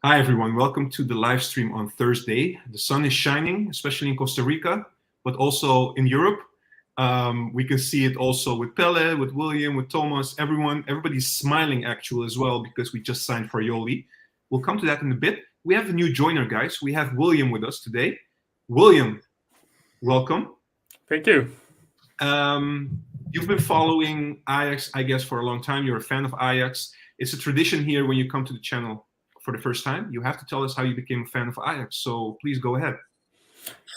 Hi, everyone. Welcome to the live stream on Thursday. The sun is shining, especially in Costa Rica, but also in Europe. We can see it also with Pele, with William, with Thomas, everyone. Everybody's smiling, actually, as well, because we just signed Farioli. We'll come to that in a bit. We have a new joiner, guys. We have William with us today. William, welcome. Thank you. You've been following Ajax, I guess, for a long time. You're a fan of Ajax. It's a tradition here when you come to the channel for the first time. You have to tell us how you became a fan of Ajax. So please go ahead.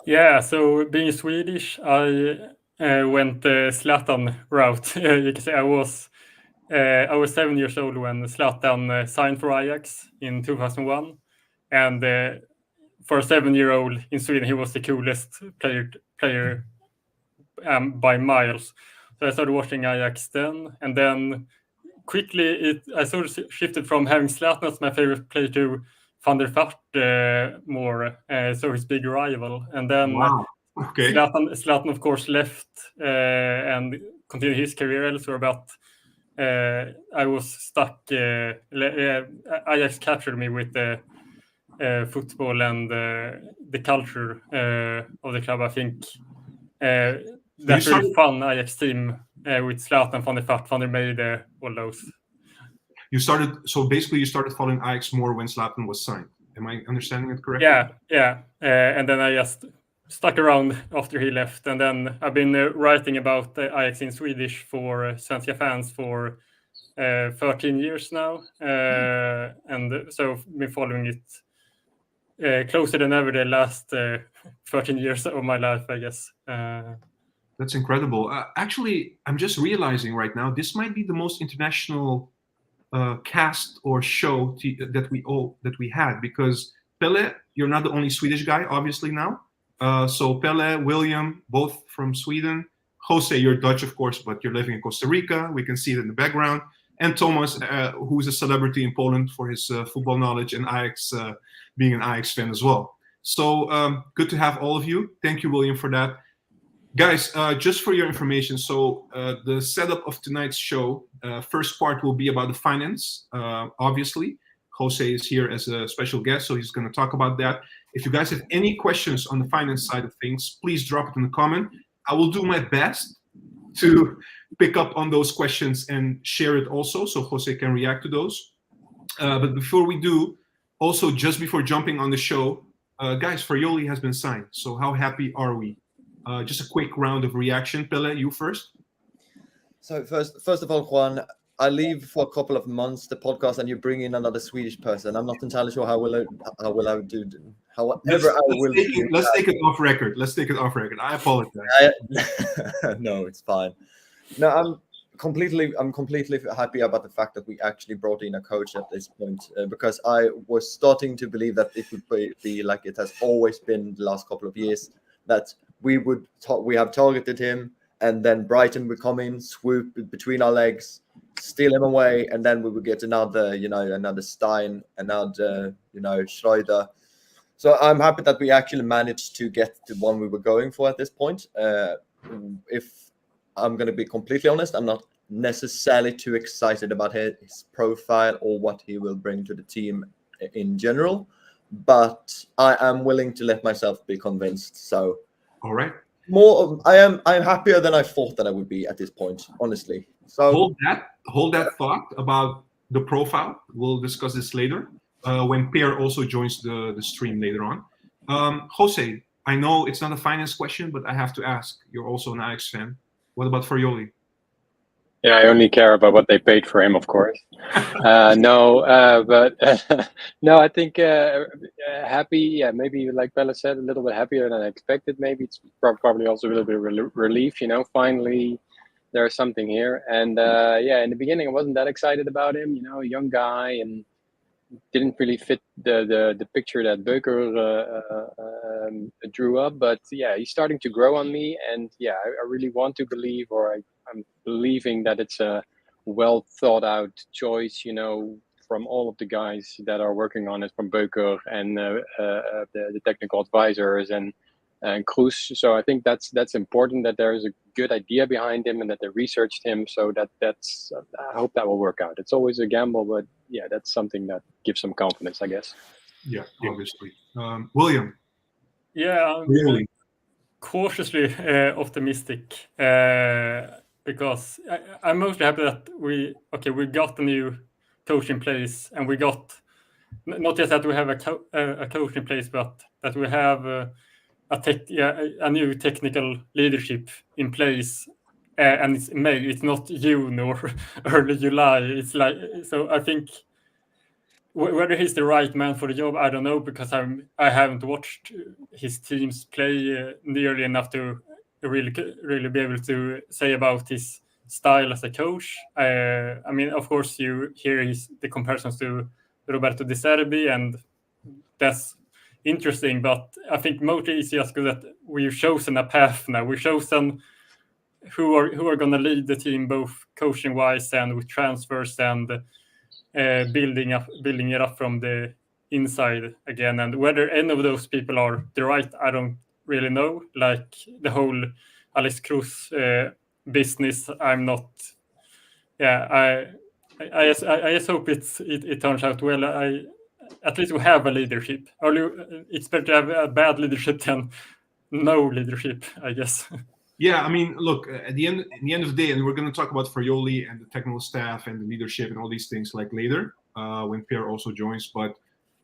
Yeah, so being Swedish, I went the Zlatan route. You can say I was 7 years old when Zlatan signed for Ajax in 2001, and for a 7-year-old in Sweden, he was the coolest player by miles. So I started watching Ajax then, and then quickly I sort of shifted from having Zlatan as my favorite player to Van der Vaart more, so his big rival. And then Wow. Okay. Zlatan, of course, left and continued his career elsewhere, but I was stuck. Ajax captured me with the football and the culture of the club. I think that really fun Ajax team with Zlatan, Van der Vaart, Van der Meijde, all those. You started following Ajax more when Zlatan was signed. Am I understanding it correctly? Yeah. And then I just stuck around after he left. And then I've been writing about Ajax in Swedish for Svenska fans for 13 years now. And so I've been following it closer than ever the last 13 years of my life, I guess. That's incredible. Actually, I'm just realizing right now, this might be the most international cast or show that we had, because Pele, you're not the only Swedish guy, obviously now. So Pele, William, both from Sweden. Jose, you're Dutch, of course, but you're living in Costa Rica. We can see it in the background. And Thomas, who's a celebrity in Poland for his football knowledge, and Ajax, being an Ajax fan as well. So good to have all of you. Thank you, William, for that. Guys, just for your information, so the setup of tonight's show, first part will be about the finance, obviously. Jose is here as a special guest, so he's going to talk about that. If you guys have any questions on the finance side of things, please drop it in the comment. I will do my best to pick up on those questions and share it also, so Jose can react to those. But before we do, also just before jumping on the show, guys, Farioli has been signed. So how happy are we? Just a quick round of reaction. Pele, you first. So first of all, Juan, I leave for a couple of months the podcast, and you bring in another Swedish person. I'm not entirely sure how will I do. However, let's take it off record. Let's take it off record. I apologize. No, it's fine. No, I'm completely happy about the fact that we actually brought in a coach at this point, because I was starting to believe that it would be like it has always been the last couple of years, that we have targeted him, and then Brighton would come in, swoop between our legs, steal him away, and then we would get another Stein, another Schreuder. So I'm happy that we actually managed to get the one we were going for at this point. If I'm going to be completely honest, I'm not necessarily too excited about his profile or what he will bring to the team in general, but I am willing to let myself be convinced. So, all right. I'm happier than I thought that I would be at this point, honestly. So hold that thought about the profile. We'll discuss this later when Pierre also joins the stream later on. Jose, I know it's not a finance question, but I have to ask. You're also an Ajax fan. What about Farioli? Yeah, I only care about what they paid for him, of course. But no, I think happy. Yeah, maybe like Bella said, a little bit happier than I expected. Maybe it's probably also a little bit of relief. Finally there's something here. And in the beginning I wasn't that excited about him. A young guy, and didn't really fit the picture that Beuker drew up. But yeah, he's starting to grow on me, and yeah, I really want to believe, or I'm believing that it's a well thought out choice, from all of the guys that are working on it, from Beuker and the technical advisors and and Cruz. So I think that's important, that there is a good idea behind him and that they researched him. So that's I hope that will work out. It's always a gamble, but yeah, that's something that gives some confidence, I guess. Yeah, obviously. William. Yeah, I'm Really? cautiously optimistic because I'm mostly happy that we got a new coach in place, and we got not just that we have a coach in place, but that we have a new technical leadership in place, and it's May. It's not June or early July. It's like, so I think whether he's the right man for the job, I don't know, because I haven't watched his teams play nearly enough to really be able to say about his style as a coach. I mean, of course, you hear the comparisons to Roberto De Zerbi, and that's interesting. But I think mostly it's just good that we've chosen a path now. We've chosen who are going to lead the team, both coaching wise and with transfers, and building it up from the inside again. And whether any of those people are the right, I don't really know. Like the whole Alex Cruz business, I'm not. Yeah, I just hope it turns out well. At least we have a leadership. It's better to have a bad leadership than no leadership, I guess. Yeah, I mean, look, at the end of the day, and we're going to talk about Farioli and the technical staff and the leadership and all these things like later when Pierre also joins. But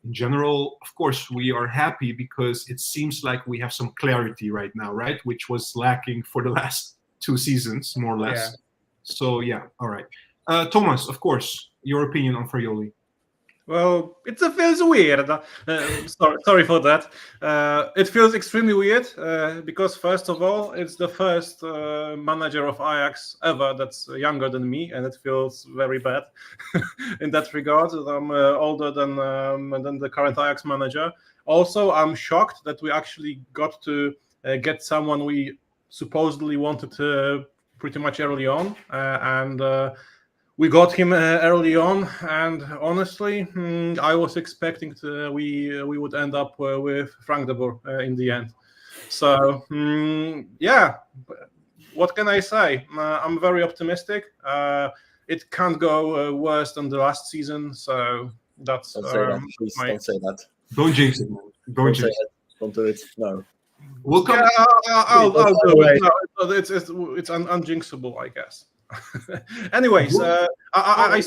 in general, of course, we are happy because it seems like we have some clarity right now, right? Which was lacking for the last 2 seasons, more or less. Yeah. So, yeah, all right. Thomas, of course, your opinion on Farioli. Well, it feels weird. Sorry for that. It feels extremely weird because, first of all, it's the first manager of Ajax ever that's younger than me, and it feels very bad in that regard. I'm older than the current Ajax manager. Also, I'm shocked that we actually got to get someone we supposedly wanted pretty much early on, and we got him early on, and honestly, I was expecting we would end up with Frank de Boer in the end. So yeah, what can I say? I'm very optimistic. It can't go worse than the last season. So that's Don't say that. Please don't say that. Don't jinx it, man. Don't jinx it. Don't do it. No. We'll come. Yeah, I'll do it. No, it's unjinxable, I guess. Anyways, I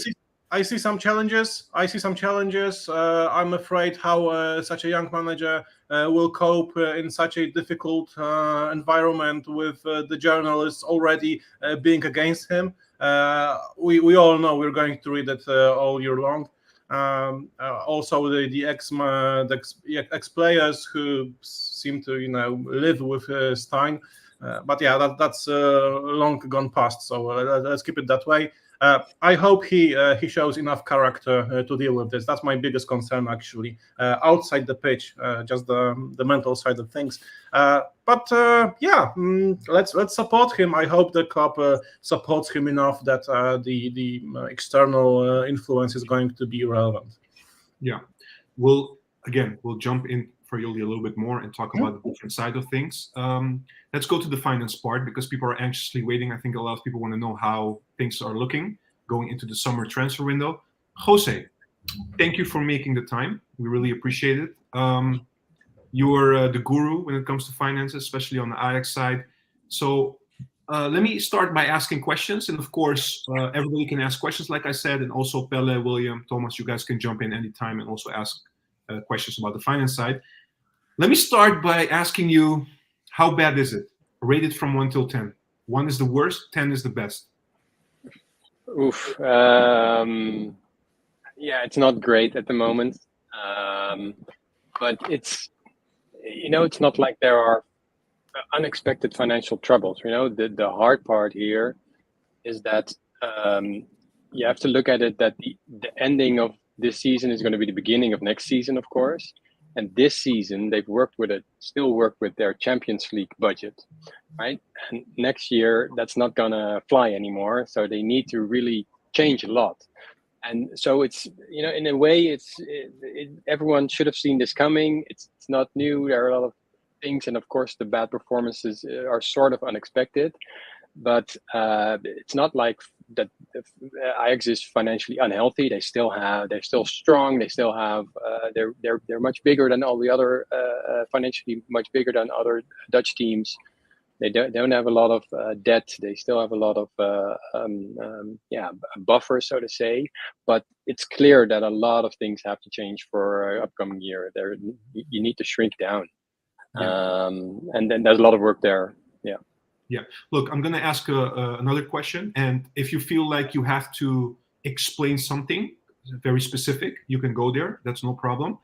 see some challenges. I'm afraid how such a young manager will cope in such a difficult environment with the journalists already being against him. We all know we're going to read it all year long. Also, the ex players who seem to live with Stein. But yeah, that's long gone past. So let's keep it that way. I hope he shows enough character to deal with this. That's my biggest concern, actually. Outside the pitch, just the mental side of things. But yeah, let's support him. I hope the club supports him enough that the external influence is going to be relevant. Yeah, we'll jump in Farioli a little bit more and talk about the different side of things. Let's go to the finance part because people are anxiously waiting. I think a lot of people want to know how things are looking going into the summer transfer window. Jose, thank you for making the time. We really appreciate it. You're the guru when it comes to finances, especially on the Ajax side. So let me start by asking questions. And of course, everybody can ask questions, like I said, and also Pelle, William, Thomas, you guys can jump in anytime and also ask questions about the finance side. Let me start by asking you, how bad is it? Rated from 1 till 10. 1 is the worst, 10 is the best. Oof. Yeah, it's not great at the moment. But it's not like there are unexpected financial troubles. The hard part here is that you have to look at it that the ending of this season is going to be the beginning of next season, of course. And this season, they've still worked with their Champions League budget, right? And next year, that's not gonna fly anymore. So they need to really change a lot. And so it's, in a way, everyone should have seen this coming. It's not new. There are a lot of things, and of course the bad performances are sort of unexpected. But it's not like that Ajax is financially unhealthy. They're still strong. They still have they're much bigger than all the other financially much bigger than other Dutch teams. They don't have a lot of debt. They still have a lot of buffer, so to say. But it's clear that a lot of things have to change for upcoming year. You need to shrink down, and then there's a lot of work there. Yeah. Yeah. Look, I'm going to ask another question, and if you feel like you have to explain something very specific, you can go there. That's no problem.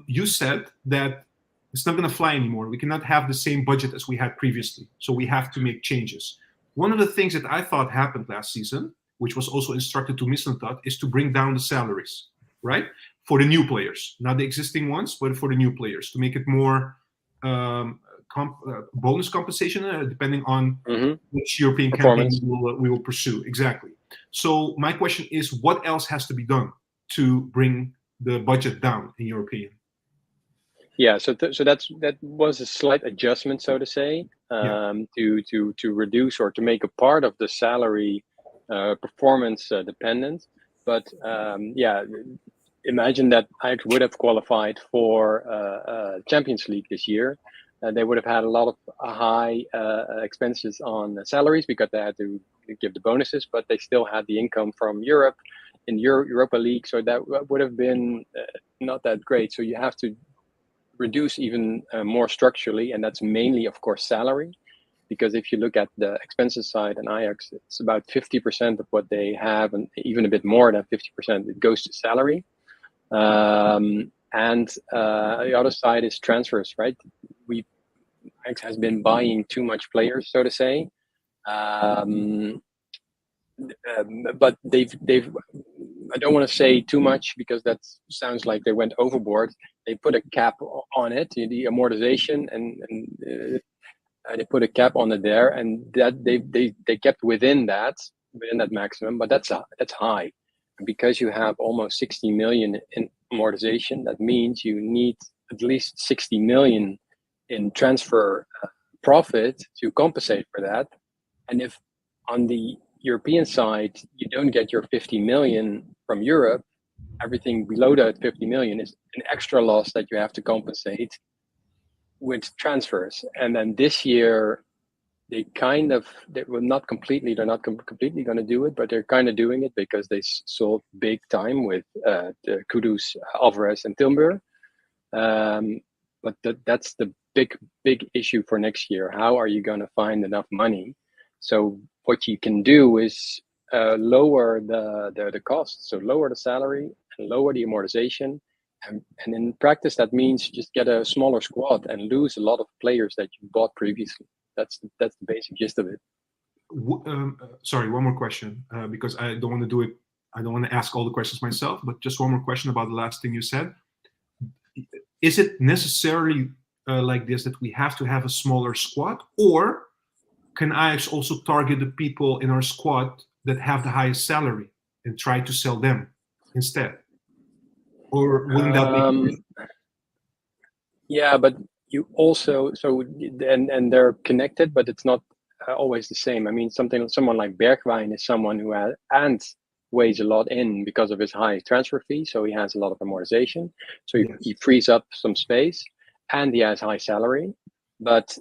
You said that it's not going to fly anymore. We cannot have the same budget as we had previously, so we have to make changes. One of the things that I thought happened last season, which was also instructed to Mislintat, is to bring down the salaries, right? For the new players, not the existing ones, but for the new players, to make it more bonus compensation, depending on which European campaign we will pursue. Exactly. So my question is, what else has to be done to bring the budget down, in your opinion? Yeah, so that was a slight adjustment, so to say, to reduce or to make a part of the salary performance dependent. But imagine that Ajax would have qualified for Champions League this year. They would have had a lot of high expenses on salaries because they had to give the bonuses, but they still had the income from Europe in Europa League, so that would have been not that great. So you have to reduce even more structurally, and that's mainly, of course, salary, because if you look at the expenses side in Ajax, it's about 50% of what they have, and even a bit more than 50% it goes to salary. And the other side is transfers, right? Ajax has been buying too much players, so to say, but they've I don't want to say too much because that sounds like they went overboard. They put a cap on it, the amortization, and they put a cap on it there, and that they kept within that maximum, but that's high. And because you have almost 60 million in amortization, that means you need at least 60 million in transfer profit to compensate for that. And if on the European side you don't get your 50 million from Europe, everything below that 50 million is an extra loss that you have to compensate with transfers. And then this year they're not completely going to do it, but they're kind of doing it because they sold big time with the Kudus, Alvarez, and Timber. But that's the big issue for next year. How are you going to find enough money? So what you can do is lower the costs, so lower the salary and lower the amortization, and in practice that means just get a smaller squad and lose a lot of players that you bought previously. That's the basic gist of it. Sorry, one more question, because I don't want to do it. I don't want to ask all the questions myself, but just one more question about the last thing you said. Is it necessarily like this, that we have to have a smaller squad, or can Ajax also target the people in our squad that have the highest salary and try to sell them instead? Or wouldn't that be? Yeah, but you also and they're connected, but it's not always the same. I mean, someone like Bergwijn is someone who weighs a lot in because of his high transfer fee, so he has a lot of amortization. So he frees up some space, and he has high salary. But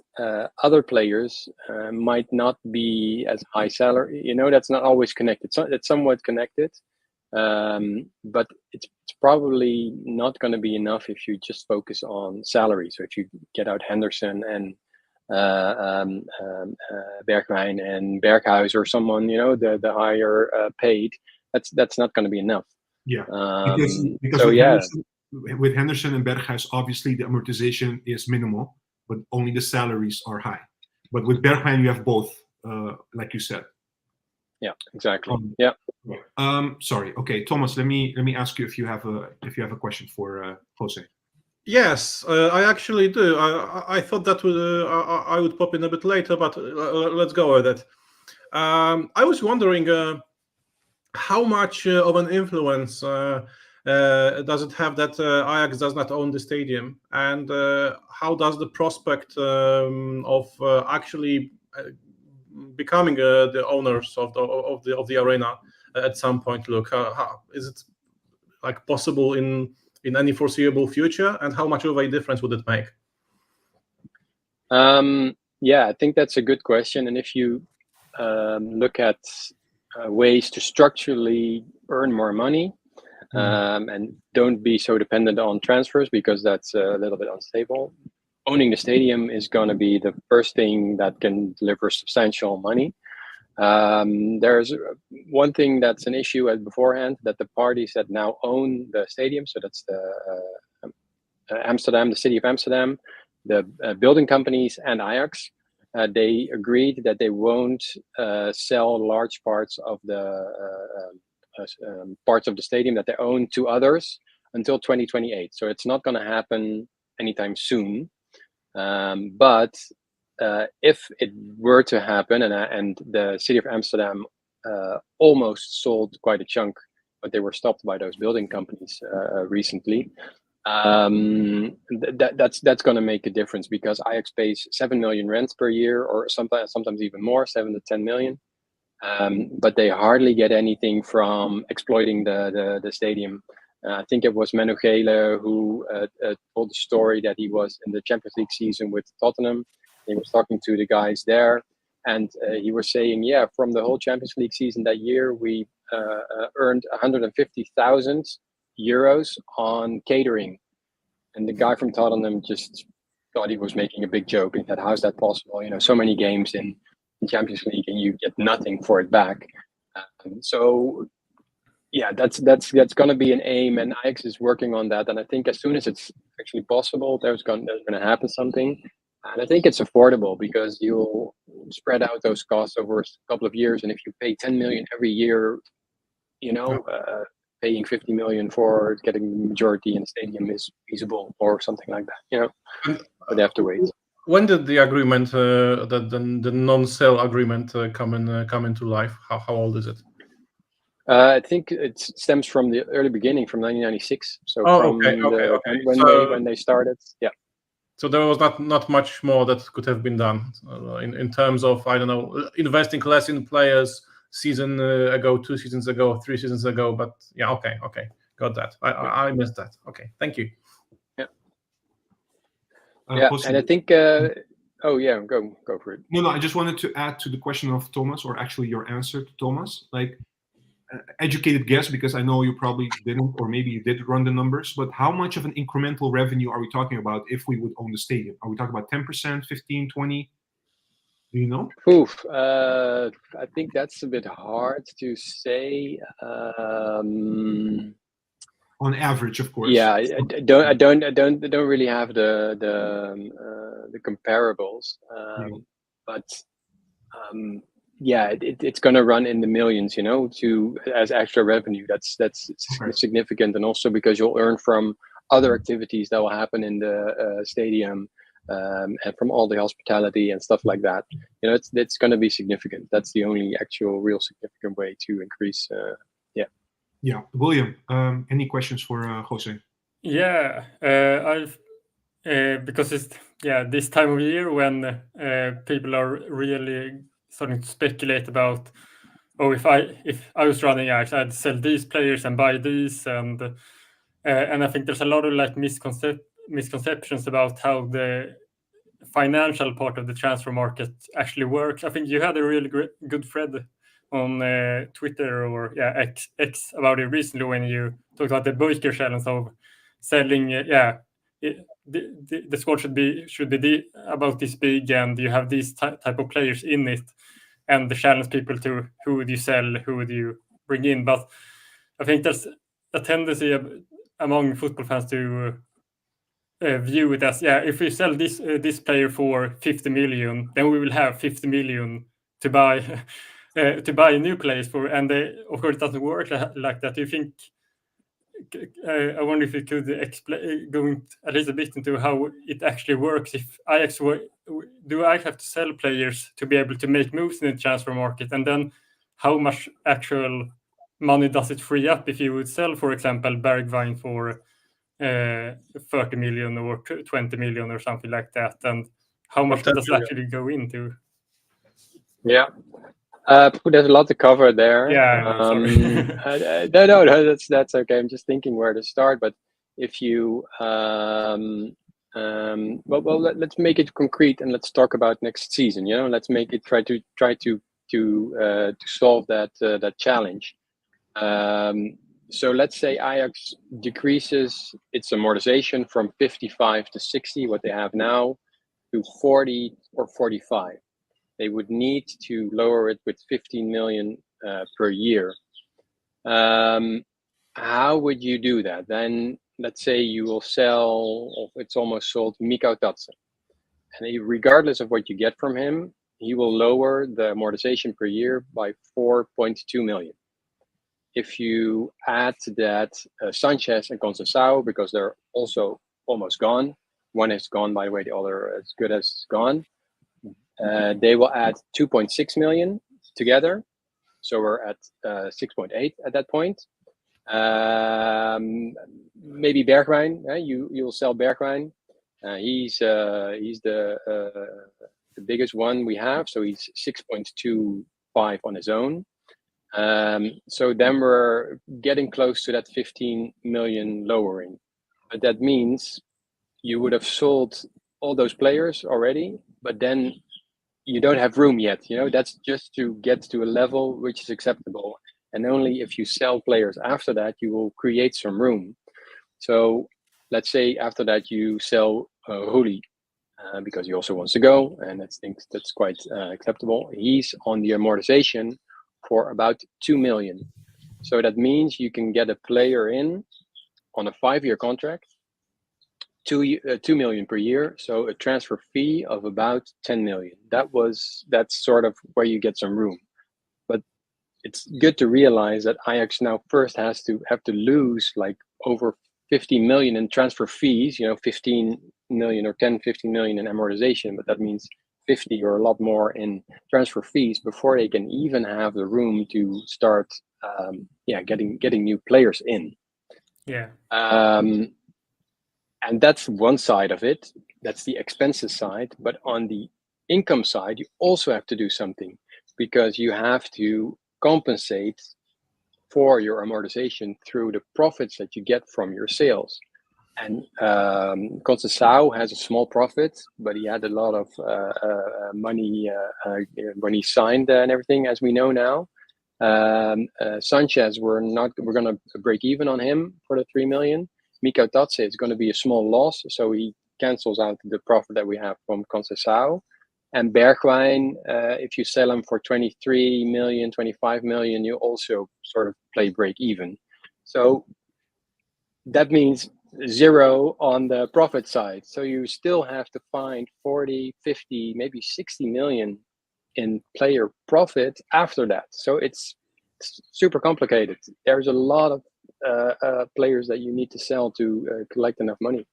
other players might not be as high salary. That's not always connected. So it's somewhat connected, but it's probably not going to be enough if you just focus on salary. So if you get out Henderson and Bergwijn and Berghuis or someone, the higher paid, that's not going to be enough. Yeah, because with Henderson and Berghuis, obviously the amortization is minimal, but only the salaries are high. But with Bergwijn, you have both, like you said. Yeah, exactly. Sorry. Okay, Thomas. Let me ask you if you have a question for Jose. Yes, I actually do. I thought that I would pop in a bit later, but let's go with it. I was wondering how much of an influence does it have that Ajax does not own the stadium, and how does the prospect of actually becoming the owners of the arena at some point look? How is it like possible in any foreseeable future, and how much of a difference would it make? Yeah, I think that's a good question. And if you look at ways to structurally earn more money, and don't be so dependent on transfers, because that's a little bit unstable, owning the stadium is going to be the first thing that can deliver substantial money. There's one thing that's an issue beforehand, that the parties that now own the stadium, so that's the Amsterdam, the city of Amsterdam, the building companies, and Ajax, they agreed that they won't sell large parts of the stadium that they own to others until 2028. So it's not going to happen anytime soon. But if it were to happen, and the city of Amsterdam almost sold quite a chunk, but they were stopped by those building companies recently. That's going to make a difference, because Ajax pays 7 million rents per year, or sometimes even more, 7 to 10 million. But they hardly get anything from exploiting the stadium. I think it was Manu Gele who told the story that he was in the Champions League season with Tottenham. He was talking to the guys there, and he was saying, yeah, from the whole Champions League season that year, we earned 150,000 euros on catering. And the guy from Tottenham just thought he was making a big joke. He said, how's that possible? So many games in Champions League and you get nothing for it back. So yeah, that's going to be an aim, and Ajax is working on that. And I think as soon as it's actually possible, there's going to happen something. And I think it's affordable, because you'll spread out those costs over a couple of years. And if you pay 10 million every year, paying 50 million for getting the majority in the stadium is feasible, or something like that, but they have to wait. When did the agreement, the non-sale agreement, come into life? How old is it? I think it stems from the early beginning, from 1996. So when they started, yeah. So there was not much more that could have been done in terms of, I don't know, investing less in players season ago, 2 seasons ago, 3 seasons ago. But yeah, okay, got that. I missed that. Okay, thank you. Yeah. And I think. Oh yeah, go for it. No, I just wanted to add to the question of Thomas, or actually your answer to Thomas, like educated guess, because I know you probably didn't, or maybe you did run the numbers, but how much of an incremental revenue are we talking about if we would own the stadium? Are we talking about 10%, 15, 20? Do you know? Oof, I think that's a bit hard to say. On average, of course. Yeah, I don't really have the comparables, but yeah, it's going to run in the millions, as extra revenue. That's significant, and also because you'll earn from other activities that will happen in the stadium, and from all the hospitality and stuff like that. It's going to be significant. That's the only actual real significant way to increase. Yeah, William, any questions for Jose? Yeah, I've because it's this time of year when people are really starting to speculate about, if I was running Ajax, I'd sell these players and buy these, and I think there's a lot of misconceptions about how the financial part of the transfer market actually works. I think you had a really good thread on Twitter or X about it recently, when you talked about the Boyker challenge of selling. The squad should be about this big, and you have these type of players in it, and the challenge people to who would you sell, who would you bring in. But I think there's a tendency among football fans to view it as, if we sell this player for 50 million, then we will have 50 million to buy new players for, and of course it doesn't work like that. Do you think? I wonder if you could explain, going a little bit into how it actually works. If Ajax do I have to sell players to be able to make moves in the transfer market, and then how much actual money does it free up if you would sell, for example, Bergwijn for 30 million or 20 million or something like that? And how much does it actually go into? Yeah. There's a lot to cover there. Yeah, sorry. No, that's okay. I'm just thinking where to start. But if you, let's make it concrete and let's talk about next season. You know, let's make it try to solve that challenge. So let's say Ajax decreases its amortization from 55 to 60, what they have now, to 40 or 45. They would need to lower it with 15 million per year. How would you do that? Then let's say you will sell, or it's almost sold, Mikko Tatsen. And regardless of what you get from him, he will lower the amortization per year by 4.2 million. If you add to that Sanchez and Conceição, because they're also almost gone. One is gone, by the way, the other as good as gone. They will add 2.6 million together. So we're at 6.8 at that point. Maybe Bergwijn, you'll sell Bergwijn. He's the biggest one we have. So he's 6.25 on his own. So then we're getting close to that 15 million lowering. But that means you would have sold all those players already, but then you don't have room yet. You know, that's just to get to a level which is acceptable. And only if you sell players after that, you will create some room. So let's say after that you sell Rulli, because he also wants to go, and I think that's quite acceptable. He's on the amortization for about 2 million. So that means you can get a player in on a 5-year contract, 2 million per year. So a transfer fee of about 10 million. That's sort of where you get some room. But it's good to realize that Ajax now first have to lose like over 50 million in transfer fees, 15 million or 10, 15 million in amortization, but that means 50 or a lot more in transfer fees before they can even have the room to start getting new players in. Yeah. And that's one side of it. That's the expenses side. But on the income side, you also have to do something, because you have to compensate for your amortization through the profits that you get from your sales. And Conceição has a small profit, but he had a lot of money when he signed and everything, as we know now. Sanchez, we're going to break even on him for the 3 million. Mikko Tatsen is going to be a small loss, so he cancels out the profit that we have from Conceição. And Bergwijn, if you sell him for 23 million, 25 million, you also sort of play break even. So that means 0 on the profit side. So you still have to find 40, 50, maybe 60 million in player profit after that. So it's super complicated. There's a lot of players that you need to sell to collect enough money.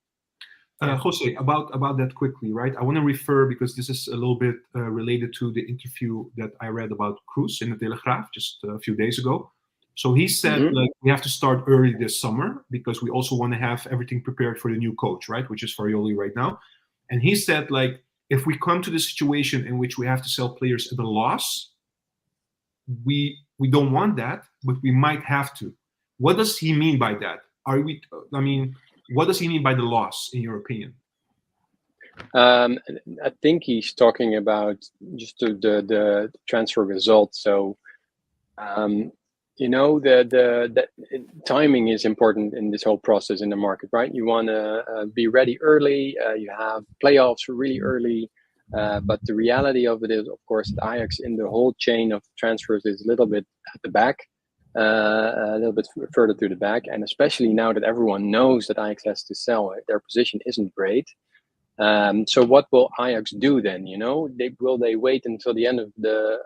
Jose, about that quickly, right? I want to refer, because this is a little bit related to the interview that I read about Cruz in the Telegraaf just a few days ago. So he said, we have to start early this summer because we also want to have everything prepared for the new coach, right? Which is Farioli right now. And he said, if we come to the situation in which we have to sell players at a loss, we don't want that, but we might have to. What does he mean by that? What does he mean by the loss, in your opinion? I think he's talking about just the transfer result. So, the timing is important in this whole process in the market, right? You want to be ready early. You have playoffs really early. But the reality of it is, of course, that Ajax in the whole chain of transfers is a little bit at the back. A little bit further to the back, and especially now that everyone knows that Ajax has to sell, their position isn't great. So what will Ajax do then? Will they wait until the end of the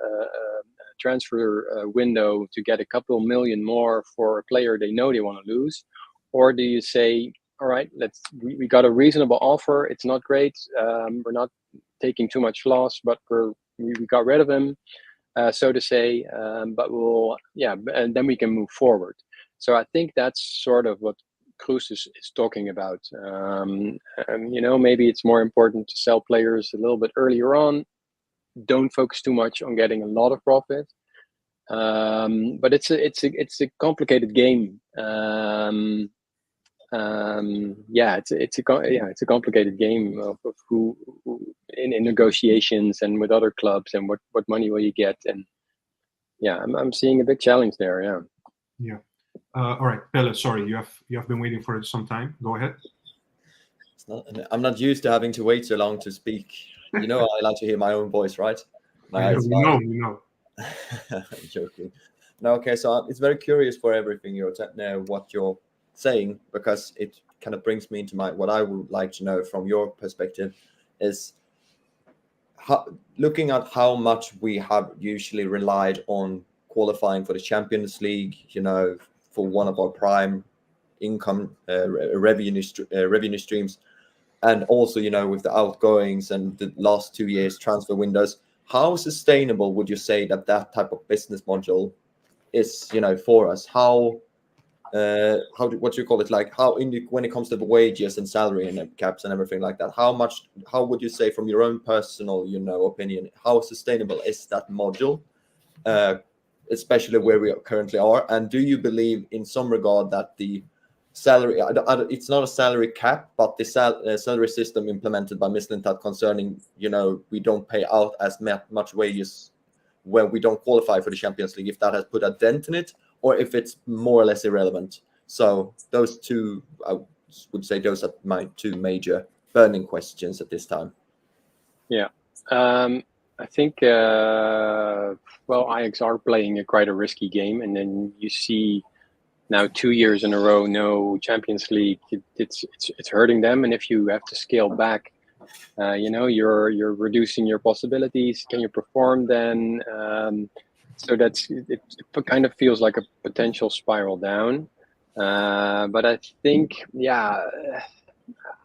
transfer window to get a couple million more for a player they know they want to lose, or do you say, all right, we got a reasonable offer, it's not great, we're not taking too much loss, but we got rid of him. so to say. But and then we can move forward. So I think that's sort of what Cruz is talking about. Maybe it's more important to sell players a little bit earlier on. Don't focus too much on getting a lot of profit. But it's a complicated game. It's a complicated game of who in negotiations and with other clubs, and what money will you get, and I'm seeing a big challenge there. Yeah. All right, Pelle, sorry, you have been waiting for some time. Go ahead. I'm not used to having to wait so long to speak. I like to hear my own voice, right? We know. I'm joking. No, okay, so it's very curious for everything what you're saying, because it kind of brings me into what I would like to know from your perspective is looking at how much we have usually relied on qualifying for the Champions League, for one of our prime income revenue streams, and also with the outgoings and the last 2 years transfer windows. How sustainable would you say that type of business model is, for us? What do you call it? Like when it comes to the wages and salary and caps and everything like that, how would you say, from your own personal, opinion, how sustainable is that module, especially where we currently are? And do you believe in some regard that the salary, it's not a salary cap, but the salary system implemented by Mislintat concerning, we don't pay out as much wages when we don't qualify for the Champions League, if that has put a dent in it, or if it's more or less irrelevant? So those two, I would say, those are my two major burning questions at this time. Yeah. I think, Ajax are playing quite a risky game, and then you see now 2 years in a row, no Champions League. It's hurting them, and if you have to scale back, you're reducing your possibilities. Can you perform then? So it kind of feels like a potential spiral down. But I think,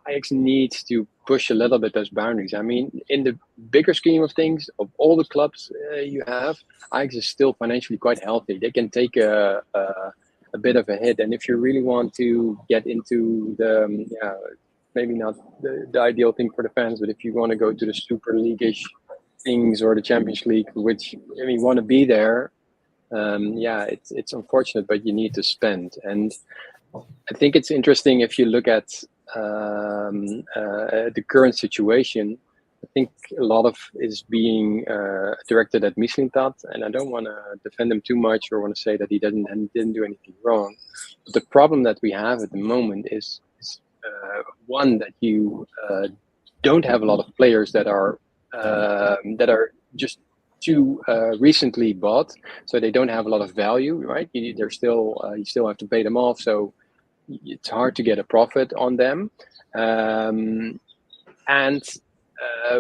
Ajax needs to push a little bit those boundaries. I mean, in the bigger scheme of things, of all the clubs you have, Ajax is still financially quite healthy. They can take a bit of a hit, and if you really want to get into the maybe not the ideal thing for the fans, but if you want to go to the Super League-ish things or the Champions League, which want to be there, it's unfortunate, but you need to spend. And I think it's interesting if you look at the current situation. I think a lot of is being directed at Mislintat, and I don't want to defend him too much or want to say that he didn't do anything wrong. But the problem that we have at the moment is one, that you don't have a lot of players that are just too recently bought, so they don't have a lot of value, right? You still have to pay them off, so it's hard to get a profit on them, and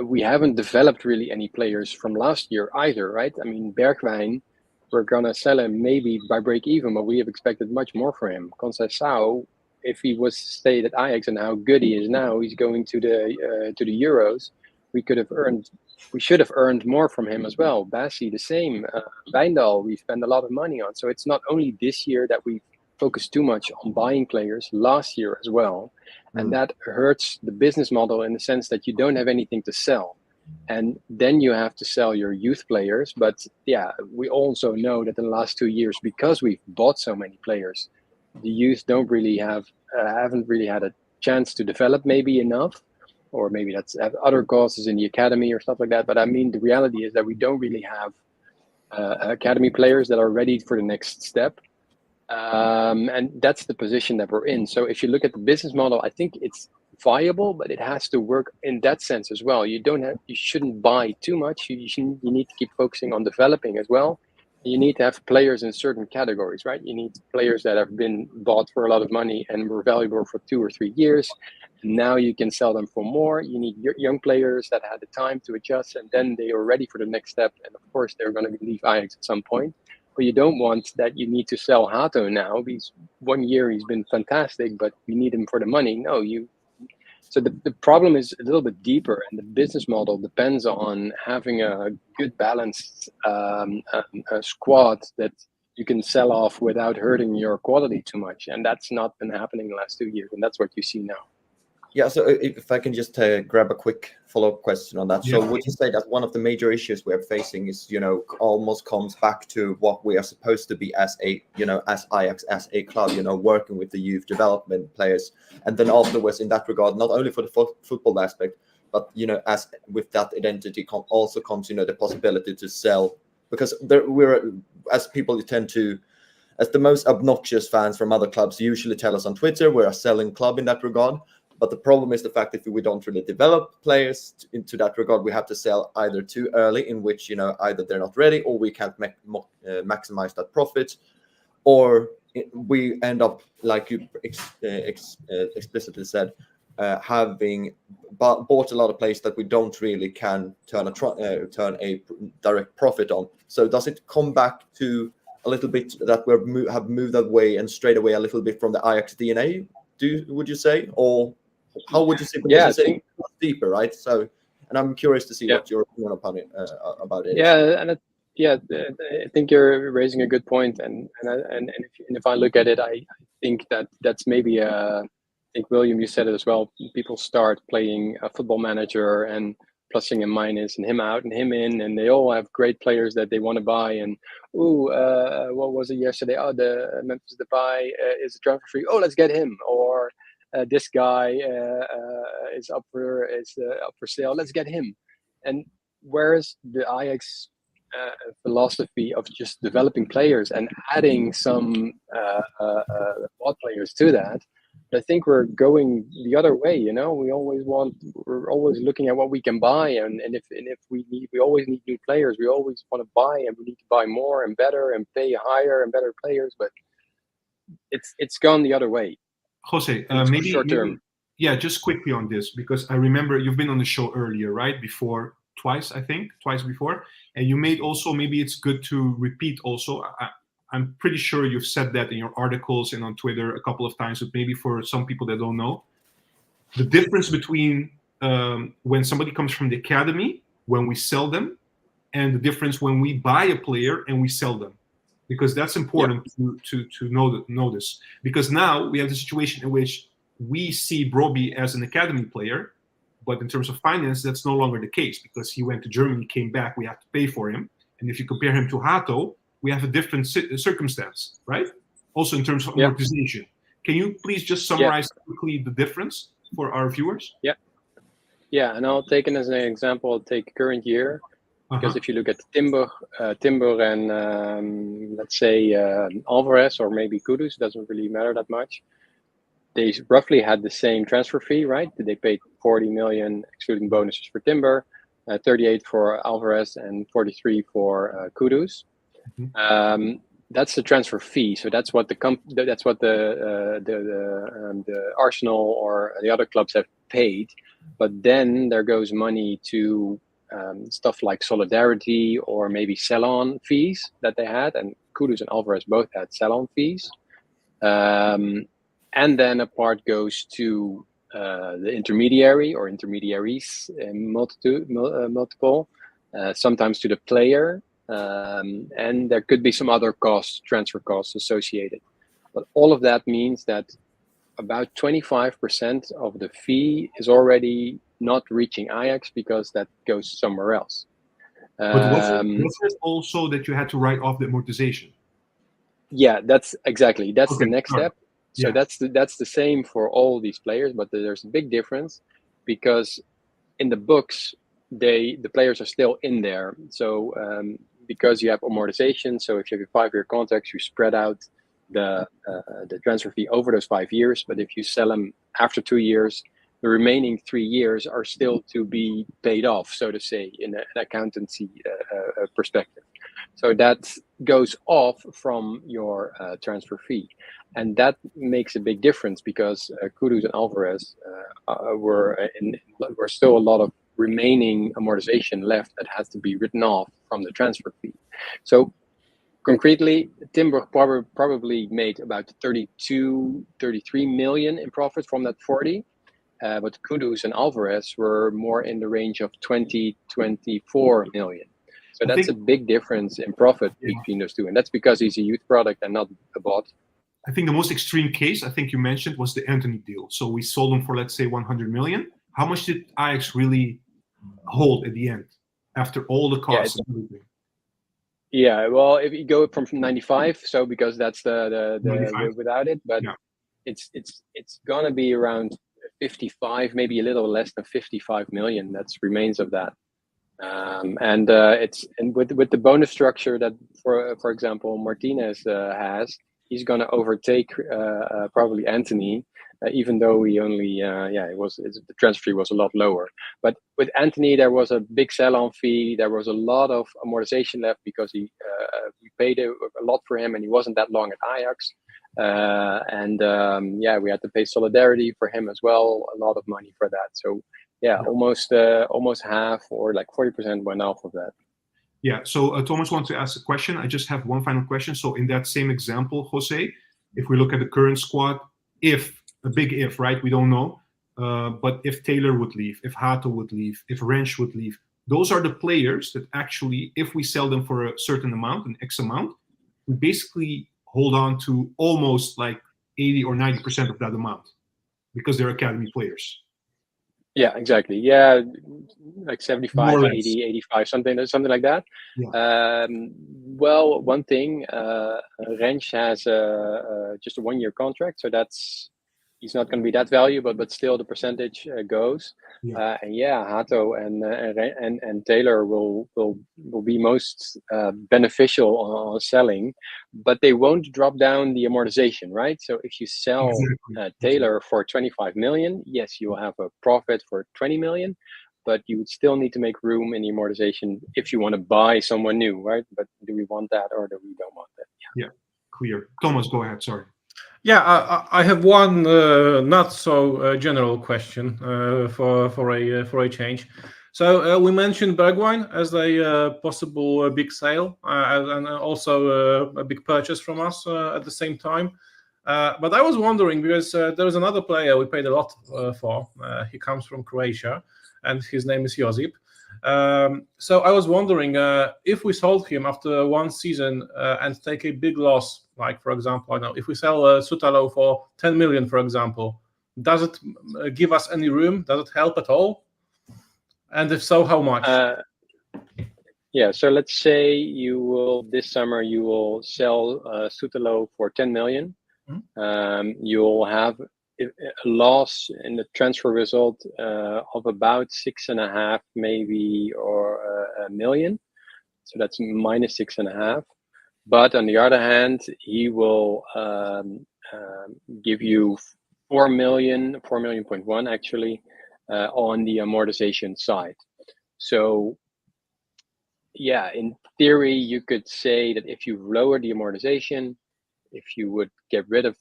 we haven't developed really any players from last year either, right? I mean, Bergwijn, we're gonna sell him maybe by break even, but we have expected much more for him. Conceição, if he was to stay at Ajax and how good he is now, he's going to the Euros. We should have earned more from him as well. Bassi, the same. Wijndal, we spend a lot of money on. So it's not only this year that we focus too much on buying players, last year as well. And that hurts the business model in the sense that you don't have anything to sell. And then you have to sell your youth players. But we also know that in the last 2 years, because we've bought so many players, the youth don't really haven't really had a chance to develop maybe enough, or maybe that's other causes in the academy or stuff like that. But I mean, the reality is that we don't really have academy players that are ready for the next step. And that's the position that we're in. So if you look at the business model, I think it's viable, but it has to work in that sense as well. You shouldn't buy too much. You need to keep focusing on developing as well. You need to have players in certain categories, right? You need players that have been bought for a lot of money and were valuable for 2 or 3 years. And now you can sell them for more. You need young players that had the time to adjust, and then they are ready for the next step. And of course, they're going to leave Ajax at some point. But you don't want that you need to sell Hato now. Because 1 year he's been fantastic, but you need him for the money. No, So the problem is a little bit deeper, and the business model depends on having a good balanced a squad that you can sell off without hurting your quality too much. And that's not been happening the last 2 years. And that's what you see now. Yeah, so if I can just grab a quick follow-up question on that. So would you say that one of the major issues we're facing is, almost comes back to what we are supposed to be as a, as Ajax, as a club, working with the youth development players. And then afterwards, in that regard, not only for the football aspect, but, as with that identity also comes, the possibility to sell. Because as people tend to, as the most obnoxious fans from other clubs usually tell us on Twitter, we're a selling club in that regard. But the problem is the fact that we don't really develop players into that regard. We have to sell either too early, in which, either they're not ready, or we can't maximize that profit, or we end up, like you explicitly said, having bought a lot of players that we don't really can turn a direct profit on. So does it come back to a little bit that we have moved away and strayed away a little bit from the Ajax DNA? Would you say, or how would you say? Yeah, I think deeper, right? So, and I'm curious to see what your opinion about it. Yeah, and I think you're raising a good point, and if I look at it, I think that's maybe I think William, you said it as well. People start playing a Football Manager and plussing and minus and him out and him in, and they all have great players that they want to buy. And what was it yesterday? Oh, the Memphis Depay is a transfer free. Oh, let's get him. Or this guy is up for sale. Let's get him. And where's the Ajax philosophy of just developing players and adding some bought players to that? I think we're going the other way. We're always looking at what we can buy, and if we always need new players. We always want to buy, and we need to buy more and better and pay higher and better players. But it's gone the other way. Jose, maybe short term. Yeah, just quickly on this, because I remember you've been on the show earlier, right? Before, twice before, and you made also, maybe it's good to repeat also. I'm pretty sure you've said that in your articles and on Twitter a couple of times, but maybe for some people that don't know, the difference between when somebody comes from the academy, when we sell them, and the difference when we buy a player and we sell them, because that's important to know this. Because now we have the situation in which we see Broby as an academy player, but in terms of finance, that's no longer the case, because he went to Germany, came back, we have to pay for him. And if you compare him to Hato, we have a different circumstance, right? Also in terms of amortization. Can you please just summarize quickly the difference for our viewers? Yeah, and I'll take it as an example. I'll take current year, because if you look at Timber and let's say Alvarez or maybe Kudus, doesn't really matter that much. They roughly had the same transfer fee, right? They paid 40 million excluding bonuses for Timber, 38 for Alvarez, and 43 for Kudus. That's the transfer fee. So that's what the Arsenal or the other clubs have paid. But then there goes money to stuff like solidarity or maybe sell-on fees that they had, and Kudus and Alvarez both had sell-on fees. And then a part goes to the intermediary or intermediaries, multiple, sometimes to the player. And there could be some other costs, transfer costs associated. But all of that means that about 25% of the fee is already not reaching Ajax because that goes somewhere else. But was it also that you had to write off the amortization? Yeah, that's the next step. So that's the same for all these players, but there's a big difference because in the books, the players are still in there. So because you have amortization, so if you have a 5-year contract, you spread out the transfer fee over those 5 years. But if you sell them after 2 years, the remaining 3 years are still to be paid off, so to say, in an accountancy perspective. So that goes off from your transfer fee. And that makes a big difference because Kudus and Alvarez were still a lot of remaining amortization left that has to be written off from the transfer fee. So concretely, Timber probably made about 32, 33 million in profit from that 40. but Kudus and Alvarez were more in the range of 20-24 million. So that's a big difference in profit between those two, and that's because he's a youth product and not a bot. I think the most extreme case I think you mentioned was the Anthony deal. So we sold him for, let's say, 100 million. How much did Ajax really hold at the end after all the costs and everything? Yeah, well, if you go from 95, so because that's the without it, but it's gonna be around 55, maybe a little less than 55 million. That's remains of that. And with the bonus structure that, for example, Martinez has, he's going to overtake probably Anthony, even though he only the transfer fee was a lot lower. But with Anthony, there was a big sell-on fee. There was a lot of amortization left because we paid a lot for him, and he wasn't that long at Ajax. We had to pay solidarity for him as well, a lot of money for that. So almost half, or like 40% went off of that. Yeah, so Thomas wants to ask a question. I just have one final question. So in that same example, Jose, if we look at the current squad, a big if, right? We don't know. But if Taylor would leave, if Hato would leave, if Wrench would leave, those are the players that actually, if we sell them for a certain amount, an X amount, we basically hold on to almost like 80 or 90% of that amount because they're academy players. Yeah, exactly. Yeah, like 75, 80, 85, something like that. Yeah. Well, one thing, Wrench has just a 1-year contract, so he's not going to be that valuable, but still the percentage goes. Yeah. Hato and Taylor will be most beneficial on selling, but they won't drop down the amortization, right? So if you sell Taylor for 25 million, yes, you will have a profit for 20 million, but you would still need to make room in the amortization if you want to buy someone new, right? But do we want that or do we don't want that? Yeah, clear. Thomas, go ahead. Sorry. Yeah, I have one not so general question for a change. So we mentioned Bergwijn as a possible big sale and also a big purchase from us at the same time. But I was wondering, because there is another player we paid a lot for. He comes from Croatia, and his name is Josip. So I was wondering if we sold him after one season and take a big loss, like, for example, I know if we sell Sutalo for 10 million, for example, does it give us any room? Does it help at all? And if so, how much? Yeah, so let's say this summer you will sell Sutalo for 10 million. You'll have a loss in the transfer result of about 6.5 maybe, or a million. So that's minus 6.5. But on the other hand, he will give you 4 million, 4.1 million actually, on the amortization side. So yeah, in theory, you could say that if you lower the amortization, if you would get rid of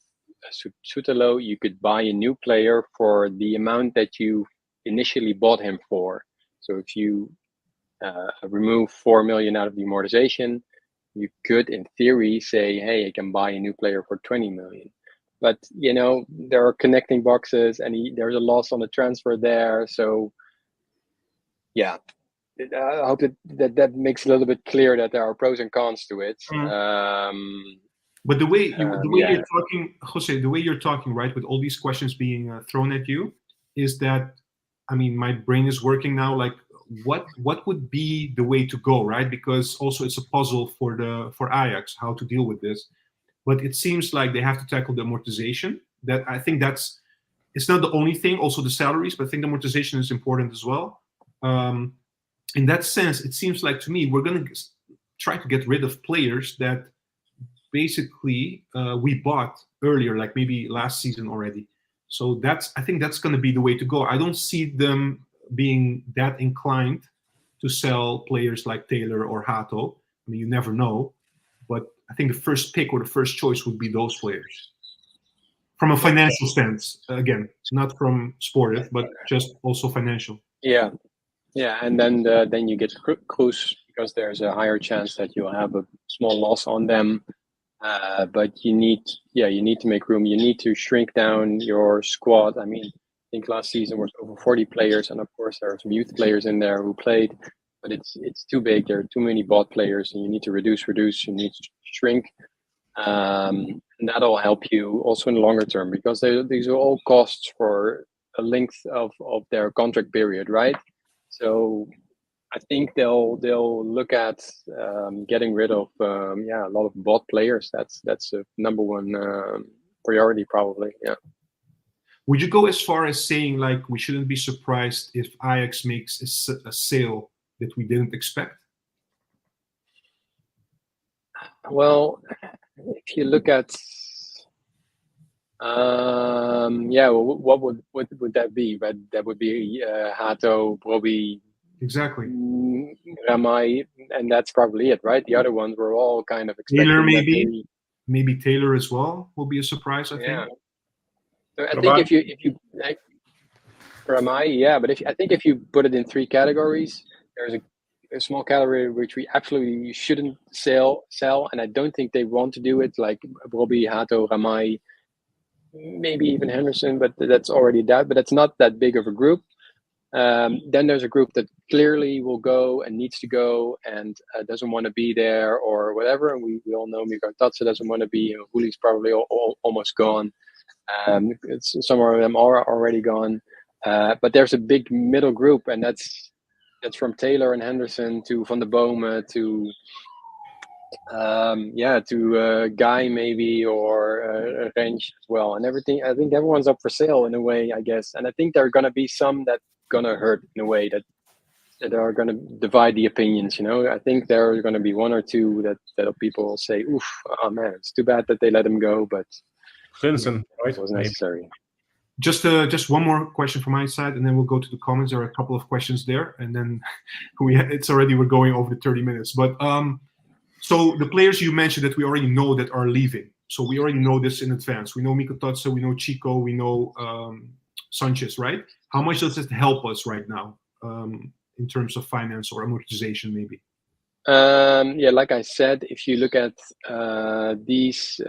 Sutalo, you could buy a new player for the amount that you initially bought him for. So if you remove 4 million out of the amortization, you could, in theory, say, hey, I can buy a new player for 20 million. But, there are connecting boxes and there's a loss on the transfer there. So, yeah, I hope that makes it a little bit clear that there are pros and cons to it. But the way you're talking, Jose, the way you're talking, right, with all these questions being thrown at you, is that, I mean, my brain is working now. Like, what would be the way to go, right? Because also it's a puzzle for Ajax how to deal with this. But it seems like they have to tackle the amortization. That I think it's not the only thing. Also the salaries, but I think the amortization is important as well. In that sense, it seems like to me we're going to try to get rid of players that basically we bought earlier, like maybe last season already. So I think that's going to be the way to go. I don't see them being that inclined to sell players like Taylor or Hato. I mean, you never know, but I think the first pick or the first choice would be those players. From a financial stance, again, not from sportive, but just also financial. Yeah, and then you get Cruz, because there's a higher chance that you'll have a small loss on them. But you need to make room. You need to shrink down your squad. I mean, think last season was over 40 players, and of course there are some youth players in there who played, but it's too big. There are too many bot players, and you need to reduce. You need to shrink, and that'll help you also in the longer term, because these are all costs for a length of their contract period, right? So I think they'll look at getting rid of a lot of bot players. That's a number one priority probably. Yeah. Would you go as far as saying like we shouldn't be surprised if Ajax makes a sale that we didn't expect? Well, if you look at what would that be? But that would be Hato, Bobby, Exactly. Ramai, and that's probably it, right? The other ones were all kind of expecting Taylor, that maybe Taylor as well will be a surprise. I yeah. think. So I think if you like Ramai, yeah, but I think if you put it in three categories, there's a small category which we absolutely shouldn't sell, and I don't think they want to do it, like Bobby, Hato, Ramai, maybe even Henderson, but that's already that. But it's not that big of a group. Then there's a group that clearly will go and needs to go and doesn't want to be there or whatever. And we all know Mika Tatsa doesn't want to be. Huli's probably almost gone. Some of them are already gone. But there's a big middle group, and that's from Taylor and Henderson to Van der Bome to Guy maybe, or Range as well, and everything. I think everyone's up for sale in a way, I guess. And I think there are going to be some that gonna hurt in a way that are gonna divide the opinions. I think there are gonna be one or two that people will say, "Oof, oh man, it's too bad that they let him go," but Clinton, right? It was necessary. Just one more question from my side, and then we'll go to the comments. There are a couple of questions there, and then we're going over the 30 minutes. But so the players you mentioned that we already know that are leaving. So we already know this in advance. We know Mika Tatsa, we know Chico, we know Sanchez, right? How much does it help us right now in terms of finance or amortization, maybe? Like I said, if you look at these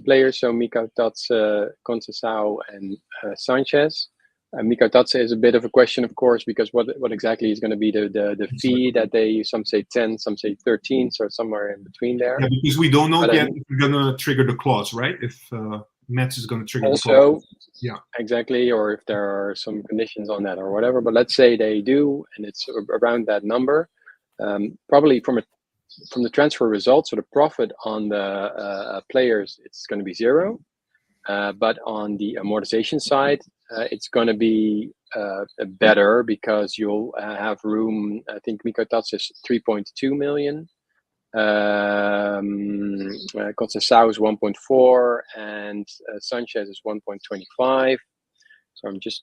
players, so Mika Tatsa, Conceição, and Sanchez. Mika Tatsa is a bit of a question, of course, because what exactly is going to be the fee that some say 10, some say 13, so somewhere in between there. Yeah, because we don't know yet if we're going to trigger the clause, right? If Mets is going to trigger also, the clause. Yeah, exactly, or if there are some conditions on that or whatever. But let's say they do, and it's around that number. Probably from the transfer results or the profit on the players, it's going to be 0. But on the amortization side, it's going to be better because you'll have room. I think Mika Tatsa is 3.2 million. Conceição is 1.4, and Sanchez is 1.25. So I'm just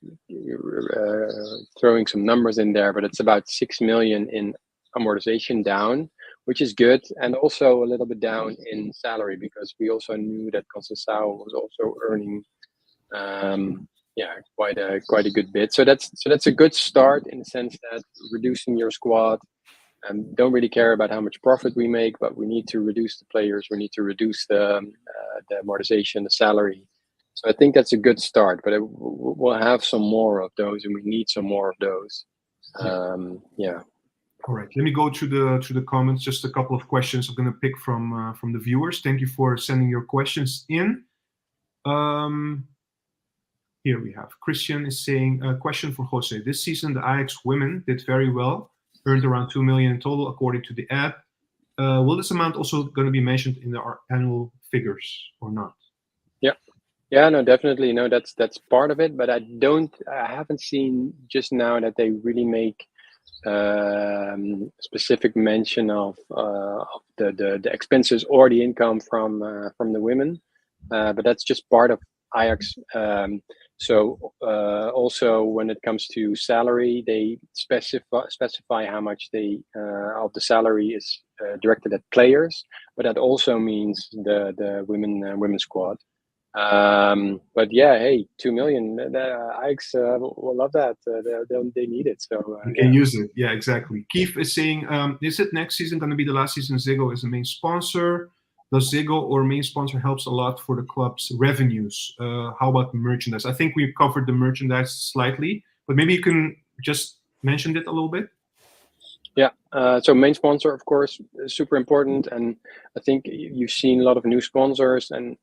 throwing some numbers in there, but it's about 6 million in amortization down, which is good, and also a little bit down in salary because we also knew that Conceição was also earning quite a good bit. So that's a good start in the sense that reducing your squad. Don't really care about how much profit we make, but we need to reduce the players. We need to reduce the amortization, the salary. So I think that's a good start, but we'll have some more of those, and we need some more of those. All right, let me go to the comments. Just a couple of questions I'm going to pick from the viewers. Thank you for sending your questions in. Here we have Christian is saying a question for Jose. This season, the Ajax women did very well, earned around 2 million in total, according to the ad. Will this amount also going to be mentioned in our annual figures or not? Yeah, no, definitely. No, that's part of it, but I haven't seen just now that they really make specific mention of the expenses or the income from the women, but that's just part of Ajax. So also when it comes to salary, they specify how much of the salary is directed at players, but that also means the women's squad. But yeah, hey, 2 million. Ajax will love that. They need it. So you can use it. Yeah, exactly. Keith is saying, is it next season going to be the last season Ziggo is the main sponsor? Does Ziggo or main sponsor helps a lot for the club's revenues? How about merchandise? I think we've covered the merchandise slightly, but maybe you can just mention it a little bit. Yeah, so main sponsor, of course, is super important, and I think you've seen a lot of new sponsors, and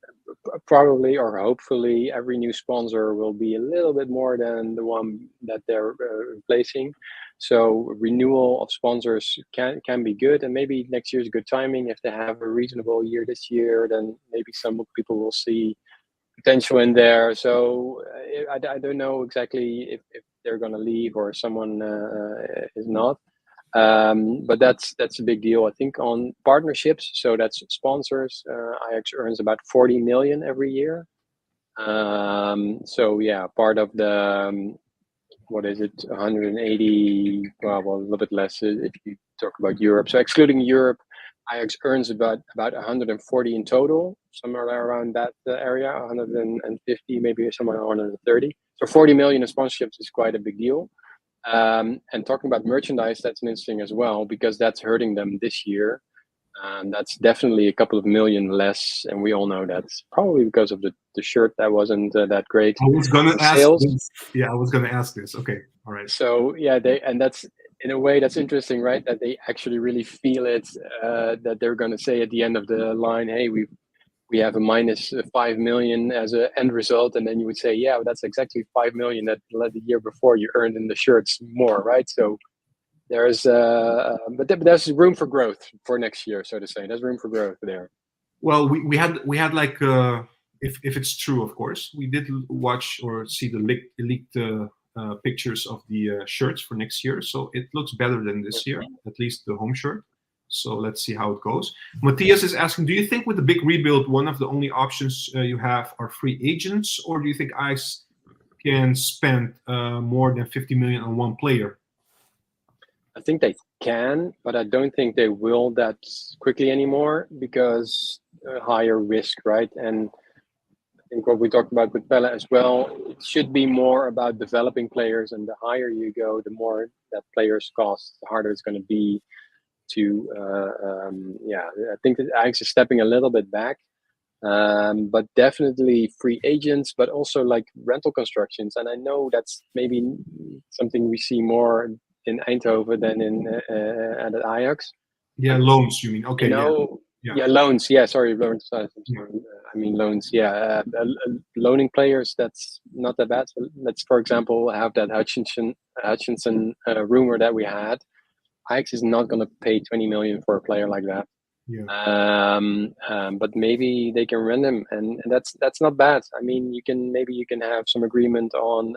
probably or hopefully every new sponsor will be a little bit more than the one that they're replacing. So renewal of sponsors can be good, and maybe next year is good timing. If they have a reasonable year this year, then maybe some people will see potential in there. So I don't know exactly if they're going to leave or someone is not. But that's a big deal, I think, on partnerships. So that's sponsors. Ajax earns about 40 million every year. So yeah, part of the what is it, 180? Well, a little bit less if you talk about Europe. So excluding Europe, Ajax earns about 140 in total, somewhere around that area, 150, maybe somewhere around 130. So 40 million in sponsorships is quite a big deal. And talking about merchandise, that's interesting as well, because that's hurting them this year. That's definitely a couple of million less, and we all know that's probably because of the shirt that wasn't that great. I was gonna ask sales. this. Yeah, I was gonna ask this. Okay, all right. So yeah, that's in a way that's interesting, right? That they actually really feel it. That they're going to say at the end of the line, "Hey, we have a minus 5 million as an end result," and then you would say, "Yeah, that's exactly 5 million that the year before you earned in the shirts more, right?" So there's but there's room for growth for next year, so to say. There's room for growth there. Well, we had like if it's true, of course, we did watch or see the leaked pictures of the shirts for next year. So it looks better than this year, at least the home shirt. So let's see how it goes. Matthias is asking, do you think with the big rebuild, one of the only options you have are free agents, or do you think Ajax can spend more than 50 million on one player? I think they can, but I don't think they will that quickly anymore, because higher risk, right? And I think what we talked about with Pelle as well, it should be more about developing players, and the higher you go, the more that players cost, the harder it's going to be to, I think that Ajax is stepping a little bit back, but definitely free agents, but also like rental constructions. And I know that's maybe something we see more in Eindhoven than at Ajax. Yeah, loans, you mean? Okay, yeah, loans. Yeah, sorry, loans. I mean loans. Yeah, loaning players. That's not that bad. So let's, for example, have that Hutchinson rumor that we had. Ajax is not going to pay 20 million for a player like that. Yeah. But maybe they can rent him, and that's not bad. I mean, you can have some agreement on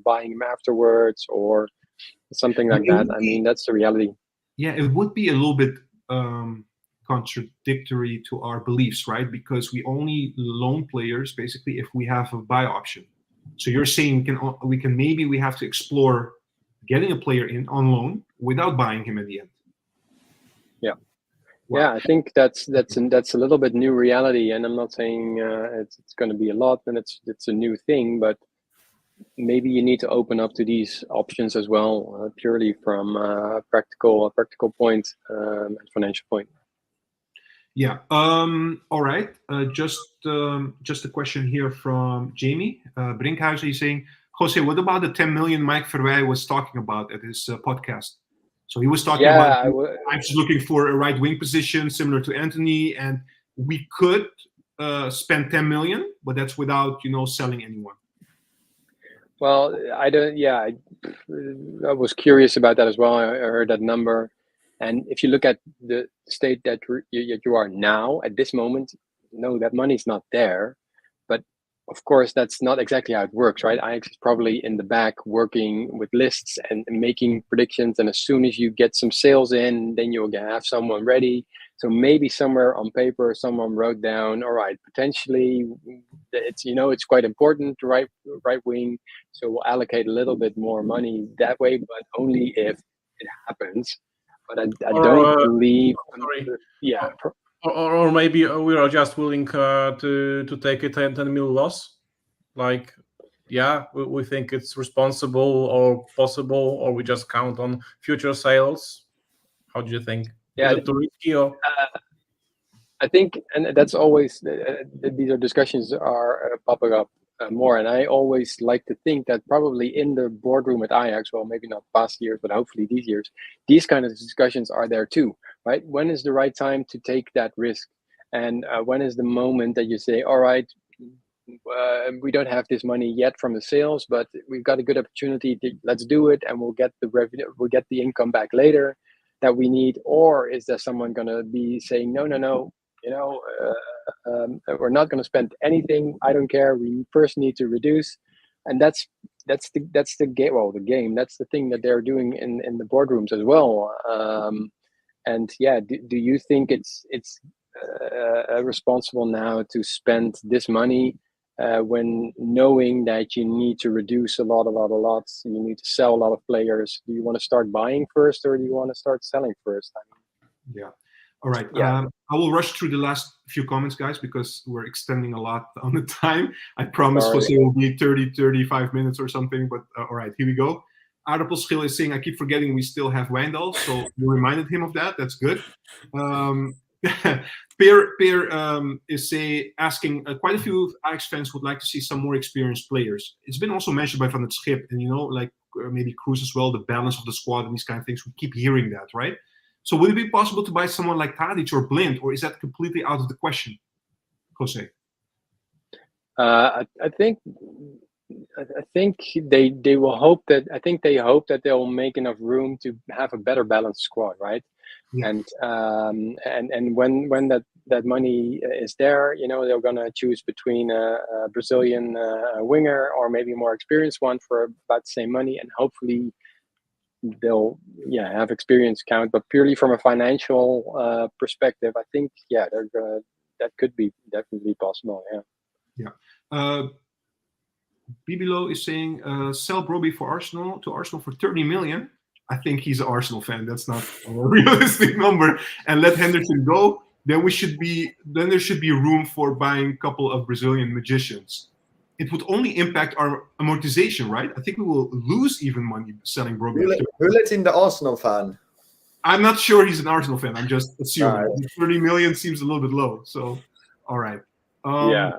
buying him afterwards or something like that. I mean, that's the reality. Yeah, it would be a little bit contradictory to our beliefs, right? Because we only loan players basically if we have a buy option. So you're saying we have to explore getting a player in on loan without buying him at the end. Yeah. Wow. Yeah, I think that's a little bit new reality, and I'm not saying it's going to be a lot, and it's a new thing, but maybe you need to open up to these options as well, purely from a practical point and financial point. Yeah. All right. Just a question here from Jamie Brinkhuizen. He's saying, Jose, what about the 10 million Mike Verwij was talking about at his podcast? So he was talking about I'm just looking for a right wing position similar to Anthony, and we could spend 10 million, but that's without selling anyone. Well, I don't. Yeah, I was curious about that as well. I heard that number, and if you look at the state that you are now at this moment, no, that money's not there. But of course, that's not exactly how it works, right? Ajax is probably in the back working with lists and making predictions, and as soon as you get some sales in, then you'll have someone ready. So maybe somewhere on paper, someone wrote down, all right, potentially it's quite important, right wing. So we'll allocate a little bit more money that way, but only if it happens. But I don't believe. Yeah. Or maybe we are just willing to take a 10 mil loss. Like, yeah, we think it's responsible or possible, or we just count on future sales. How do you think? Yeah, is it too risky or? I think, and that's always, these are discussions are popping up more. And I always like to think that probably in the boardroom at Ajax, well, maybe not past years, but hopefully these years, these kind of discussions are there too, right? When is the right time to take that risk? And when is the moment that you say, all right, we don't have this money yet from the sales, but we've got a good opportunity. Let's do it, and we'll get the revenue, we'll get the income back later that we need. Or is there someone going to be saying, no, we're not going to spend anything. I don't care. We first need to reduce, and that's the game. Well, the game. That's the thing that they're doing in the boardrooms as well. And yeah, do you think it's responsible now to spend this money when knowing that you need to reduce a lot of other lots, you need to sell a lot of players? Do you want to start buying first, or do you want to start selling first? Yeah. All right. Yeah. I will rush through the last few comments, guys, because we're extending a lot on the time. I promise Jose will be 30, 35 minutes or something, but all right, here we go. Aardappelschil is saying, I keep forgetting we still have Wijndal, so you reminded him of that. That's good. Peer is asking, quite a few Ajax fans would like to see some more experienced players. It's been also mentioned by Van het Schip, and like maybe Cruz as well, the balance of the squad and these kind of things. We keep hearing that, right? So would it be possible to buy someone like Tadic or Blind, or is that completely out of the question, Jose? I think they will hope that. I think they hope that they'll make enough room to have a better balanced squad, right? Yeah. And when that money is there, they're gonna choose between a Brazilian winger or maybe a more experienced one for about the same money, and hopefully they'll have experience count. But purely from a financial perspective, I think that could be definitely possible. Yeah. Bibilo is saying sell Brobbey to Arsenal for 30 million. I think he's an Arsenal fan. That's not a realistic number. And let Henderson go. Then there should be room for buying a couple of Brazilian magicians. It would only impact our amortization, right? I think we will lose even money selling Brobbey. Who let in the Arsenal fan? I'm not sure he's an Arsenal fan. I'm just assuming. Right. 30 million seems a little bit low. So, all right. Yeah.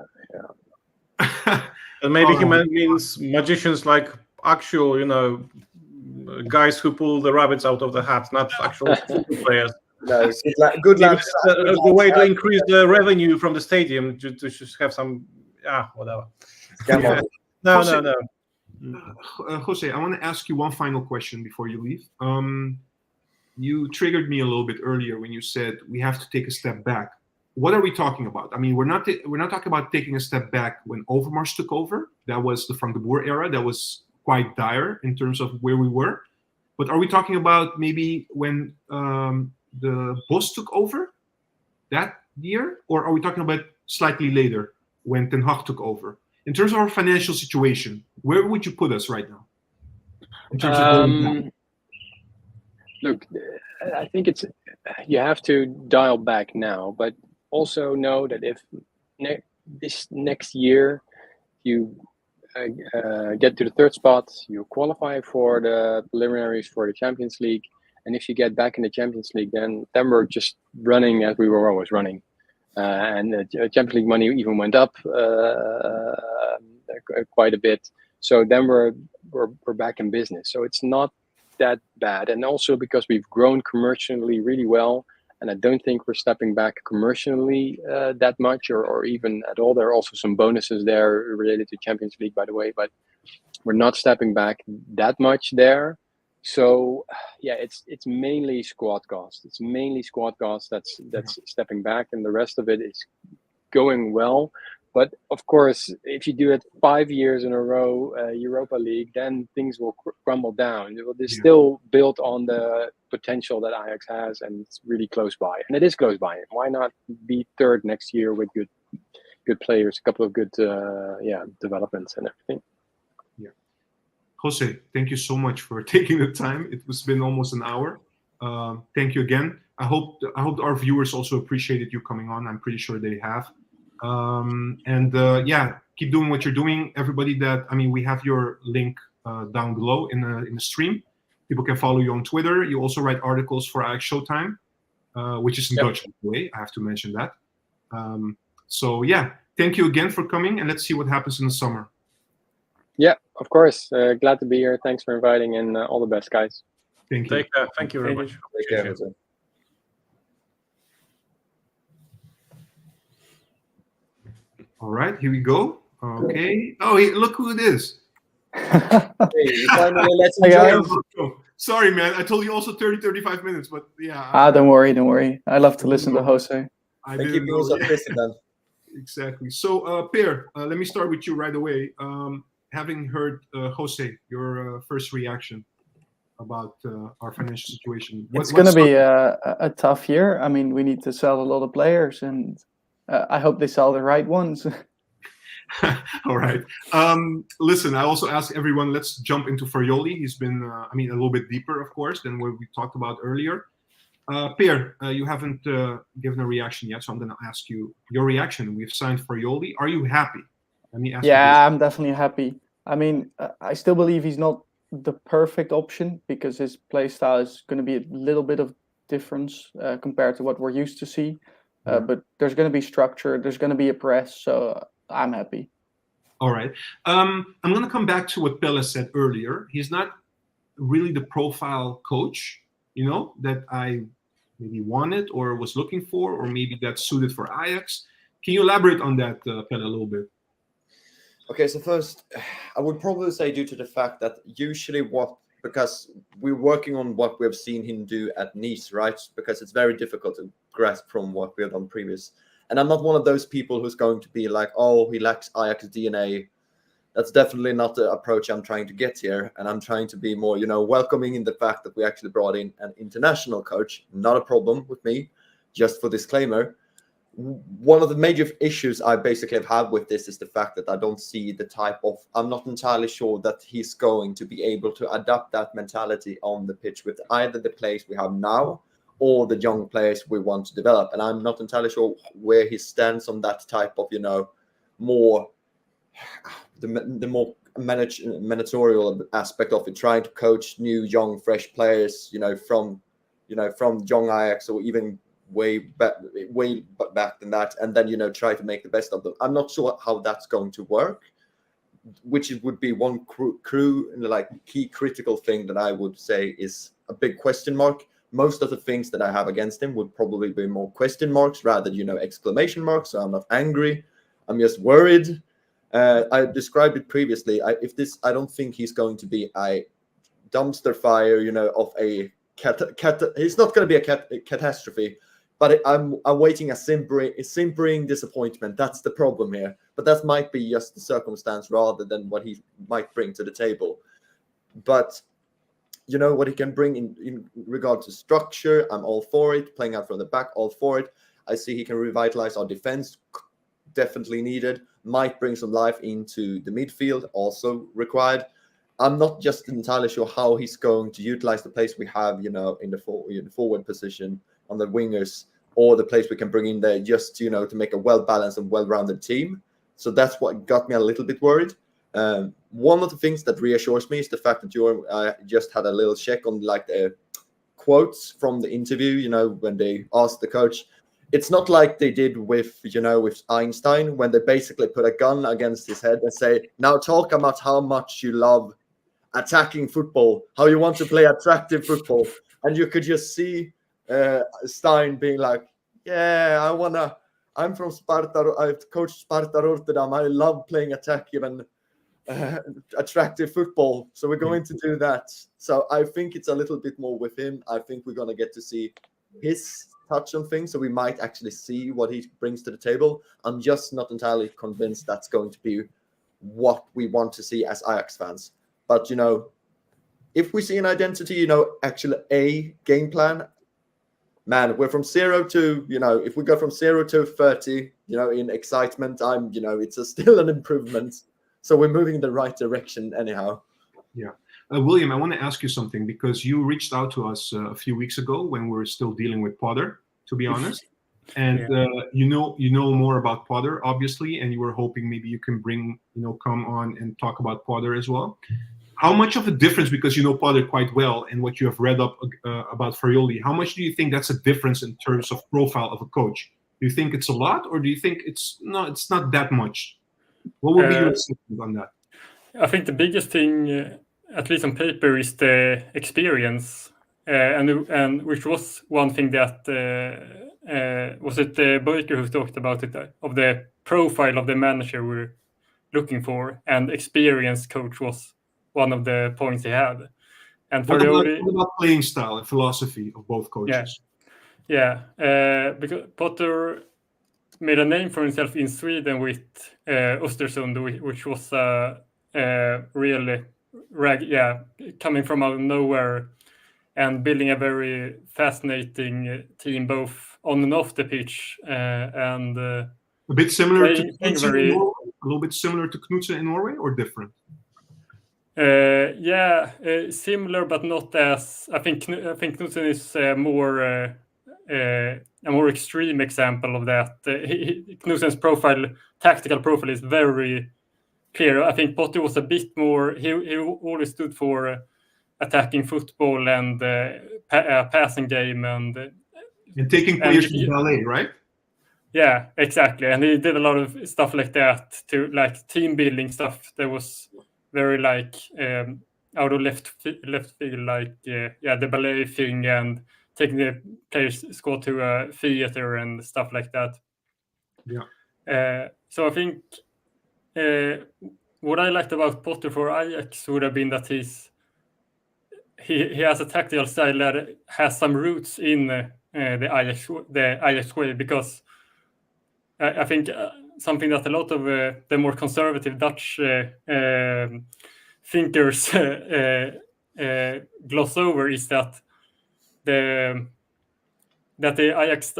And maybe he means magicians like actual, guys who pull the rabbits out of the hat, not actual players. No, good lads. The way to increase the revenue from the stadium to just have some, whatever. Yeah. No. Jose, I want to ask you one final question before you leave. You triggered me a little bit earlier when you said we have to take a step back. What are we talking about? I mean, we're not talking about taking a step back when Overmars took over. That was the Frank de Boer era. That was quite dire in terms of where we were. But are we talking about maybe when the Bos took over that year? Or are we talking about slightly later when Ten Hag took over? In terms of our financial situation, where would you put us right now? In terms of look, I think you have to dial back now, but also know that if this next year you get to the third spot, you qualify for the preliminaries for the Champions League, and if you get back in the Champions League, then we're just running as we were always running, and the Champions League money even went up quite a bit. So then we're back in business. So it's not that bad, and also because we've grown commercially really well. And I don't think we're stepping back commercially that much or even at all. There are also some bonuses there related to Champions League, by the way, but we're not stepping back that much there. So yeah, it's mainly squad cost. It's mainly squad cost that's stepping back, and the rest of it is going well. But of course, if you do it 5 years in a row, Europa League, then things will crumble down. They're still built on the potential that Ajax has, and it's really close by. And it is close by. Why not be third next year with good players, a couple of good developments and everything. Yeah. Jose, thank you so much for taking the time. It has been almost an hour. Thank you again. I hope our viewers also appreciated you coming on. I'm pretty sure they have. Keep doing what you're doing. Everybody we have your link down below in the stream. People can follow you on Twitter. You also write articles for Ajax Showtime, which is in Dutch, by the way. I have to mention that. So yeah, thank you again for coming, and let's see what happens in the summer. Yeah, of course. Glad to be here. Thanks for inviting, and all the best, guys. Thank you. Take care. Thank you very Thank much. Take care, Appreciate it. Jose. All right, here we go. Okay. Oh, look who it is. Hey, finally, let's Hey, enjoy. guys. Oh, sorry, man. I told you also 30-35 minutes, but yeah. Don't worry. I love to listen to Jose. I Thank didn't you, know. so President. Exactly. So, Per, let me start with you right away. Having heard Jose, your first reaction about our financial situation. It's going to be a tough year. I mean, we need to sell a lot of players, and I hope they sell the right ones. All right. Listen, I also asked everyone, let's jump into Farioli. He's been, a little bit deeper, of course, than what we talked about earlier. Per, you haven't given a reaction yet, so I'm going to ask you your reaction. We've signed Farioli. Are you happy? Let me ask you this. Yeah, I'm definitely happy. I mean, I still believe he's not the perfect option because his play style is going to be a little bit of difference compared to what we're used to see. But there's going to be structure. There's going to be a press. So I'm happy. All right. I'm going to come back to what Pelle said earlier. He's not really the profile coach, that I maybe wanted or was looking for, or maybe that's suited for Ajax. Can you elaborate on that, Pelle, a little bit? Okay, so first, I would probably say due to the fact that usually because we're working on what we've seen him do at Nice, right? Because it's very difficult to grasp from what we've done previous. And I'm not one of those people who's going to be like, oh, he lacks Ajax DNA. That's definitely not the approach I'm trying to get here. And I'm trying to be more, welcoming in the fact that we actually brought in an international coach. Not a problem with me, just for disclaimer. One of the major issues I basically have had with this is the fact that I don't see I'm not entirely sure that he's going to be able to adapt that mentality on the pitch with either the players we have now or the young players we want to develop. And I'm not entirely sure where he stands on that type of, more the more managerial aspect of it, trying to coach new, young, fresh players, from young Ajax or even way back than that, and then try to make the best of them. I'm not sure how that's going to work, which would be one key critical thing that I would say is a big question mark. Most of the things that I have against him would probably be more question marks rather than exclamation marks. So I'm not angry, I'm just worried. I described it previously. I don't think he's going to be a dumpster fire, of a he's not going to be a catastrophe. But I'm awaiting a simpering disappointment. That's the problem here. But that might be just the circumstance rather than what he might bring to the table. But what he can bring in regard to structure, I'm all for it. Playing out from the back, all for it. I see he can revitalize our defense, definitely needed. Might bring some life into the midfield, also required. I'm not just entirely sure how he's going to utilize the place we have, in the forward position on the wingers, or the place we can bring in there just, to make a well-balanced and well-rounded team. So that's what got me a little bit worried. One of the things that reassures me is the fact that just had a little check on the quotes from the interview, when they asked the coach. It's not like they did with Einstein, when they basically put a gun against his head and say, now talk about how much you love attacking football, how you want to play attractive football. And you could just see Stein being like, yeah, I'm from Sparta, I've coached Sparta Rotterdam, I love playing attack-given attractive football, so we're going to do that. So I think it's a little bit more with him. I think we're going to get to see his touch on things, so we might actually see what he brings to the table. I'm just not entirely convinced that's going to be what we want to see as Ajax fans. But, if we see an identity, actually a game plan, man, we're from 0 to, if we go from 0 to 30, in excitement, it's still an improvement. So we're moving in the right direction anyhow. Yeah. William, I want to ask you something, because you reached out to us a few weeks ago when we were still dealing with Potter, to be honest. And you know more about Potter, obviously, and you were hoping maybe you can come on and talk about Potter as well. How much of a difference, because you know Potter quite well and what you have read up about Farioli, how much do you think that's a difference in terms of profile of a coach? Do you think it's a lot, or do you think it's not that much? What would be your assessment on that? I think the biggest thing, at least on paper, is the experience, and which was one thing that was it Boyker who talked about it, of the profile of the manager we're looking for, and experienced coach was one of the points he had. And what Farioli, about playing style and philosophy of both coaches? Yeah, because Potter made a name for himself in Sweden with Östersund, which was really coming from out of nowhere and building a very fascinating team both on and off the pitch, and a bit similar to Knudsen very, in Norway? A little bit similar to Knudsen in Norway, or different? Similar, but not as. I think Knudsen is a more extreme example of that. Knudsen's tactical profile is very clear. I think Potter was a bit more. He always stood for attacking football and passing game and taking players to ballet, right? Yeah, exactly. And he did a lot of stuff like that, to like team building stuff that was very like out of left field, like the ballet thing and taking the players' squad to a theater and stuff like that. Yeah. So I think what I liked about Potter for Ajax would have been that he has a tactical style that has some roots in the Ajax way, because I think something that a lot of the more conservative Dutch thinkers gloss over is that Ajax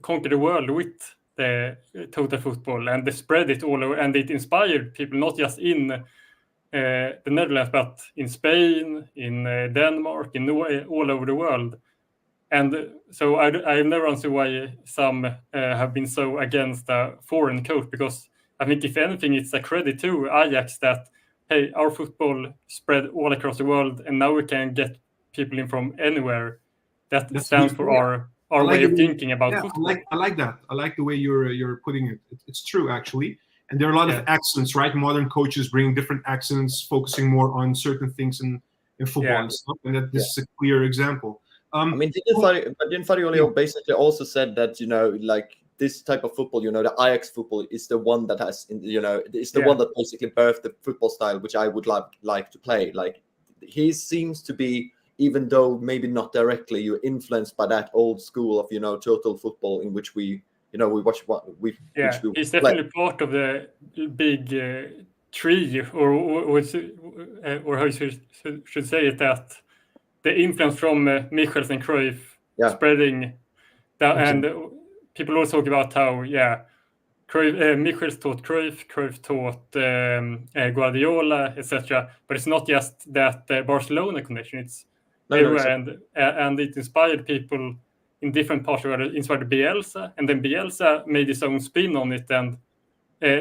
conquered the world with the total football, and they spread it all over, and it inspired people not just in the Netherlands but in Spain, in Denmark, in Norway, all over the world. And so I never understood why some have been so against a foreign coach, because I think if anything it's a credit to Ajax that, hey, our football spread all across the world and now we can get people in from anywhere. That stands for our way of thinking about football. I like that. I like the way you're putting it. It's true, actually. And there are a lot of accents, right? Modern coaches bring different accents, focusing more on certain things in football and stuff. And that this is a clear example. I mean, didn't Farioli basically also said that, like this type of football, the Ajax football is the one that has, it's the one that basically birthed the football style, which I would like to play. Like, he seems to be, even though maybe not directly, you're influenced by that old school of, total football in which we watch what we. Yeah, he's definitely part of the big tree, or how you should say it, that the influence from Michels and Cruyff spreading that, and people always talk about how Michels taught Cruyff taught Guardiola, etc. But it's not just that Barcelona connection; it's everywhere, and it inspired people in different parts of the world. It inspired Bielsa, and then Bielsa made his own spin on it, and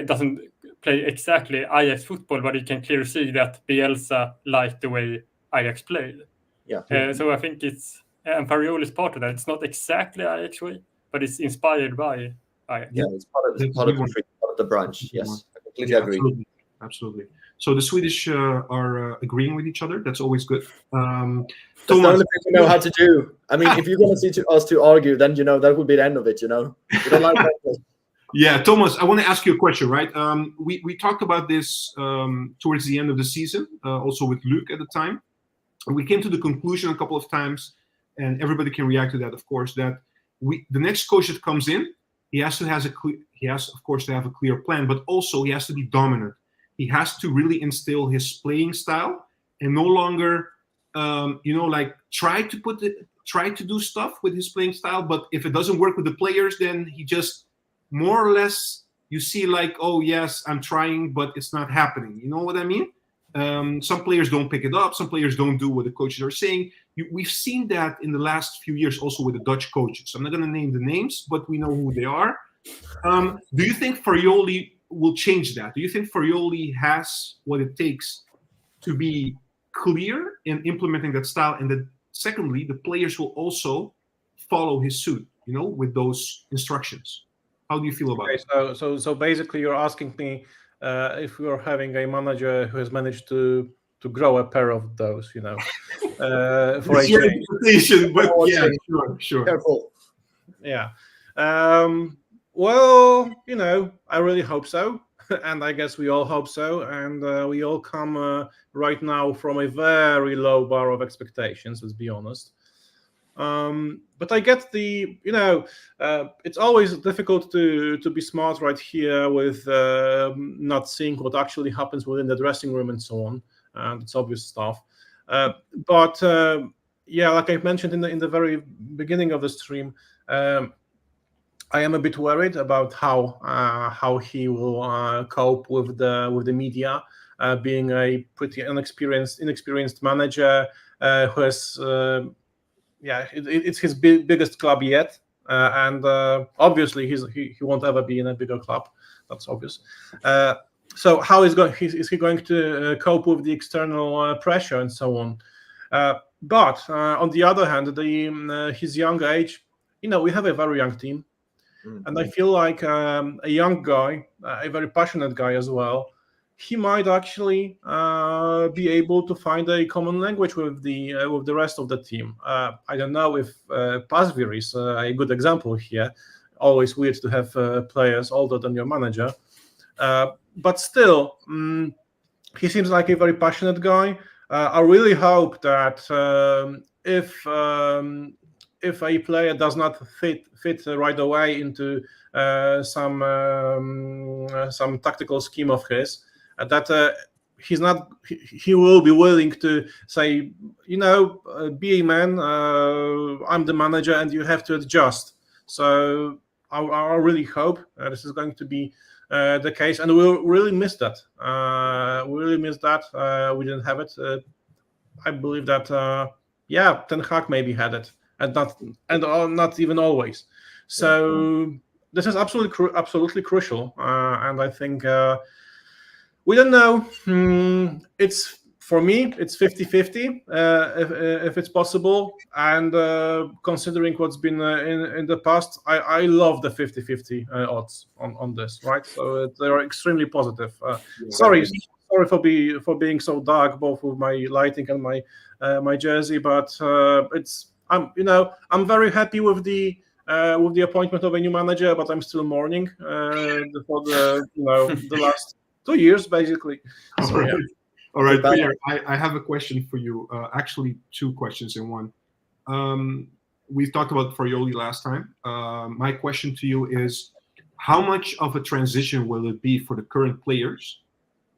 doesn't play exactly Ajax football, but you can clearly see that Bielsa liked the way Ajax played. Yeah. So I think and Farioli is part of that. It's not exactly Ajax way, but it's inspired by Ajax. Yeah, it's part of the branch. Yes, I completely agree. Absolutely. So the Swedish are agreeing with each other. That's always good. That's the only thing we know how to do. I mean, if you're going to see us to argue, then that would be the end of it. We don't like that. Yeah, Thomas, I want to ask you a question, right? We talked about this towards the end of the season, also with Luke at the time. We came to the conclusion a couple of times, and everybody can react to that, of course, that the next coach that comes in, he has, of course, to have a clear plan, but also he has to be dominant. He has to really instill his playing style and no longer, try to do stuff with his playing style. But if it doesn't work with the players, then he just more or less, you see like, oh, yes, I'm trying, but it's not happening. You know what I mean? Some players don't pick it up. Some players don't do what the coaches are saying. We've seen that in the last few years also with the Dutch coaches. I'm not going to name the names, but we know who they are. Do you think Farioli will change that? Do you think Farioli has what it takes to be clear in implementing that style? And that, secondly, the players will also follow his suit. with those instructions. How do you feel about it? So basically, you're asking me if we are having a manager who has managed to grow a pair of those, for a It's your change. interpretation, but Oh, yeah, okay. sure. Careful. Yeah. Well, I really hope so, and I guess we all hope so, and we all come right now from a very low bar of expectations. Let's be honest. But I get it's always difficult to be smart right here with not seeing what actually happens within the dressing room and so on. It's obvious stuff. But yeah, like I mentioned in the very beginning of the stream, I am a bit worried about how he will cope with the media, being a pretty inexperienced manager who has. It's his biggest club yet, and obviously he won't ever be in a bigger club. That's obvious. So how is he going to cope with the external pressure and so on? But on the other hand, his young age, we have a very young team, and I feel like a young guy, a very passionate guy as well. He might actually be able to find a common language with the rest of the team. I don't know if Pasvir is a good example here. Always weird to have players older than your manager, but still, he seems like a very passionate guy. I really hope that if a player does not fit right away into some tactical scheme of his, that he will be willing to say, be a man, I'm the manager and you have to adjust. So I really hope this is going to be the case, and we'll really miss that. We didn't have it. I believe that Ten Hag maybe had it, and not even always. So this is absolutely crucial, and I think we don't know. For me, it's 50-50 if it's possible. And considering what's been in the past, I love the 50-50 odds on this, right? So they are extremely positive. Sorry for being so dark, both with my lighting and my jersey, but I'm very happy with the appointment of a new manager, but I'm still mourning for the last 2 years, basically. So, yeah. All right, Pierre, I have a question for you. Actually, two questions in one. We've talked about Farioli last time. My question to you is, how much of a transition will it be for the current players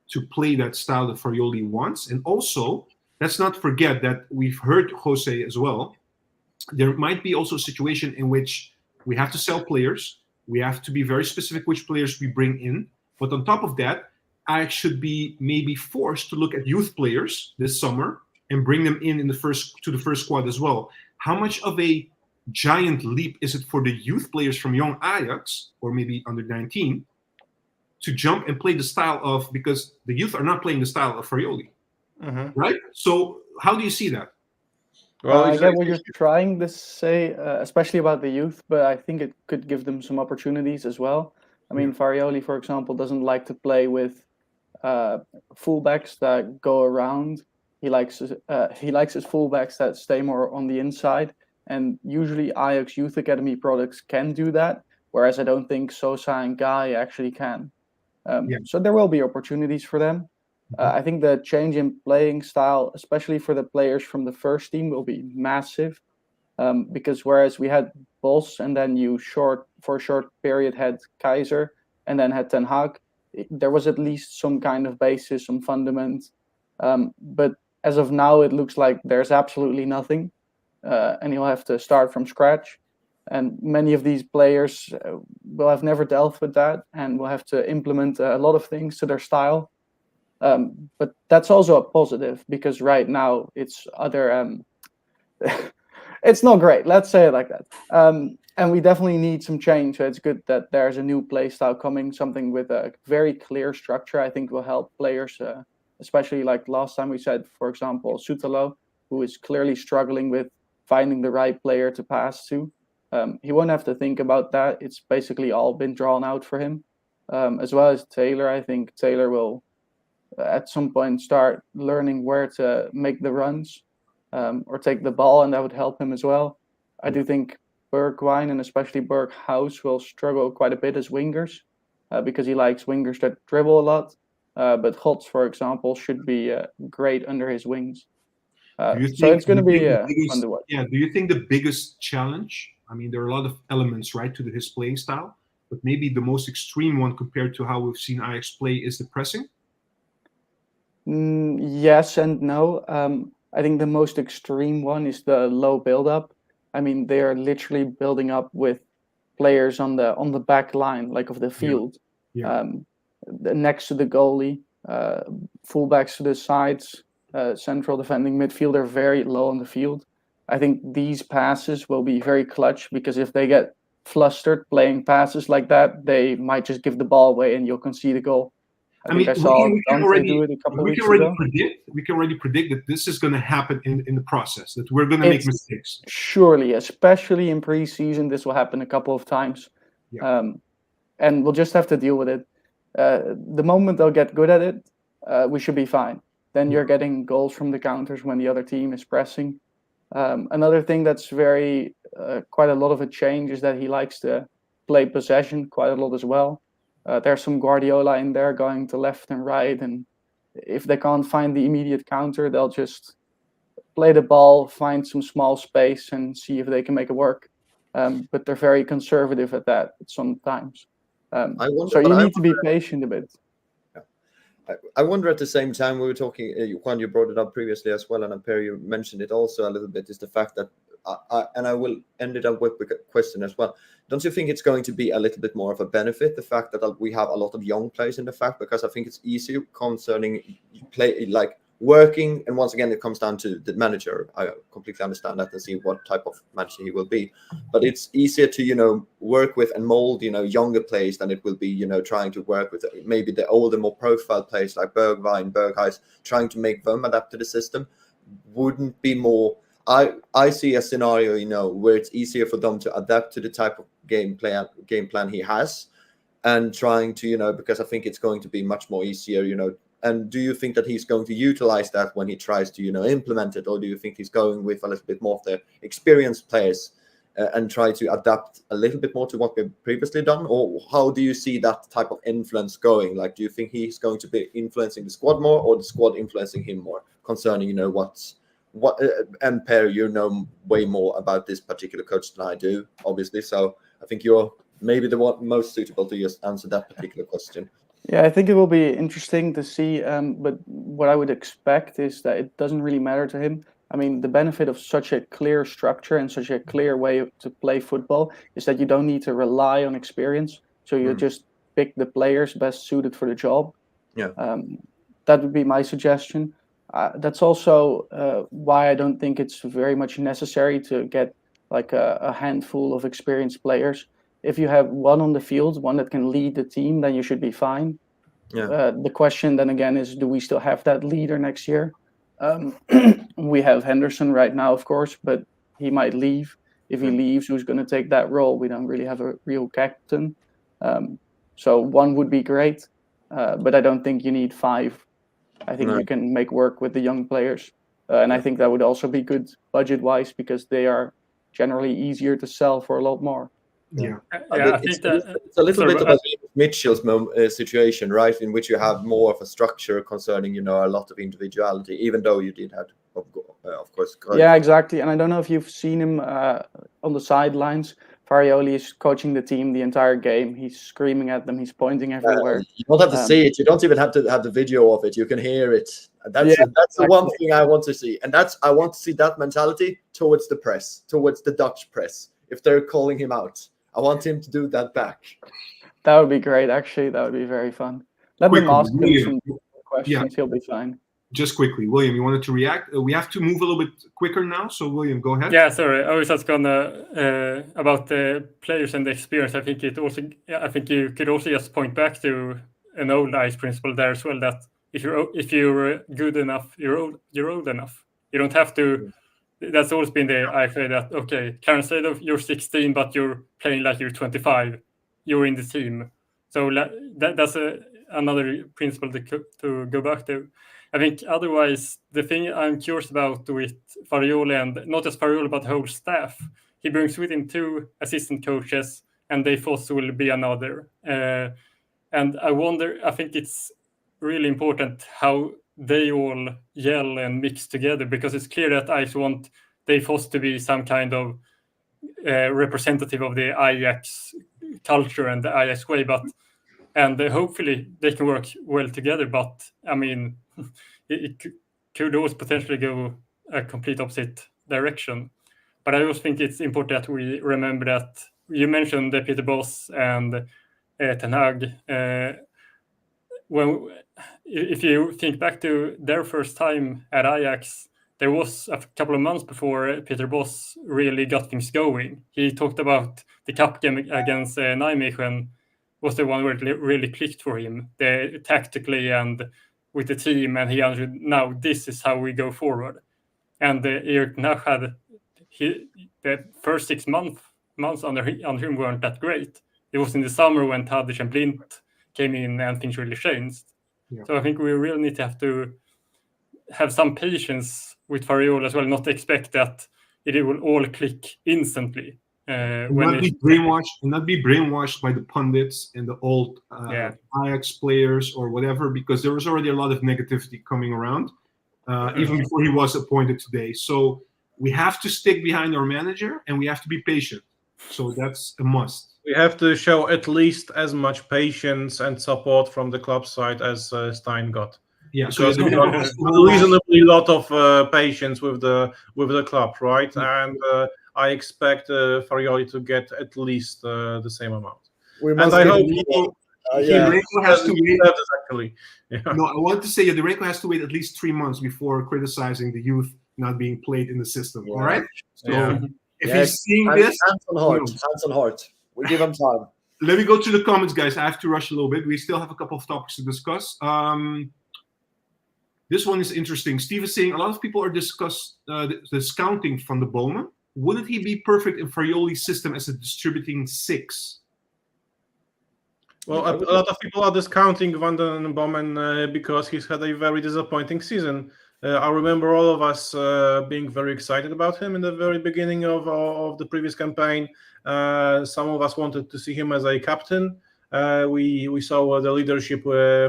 to play that style that Farioli wants? And also, let's not forget that we've heard Jose as well. There might be also a situation in which we have to sell players. We have to be very specific which players we bring in. But on top of that, I should be maybe forced to look at youth players this summer and bring them to the first squad as well. How much of a giant leap is it for the youth players from young Ajax or maybe under 19 to jump and play the style of, because the youth are not playing the style of Farioli, right? So how do you see that? Well, I get what you're trying to say, especially about the youth, but I think it could give them some opportunities as well. I mean, Farioli, for example, doesn't like to play with fullbacks that go around. He likes his fullbacks that stay more on the inside, and usually Ajax Youth Academy products can do that, whereas I don't think Sosa and Guy actually can. So there will be opportunities for them. I think the change in playing style, especially for the players from the first team, will be massive, because whereas we had Bos and then for a short period had Kaiser and then had Ten Hag, there was at least some kind of basis, some fundament. But as of now, it looks like there's absolutely nothing, and you'll have to start from scratch. And many of these players will have never dealt with that and will have to implement a lot of things to their style. But that's also a positive, because right now it's it's not great. Let's say it like that. And we definitely need some change. So it's good that there's a new play style coming, something with a very clear structure. I think will help players, especially like last time we said, for example, Sutalo, who is clearly struggling with finding the right player to pass to. He won't have to think about that. It's basically all been drawn out for him. As well as Taylor, I think Taylor will at some point start learning where to make the runs or take the ball, and that would help him as well. I do think Bergwijn and especially Berghuis will struggle quite a bit as wingers because he likes wingers that dribble a lot. But Gods, for example, should be great under his wings. So it's going to be fun to watch. Yeah. Do you think the biggest challenge? I mean, there are a lot of elements, right, to his playing style, but maybe the most extreme one compared to how we've seen Ajax play is the pressing. Yes and no. I think the most extreme one is the low build-up. I mean, they are literally building up with players on the back line, like of the field, next to the goalie, fullbacks to the sides, central defending midfielder very low on the field. I think these passes will be very clutch because if they get flustered playing passes like that, they might just give the ball away and you'll concede a goal. I think I saw Dante do it a couple weeks ago. We can already predict that this is going to happen in the process, that we're going to make mistakes. Surely, especially in preseason, this will happen a couple of times. Yeah. And we'll just have to deal with it. The moment they'll get good at it, we should be fine. Then you're getting goals from the counters when the other team is pressing. Another thing that's quite a lot of a change is that he likes to play possession quite a lot as well. There's some Guardiola in there going to left and right, and if they can't find the immediate counter, they'll just play the ball, find some small space, and see if they can make it work. But they're very conservative at that sometimes. So you need to be patient a bit. I wonder at the same time, we were talking, Juan, you brought it up previously as well, and Per, you mentioned it also a little bit, is the fact that, I will end it up with a question as well. Don't you think it's going to be a little bit more of a benefit, the fact that we have a lot of young players in the fact, because I think it's easier concerning play, like working, and once again, it comes down to the manager. I completely understand that and see what type of manager he will be. But it's easier to, work with and mold, younger players than it will be, trying to work with maybe the older, more profile players like Bergwijn, Berghuis, trying to make them adapt to the system. Wouldn't be more... I see a scenario, where it's easier for them to adapt to the type of game plan he has, and trying to, because I think it's going to be much more easier, And do you think that he's going to utilize that when he tries to, implement it, or do you think he's going with a little bit more of the experienced players and try to adapt a little bit more to what we've previously done? Or how do you see that type of influence going? Like, do you think he's going to be influencing the squad more, or the squad influencing him more concerning, what and Per, you know way more about this particular coach than I do, obviously. So I think you're maybe the one most suitable to just answer that particular question. Yeah, I think it will be interesting to see. But what I would expect is that it doesn't really matter to him. I mean, the benefit of such a clear structure and such a clear way to play football is that you don't need to rely on experience. So you just pick the players best suited for the job. Yeah. That would be my suggestion. That's also why I don't think it's very much necessary to get like a handful of experienced players. If you have one on the field, one that can lead the team, then you should be fine. Yeah. The question then again is, do we still have that leader next year? We have Henderson right now, of course, but he might leave. If he leaves, who's going to take that role? We don't really have a real captain. So one would be great, but I don't think you need 5. I think you can make work with the young players. And I think that would also be good budget-wise because they are generally easier to sell for a lot more. Yeah, I think it's a little bit of a Mitchell's situation, right? In which you have more of a structure concerning, a lot of individuality, even though you did have, of course. Yeah, exactly. And I don't know if you've seen him on the sidelines. Farioli is coaching the team the entire game. He's screaming at them. He's pointing everywhere. You don't have to see it. You don't even have to have the video of it. You can hear it. That's the one thing I want to see. And I want to see that mentality towards the press, towards the Dutch press. If they're calling him out, I want him to do that back. That would be great, actually. That would be very fun. Let me ask him some questions. Yeah. He'll be fine. Just quickly, William, you wanted to react? We have to move a little bit quicker now. So, William, go ahead. Yeah, sorry. I was just gonna about the players and the experience. I think you could also just point back to an old Ajax principle there as well. That if you're good enough, you're old enough. You don't have to that's always been the idea that, okay, Clarence Seedorf, you're 16, but you're playing like you're 25. You're in the team. So that's another principle to go back to. I think otherwise, the thing I'm curious about with Farioli, and not just Farioli, but the whole staff, he brings with him 2 assistant coaches, and they thought will be another. And I wonder, I think it's really important how they all gel and mix together, because it's clear that Ajax want Dave Foss to be some kind of representative of the Ajax culture and the Ajax way, and hopefully they can work well together. But I mean, it could always potentially go a complete opposite direction. But I also think it's important that we remember that you mentioned Peter Bosz and Ten Hag. If you think back to their first time at Ajax, there was a couple of months before Peter Bosz really got things going. He talked about the cup game against Nijmegen was the one where it really clicked for him, tactically and with the team, and he understood, now this is how we go forward. And Erik Ten Hag had the first 6 months under him weren't that great. It was in the summer when Tadic and Blind came in and things really changed. Yeah. So I think we really need to have some patience with Farioli as well, not expect that it will all click instantly. Not be brainwashed by the pundits and the old Ajax players or whatever, because there was already a lot of negativity coming around, even before he was appointed today. So we have to stick behind our manager and we have to be patient. So that's a must. We have to show at least as much patience and support from the club side as Stein got. Yeah, because so a reasonably lot of patience with the club, right? And I expect Farioli to get at least the same amount. And I hope Direnko has to wait. Exactly. Yeah. No, I want to say Direnko has to wait at least 3 months before criticizing the youth not being played in the system. Yeah. All right. So if he's seeing this, hands on heart. We give him time. Let me go to the comments, guys. I have to rush a little bit. We still have a couple of topics to discuss. This one is interesting. Steve is saying a lot of people are discuss the scouting from the Bowman. Wouldn't he be perfect in Farioli's system as a distributing 6? Well, a lot of people are discounting Van den Boomen because he's had a very disappointing season. I remember all of us being very excited about him in the very beginning of the previous campaign. Some of us wanted to see him as a captain. We saw the leadership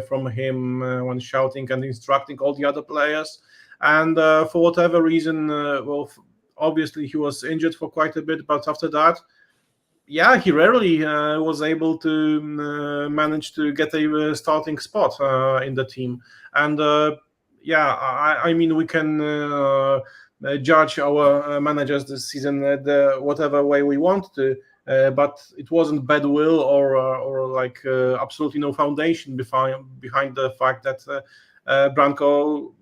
from him when shouting and instructing all the other players. And for whatever reason, obviously he was injured for quite a bit. But after that, he rarely was able to manage to get a starting spot in the team. And I mean, we can judge our managers this season whatever way we want to. But it wasn't bad will or like absolutely no foundation behind the fact that Branko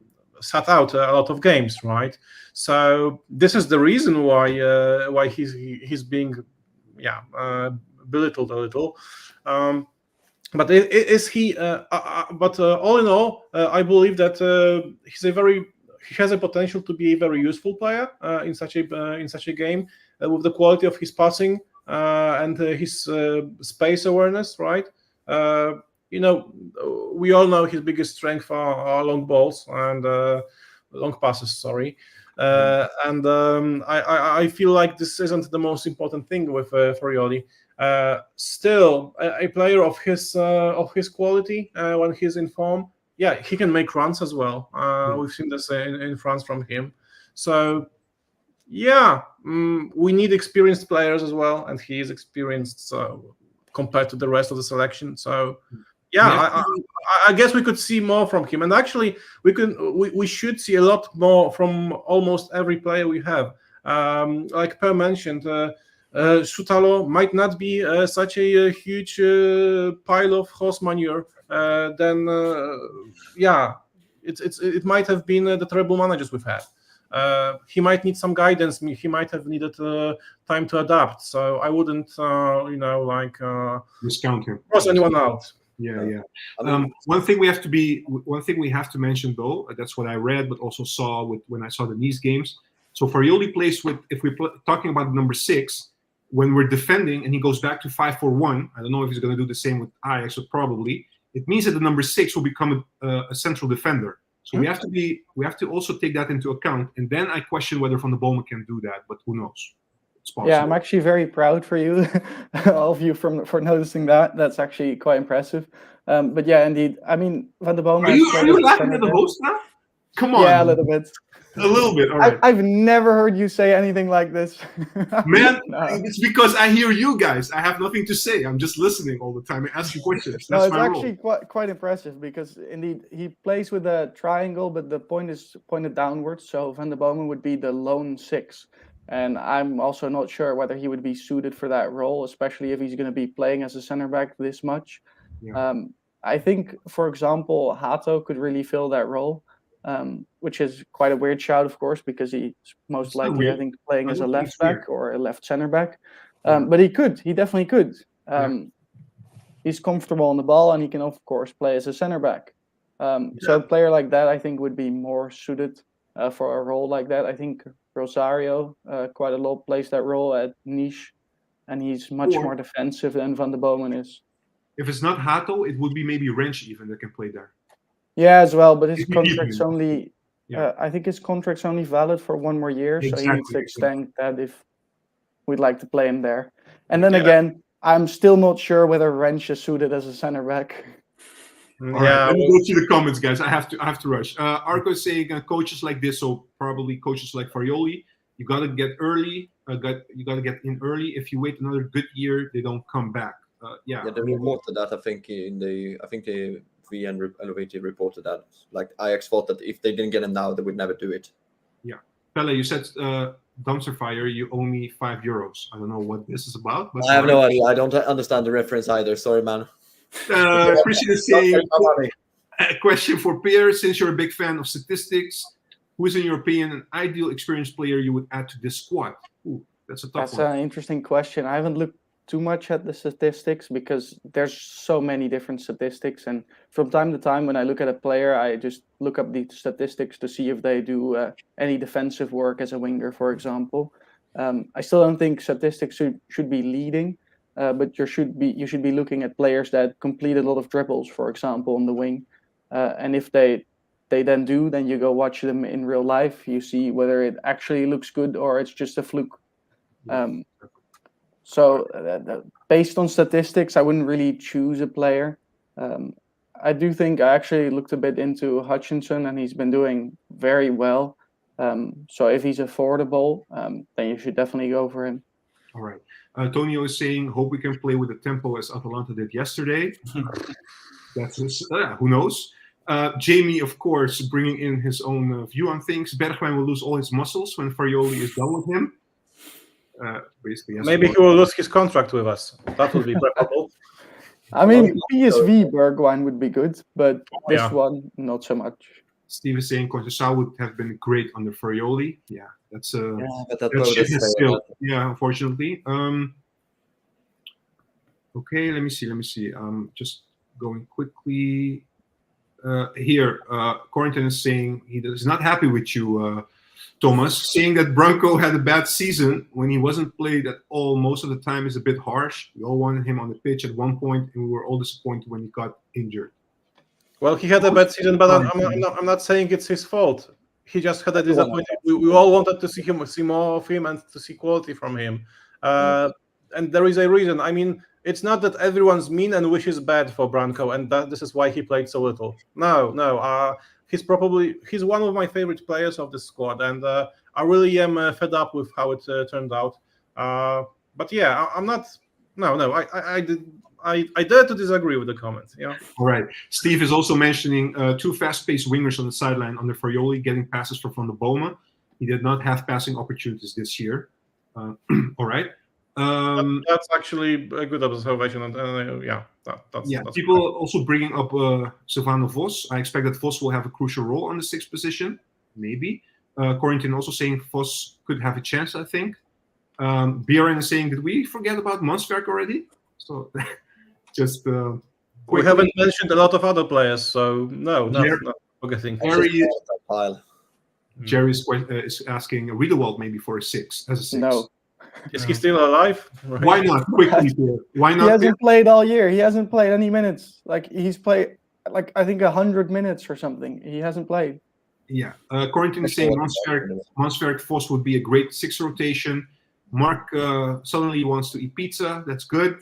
sat out a lot of games, right? So this is the reason why he's being belittled a little. But is he? But all in all, I believe that he has a potential to be a very useful player in such a game with the quality of his passing. And his space awareness, right? We all know his biggest strength are long balls and long passes. Sorry, and I feel like this isn't the most important thing with Farioli. Still, a player of his quality when he's in form, he can make runs as well. We've seen this in France from him. So. We need experienced players as well, and he is experienced compared to the rest of the selection. So, I guess we could see more from him, and actually, we should see a lot more from almost every player we have. Like Per mentioned, Sutalo might not be such a huge pile of horse manure. It might have been the terrible managers we've had. He might need some guidance. He might have needed time to adapt. So I wouldn't, discount him. Cross anyone out. Yeah. One thing we have to mention though. That's what I read, but also saw when I saw the Nice games. So Farioli plays with, if we're talking about number 6, when we're defending and he goes back to 5-4-1, I don't know if he's going to do the same with Ajax, but probably, it means that the number 6 will become a central defender. So we have to also take that into account. And then I question whether Van der Bomen can do that, but who knows? It's possible. Yeah, I'm actually very proud for you, all of you, for noticing that. That's actually quite impressive. But yeah, indeed. I mean, Van der Bomen. Are you laughing at the host now? Come on. Yeah, a little bit. A little bit, all right. I've never heard you say anything like this. Man, No. It's because I hear you guys. I have nothing to say. I'm just listening all the time and asking questions. That's No, it's my actually role. quite impressive because indeed he plays with a triangle, but the point is pointed downwards. So Van der Bomen would be the lone 6. And I'm also not sure whether he would be suited for that role, especially if he's going to be playing as a center back this much. Yeah. I think, for example, Hato could really fill that role. Which is quite a weird shout, of course, because he's most It's not likely, weird. I think, playing I as a don't think left it's back weird. or a left center back. Yeah. But he definitely could. He's comfortable on the ball, and he can, of course, play as a center back. So a player like that, I think, would be more suited for a role like that. I think Rosario quite a lot plays that role at Niche, and he's much Or- more defensive than Van der Bomen is. If it's not Hato, it would be maybe Wrench even that can play there. Yeah, as well, but his If you contract's need him. only. Yeah. I think his contract's only valid for 1 more year, so he needs to Exactly. extend that if we'd like to play him there. And then Yeah. again, I'm still not sure whether Wrench is suited as a center back. All right, let me go to the comments, guys. I have to rush. Arco is saying coaches like this, so probably coaches like Farioli, you got to get early. You got to get in early. If you wait another good year, they don't come back. Yeah, they reported that. I think the VN Elevated reported that. Like Ajax thought that if they didn't get him now, they would never do it. Yeah, Pelle, you said dumpster fire. You owe me €5. I don't know what this is about. But I have no idea. I don't understand the reference either. Sorry, man. Christian is saying a question for Pierre. Since you're a big fan of statistics, who is, in your opinion, an ideal experienced player you would add to this squad? Ooh, that's a tough That's one. an interesting question. I haven't looked too much at the statistics because there's so many different statistics, and from time to time when I look at a player, I just look up the statistics to see if they do any defensive work as a winger, for example. I still don't think statistics should be leading, but you should be looking at players that complete a lot of dribbles, for example, on the wing, and if they then do, then you go watch them in real life. You see whether it actually looks good or it's just a fluke. So based on statistics, I wouldn't really choose a player. I do think I actually looked a bit into Hutchinson, and he's been doing very well. So if he's affordable, then you should definitely go for him. All right. Tonio is saying, hope we can play with the tempo as Atalanta did yesterday. Who knows? Jamie, of course, bringing in his own view on things. Bergwijn will lose all his muscles when Farioli is done with him. Basically, yes. Maybe he will lose his contract with us. That would be preferable. I mean, PSV Bergwijn would be good, but this Yeah. one, not so much. Steve is saying Contessao would have been great under Farioli. Yeah, that's But that that boat ship is has sailed. sailed. Yeah, unfortunately. Okay, let me see. Just going quickly. Here, Corrington is saying he is not happy with you, Thomas, saying that Branco had a bad season when he wasn't played at all. Most of the time is a bit harsh. We all wanted him on the pitch at one point, and we were all disappointed when he got injured. Well, he had a bad season, but I'm not saying it's his fault. He just had a disappointing. We all wanted to see more of him and to see quality from him. And there is a reason. I mean, it's not that everyone's mean and wishes bad for Branco, and that this is why he played so little. No. He's one of my favorite players of the squad, and I really am fed up with how it turned out. But yeah, I'm not. No, I dare to disagree with the comment. Yeah. All right. Steve is also mentioning two fast-paced wingers on the sideline under Farioli getting passes for Van der Bomen. He did not have passing opportunities this year. All right. That's actually a good observation, and that's people also bringing up Silvano Vos. I expect that Vos will have a crucial role on the 6th position, maybe. Corrington also saying Vos could have a chance, I think. Björn is saying, did we forget about Monsberg already? So just we haven't mentioned a lot of other players, so no, not forgetting. Jerry is asking Riedewald maybe for a 6 as a 6. No. Is he still alive? Right. Why not? Quickly, Pierre. Why He not? hasn't played all year. He hasn't played any minutes. Like he's played like I think 100 minutes or something. He hasn't played. Yeah. Quarantine is saying Monsferk Vos would be a great 6 rotation. Mark suddenly wants to eat pizza. That's good.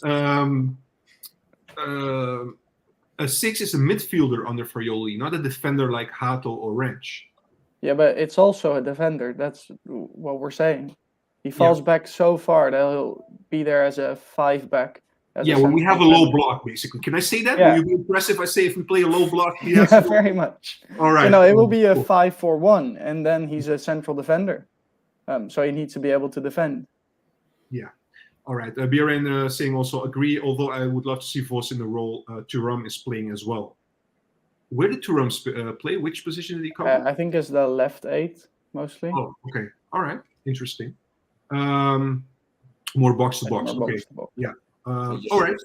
A 6 is a midfielder under Farioli, not a defender like Hato or Wrench. Yeah, but it's also a defender. That's what we're saying. He falls back so far that he'll be there as a 5-back. Yeah, well, we have a low block, basically. Can I say that? Yeah. Will you be impressed if I say if we play a low block? Yeah, very much. All right. You know, it will be a 5-4-1, and then he's a central defender. So he needs to be able to defend. Yeah. All right. Biren saying also agree, although I would love to see Vos in the role Thuram is playing as well. Where did Thuram play? Which position did he cover? I think it's the left 8, mostly. Oh, okay. All right. Interesting. More box to box. Okay. Yeah. All right.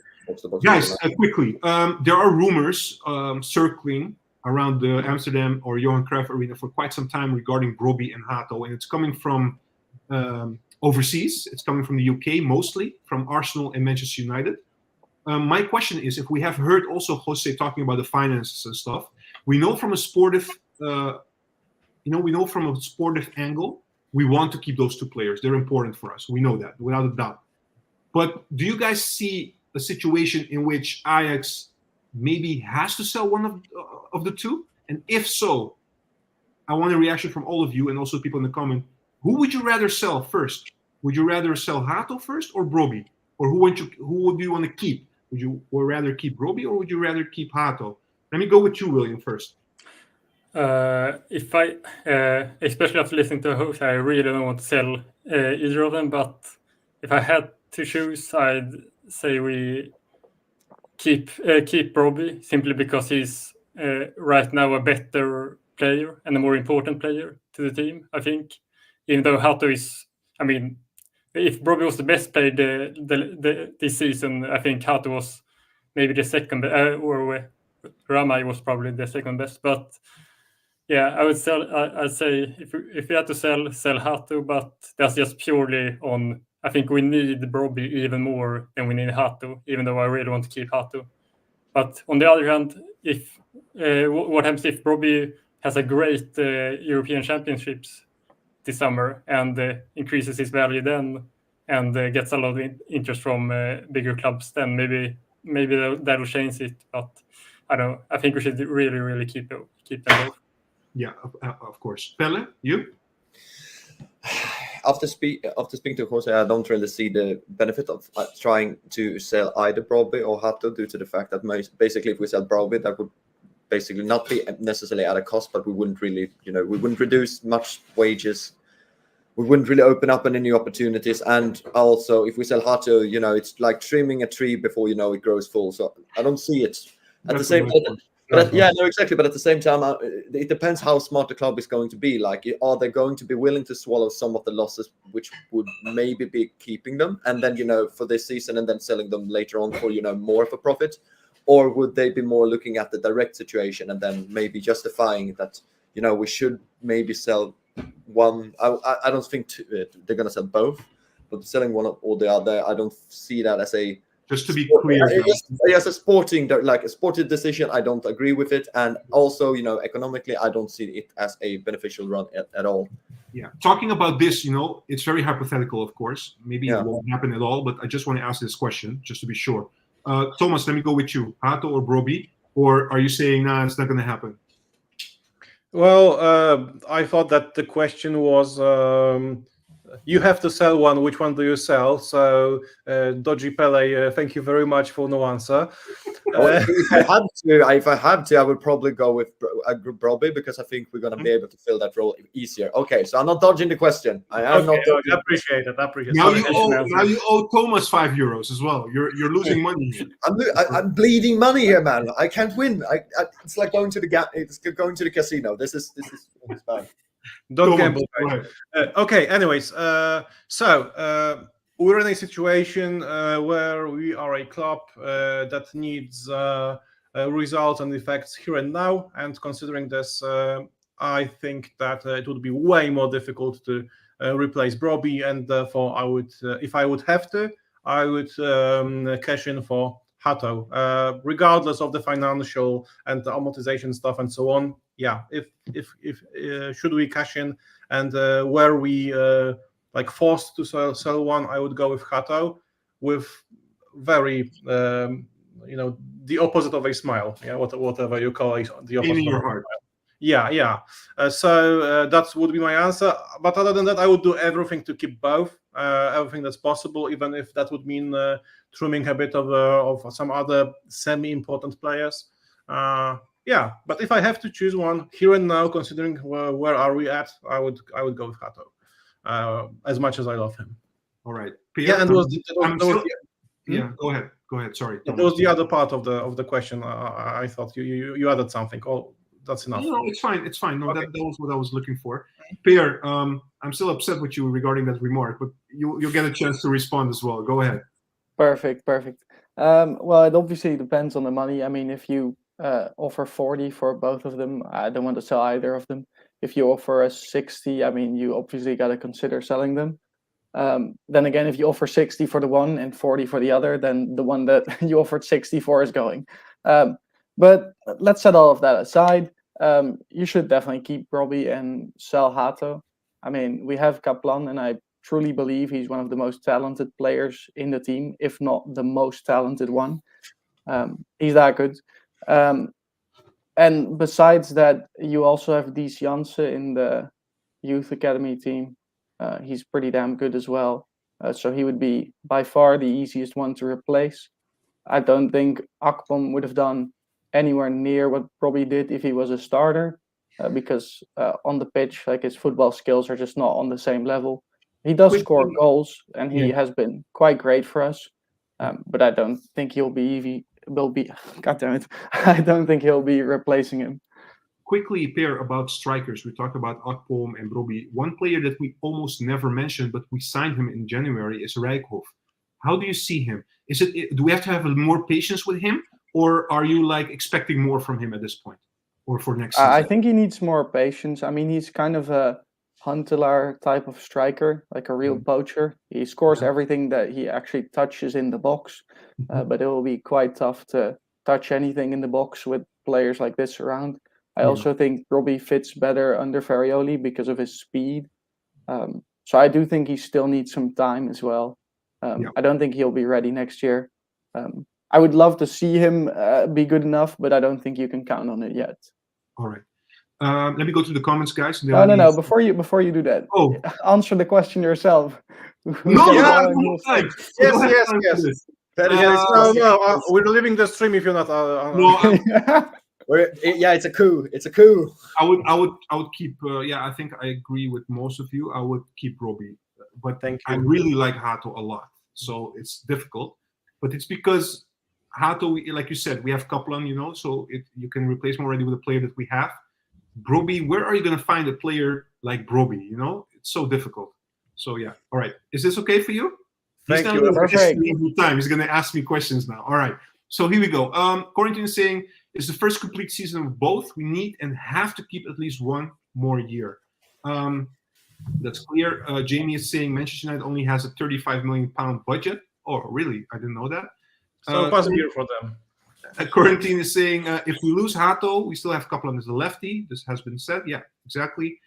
Guys, quickly. There are rumors circling around the Amsterdam or Johan Cruyff Arena for quite some time regarding Brobbey and Hato, and it's coming from overseas. It's coming from the UK, mostly from Arsenal and Manchester United. My question is, if we have heard also Jose talking about the finances and stuff, we know from a sportive, angle, we want to keep those 2 players. They're important for us. We know that without a doubt. But do you guys see a situation in which Ajax maybe has to sell one of the 2? And if so, I want a reaction from all of you and also people in the comment. Who would you rather sell first? Would you rather sell Hato first or Brobbey? Or who would you want to keep? Would you rather keep Brobbey or would you rather keep Hato? Let me go with you, William, first. If I, especially after listening to Jose, I really don't want to sell either of them. But if I had to choose, I'd say we keep Brobbey simply because he's right now a better player and a more important player to the team. I think, even though Hato is, I mean, if Brobbey was the best player this season, I think Hato was maybe the second, or Ramai was probably the second best. But yeah, I'd say if we had to sell Hato, but that's just purely on. I think we need Brobbey even more than we need Hato, even though I really want to keep Hato. But on the other hand, if what happens if Brobbey has a great European Championships this summer and increases his value then and gets a lot of interest from bigger clubs, then maybe that will change it. But I don't know. I think we should really, really keep them both. Yeah, of course. Pelle, you? After speaking to Jose, I don't really see the benefit of trying to sell either Brobbey or Hato due to the fact that basically if we sell Brobbey, that would basically not be necessarily at a cost, but we wouldn't really, we wouldn't reduce much wages. We wouldn't really open up any new opportunities. And also, if we sell Hato, it's like trimming a tree before it grows full. So I don't see it at the same time. Yeah, no, exactly. But at the same time, it depends how smart the club is going to be. Like, are they going to be willing to swallow some of the losses, which would maybe be keeping them, and then for this season, and then selling them later on for more of a profit, or would they be more looking at the direct situation and then maybe justifying that we should maybe sell one? I don't think they're going to sell both, but selling one or the other, I don't see that as a. Just to be clear, yes, a sporting decision, I don't agree with it, and also, economically, I don't see it as a beneficial run at all. Yeah, talking about this, it's very hypothetical, of course. Maybe it won't happen at all, but I just want to ask this question just to be sure. Thomas, let me go with you. Hato or Brobbey, or are you saying it's not going to happen? Well, I thought that the question was. You have to sell one. Which one do you sell? So, Dodgy Pele, thank you very much for no answer. If I had to, I would probably go with Brobbey because I think we're going to be able to fill that role easier. Okay, so I'm not dodging the question. I am not. Okay, I appreciate it. Now you owe Thomas €5 as well. You're losing money here. I'm bleeding money here, man. I can't win. It's like going to the casino. This is bad. Don't gamble. Okay. Anyways, so we're in a situation where we are a club that needs results and effects here and now. And considering this I think that it would be way more difficult to replace Broby, and therefore I would, if I would have to, I would cash in for Hato, regardless of the financial and the amortization stuff and so on. Yeah, if should we cash in and were we like forced to sell one, I would go with Hato, with very the opposite of a smile. Yeah, whatever you call it, the opposite In of your a heart. smile. Yeah. So that would be my answer. But other than that, I would do everything to keep both, everything that's possible, even if that would mean trimming a bit of some other semi-important players. Yeah, but if I have to choose one here and now, considering where are we at, I would go with Hato, as much as I love him. All right. Yeah, and yeah. Go ahead. Sorry. That was the other part of the question. I thought you added something. Oh, that's enough. No, it's fine. No, Okay. that was what I was looking for. Pierre, I'm still upset with you regarding that remark, but you'll get a chance to respond as well. Go ahead. Perfect. Well, it obviously depends on the money. I mean, if you offer 40 for both of them, I don't want to sell either of them. If you offer a 60, I mean, you obviously got to consider selling them. Then again, if you offer 60 for the one and 40 for the other, then the one that you offered 60 for is going. But let's set all of that aside. You should definitely keep Broby and sell Hato. I mean, we have Kaplan, and I truly believe he's one of the most talented players in the team, if not the most talented one. He's that good. And besides that, you also have Dies Jansen in the youth academy team. He's pretty damn good as well. So he would be by far the easiest one to replace. I don't think Akpom would have done anywhere near what Broby did if he was a starter, because on the pitch, like, his football skills are just not on the same level. He does score goals, and he has been quite great for us. But I don't think he'll be. God damn it! I don't think he'll be replacing him. Quickly, Pierre, about strikers. We talked about Akpom and Broby. One player that we almost never mentioned, but we signed him in January, is Rijkhoff. How do you see him? Do we have to have more patience with him, or are you like expecting more from him at this point, or for next season? I think he needs more patience. I mean, he's kind of a Huntelaar type of striker, like a real poacher. He scores everything that he actually touches in the box, but it will be quite tough to touch anything in the box with players like this around. I also think Broby fits better under Farioli because of his speed. So I do think he still needs some time as well. I don't think he'll be ready next year. I would love to see him be good enough, but I don't think you can count on it yet. All right. Let me go to the comments, guys. No. Before you do that, answer the question yourself. Yes. No. We're leaving the stream if you're not. It's a coup. It's a coup. I would keep. I think I agree with most of you. I would keep Broby, but I really like Hato a lot. So it's difficult, but it's because Hato, like you said, we have Kaplan, so you can replace him already with a player that we have. Broby, where are you going to find a player like Broby? It's so difficult. So yeah, all right. Is this okay for you? Thank you. He's going to ask me questions now. All right. So here we go. Quarantine is saying, it's the first complete season of both. We need and have to keep at least one more year. That's clear. Jamie is saying Manchester United only has a £35 million budget. Oh, really? I didn't know that. So possible for them. Quarantine is saying, if we lose Hato, we still have Kaplan as a lefty. This has been said. Yeah, exactly.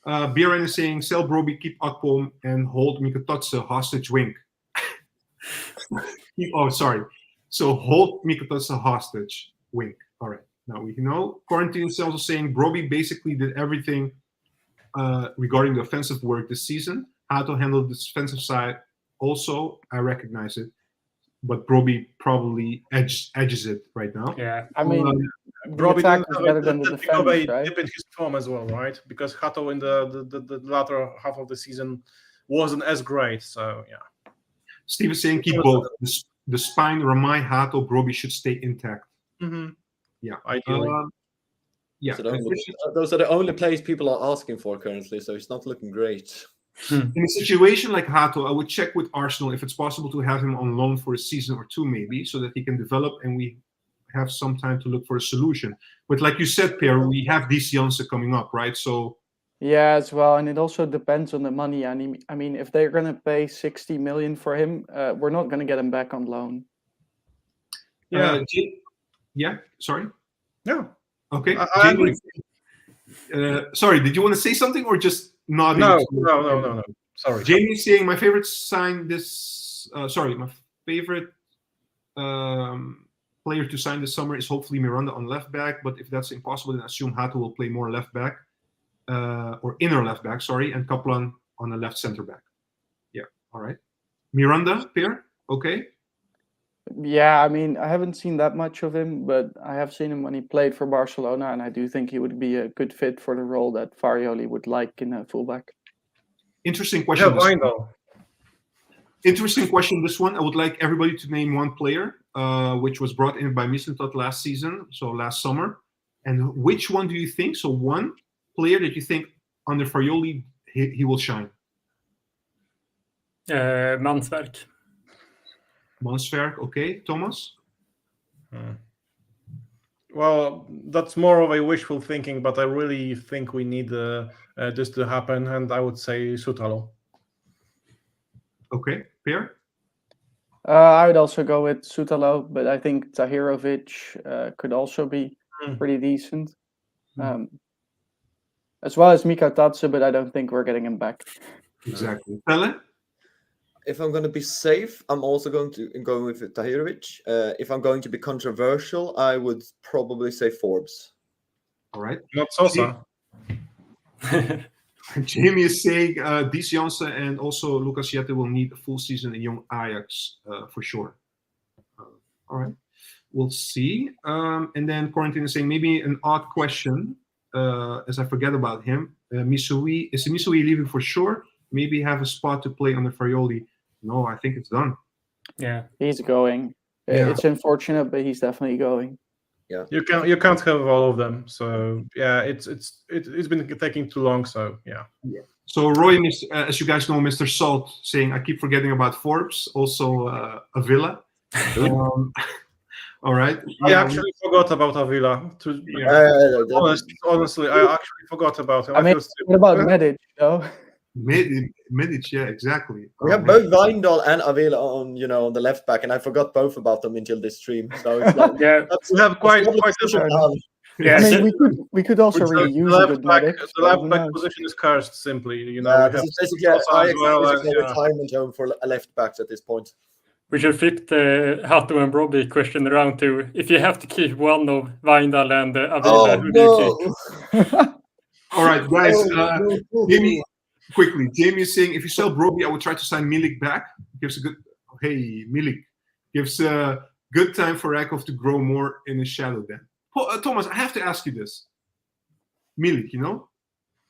Biren is saying, sell Broby, keep Akpom, and hold Mikototse hostage wing. Sorry. So hold Mikototse hostage wing. All right. Now we know. Quarantine is also saying Broby basically did everything regarding the offensive work this season. Hato handled the defensive side also. I recognize it. But Broby probably edges it right now. Yeah. I mean, Broby attack is better than the defense, right? Dip in his form as well, right? Because Hato in the latter half of the season wasn't as great. So yeah. Steve is saying keep both. The spine, Ramai, Hato, Broby should stay intact. Mm-hmm. Yeah. Ideally. So those are the only plays people are asking for currently, so it's not looking great. In a situation like Hato, I would check with Arsenal if it's possible to have him on loan for a season or two, maybe, so that he can develop and we have some time to look for a solution. But like you said, Pierre, we have DC Janssen coming up, right? So yeah, as well, and it also depends on the money. I mean, if they're going to pay 60 million for him, we're not going to get him back on loan. Yeah. Yeah. Sorry. No. Okay. I agree. Sorry, did you want to say something or just nodding? No. Sorry. Jamie's saying my favorite sign this. My favorite player to sign this summer is hopefully Miranda on left back. But if that's impossible, then I assume Hato will play more left back or inner left back. Sorry, and Kaplan on the left center back. Yeah. All right. Miranda, Pierre. Okay. Yeah, I mean, I haven't seen that much of him, but I have seen him when he played for Barcelona, and I do think he would be a good fit for the role that Farioli would like in a fullback. Interesting question. Yeah, I know. Interesting question, this one. I would like everybody to name one player, which was brought in by Mislintat last season, so last summer. And which one do you think? So one player that you think under Farioli, he will shine. Mansverk. Mansverk, okay. Thomas? Well, that's more of a wishful thinking, but I really think we need this to happen, and I would say Sutalo. Okay. Pierre? I would also go with Sutalo, but I think Tahirovic could also be pretty decent. As well as Mika Tatse, but I don't think we're getting him back. Exactly. Pelle? If I'm going to be safe, I'm also going to go with Tahirovic. If I'm going to be controversial, I would probably say Forbes. All right. Not Sosa. Jamie is saying DC Janssen and also Lucas Jette will need a full season in young Ajax for sure. All right. We'll see. And then Quarantine is saying maybe an odd question, as I forget about him. Misui, is Misui leaving for sure? Maybe have a spot to play under Farioli. No, I think it's done. Yeah, he's going. Yeah. It's unfortunate, but he's definitely going. Yeah, you can't have all of them. So yeah, it's been taking too long. So yeah. So Roy, as you guys know, Mr. Salt saying I keep forgetting about Forbes, also Avila. All right. I actually forgot about Avila. Honestly, I actually forgot about him. I mean, what about Medic, though? Medic, yeah, exactly. We have both Weindal and Avila on, on the left back, and I forgot both about them until this stream. So it's like, yeah, we have quite yeah. I mean, we could also really use a good medic. The left back position is cursed simply. This is basically a retirement home for left backs at this point. We should flip the Hato and Robbie question around to if you have to keep one of Weindal and Avila, who do you keep? All right, guys. Jamie is saying if you sell Broby, I would try to sign Milik back. Milik gives a good time for Rakov to grow more in his shadow. Then, Thomas, I have to ask you this: Milik,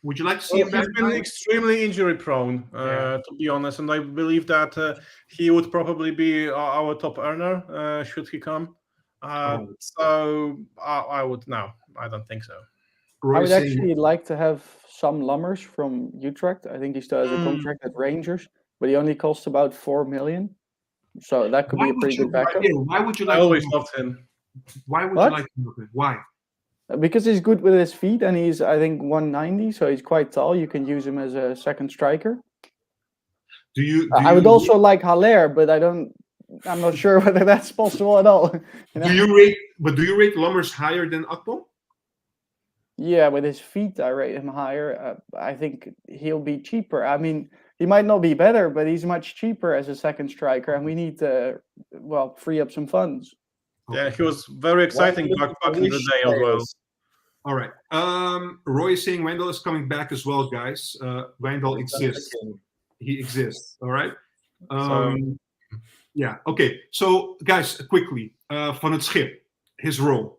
would you like to see him back? He's been extremely injury prone, to be honest, and I believe that he would probably be our top earner should he come. So I would I don't think so. I would actually like to have Sam Lammers from Utrecht. I think he still has a contract at Rangers, but he only costs about 4 million. So that could be a pretty good backup. Why would you like? I always loved him. Why would you like him? Why? Because he's good with his feet, and he's, I think, 190, so he's quite tall. You can use him as a second striker. I would also like Haller, but I'm not sure whether that's possible at all. Do you rate Lammers higher than Akpom? Yeah, with his feet, I rate him higher. I think he'll be cheaper. I mean, he might not be better, but he's much cheaper as a second striker, and we need to, free up some funds. Yeah, he was very exciting back in the day as well. All right. Roy is saying Wendell is coming back as well, guys. Wendell exists. He exists. All right. Yeah. Okay. So, guys, quickly, Van het Schip, his role.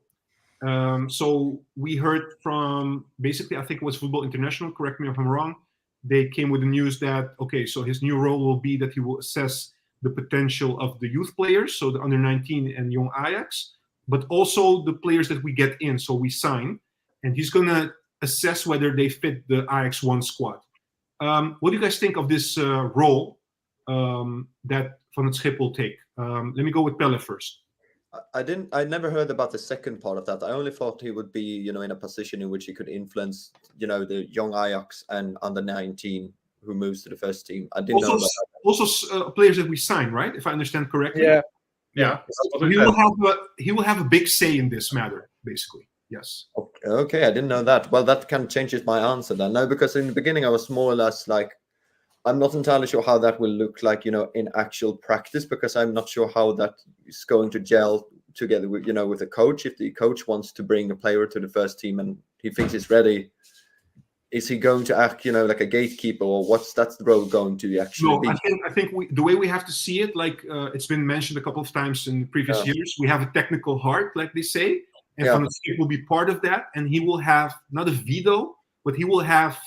So we heard from basically, I think it was Football International. Correct me if I'm wrong. They came with the news that so his new role will be that he will assess the potential of the youth players, so the under 19 and young Ajax, but also the players that we get in, so we sign, and he's gonna assess whether they fit the Ajax 1 squad. What do you guys think of this role that Van het Schip will take? Let me go with Pelle first. I never heard about the second part of that. I only thought he would be, in a position in which he could influence, the young Ajax and under 19 who moves to the first team. I didn't know about that. Also, players that we sign, right? If I understand correctly. Yeah. So he will have a big say in this matter, basically. Yes. Okay, I didn't know that. Well, that kind of changes my answer then. No, because in the beginning I was more or less like, I'm not entirely sure how that will look like, in actual practice, because I'm not sure how that is going to gel together with, with the coach. If the coach wants to bring a player to the first team and he thinks he's ready, is he going to act, like a gatekeeper, or what's that role going to actually be? I think the way we have to see it, like it's been mentioned a couple of times in previous years, we have a technical heart, like they say, and Van der Schip will be part of that, and he will have not a veto, but he will have,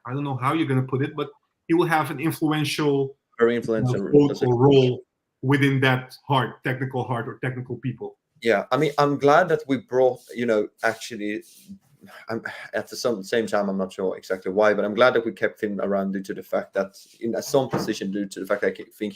I don't know how you're going to put it, but he will have an very influential role within that technical heart or technical people. Yeah, I mean, I'm glad that we brought, actually, at the same time, I'm not sure exactly why, but I'm glad that we kept him around due to the fact that in some position, due to the fact that I think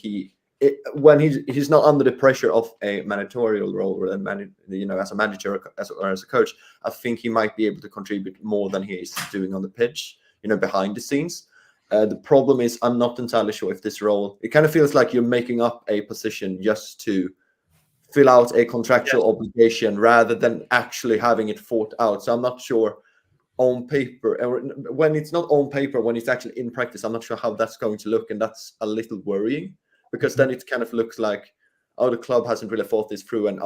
when he's not under the pressure of a managerial role, or as a manager or as a coach, I think he might be able to contribute more than he is doing on the pitch, behind the scenes. The problem is, I'm not entirely sure if this role, it kind of feels like you're making up a position just to fill out a contractual obligation rather than actually having it fought out. So I'm not sure on paper, or when it's not on paper, when it's actually in practice, I'm not sure how that's going to look. And that's a little worrying, because then it kind of looks like, oh, the club hasn't really thought this through, and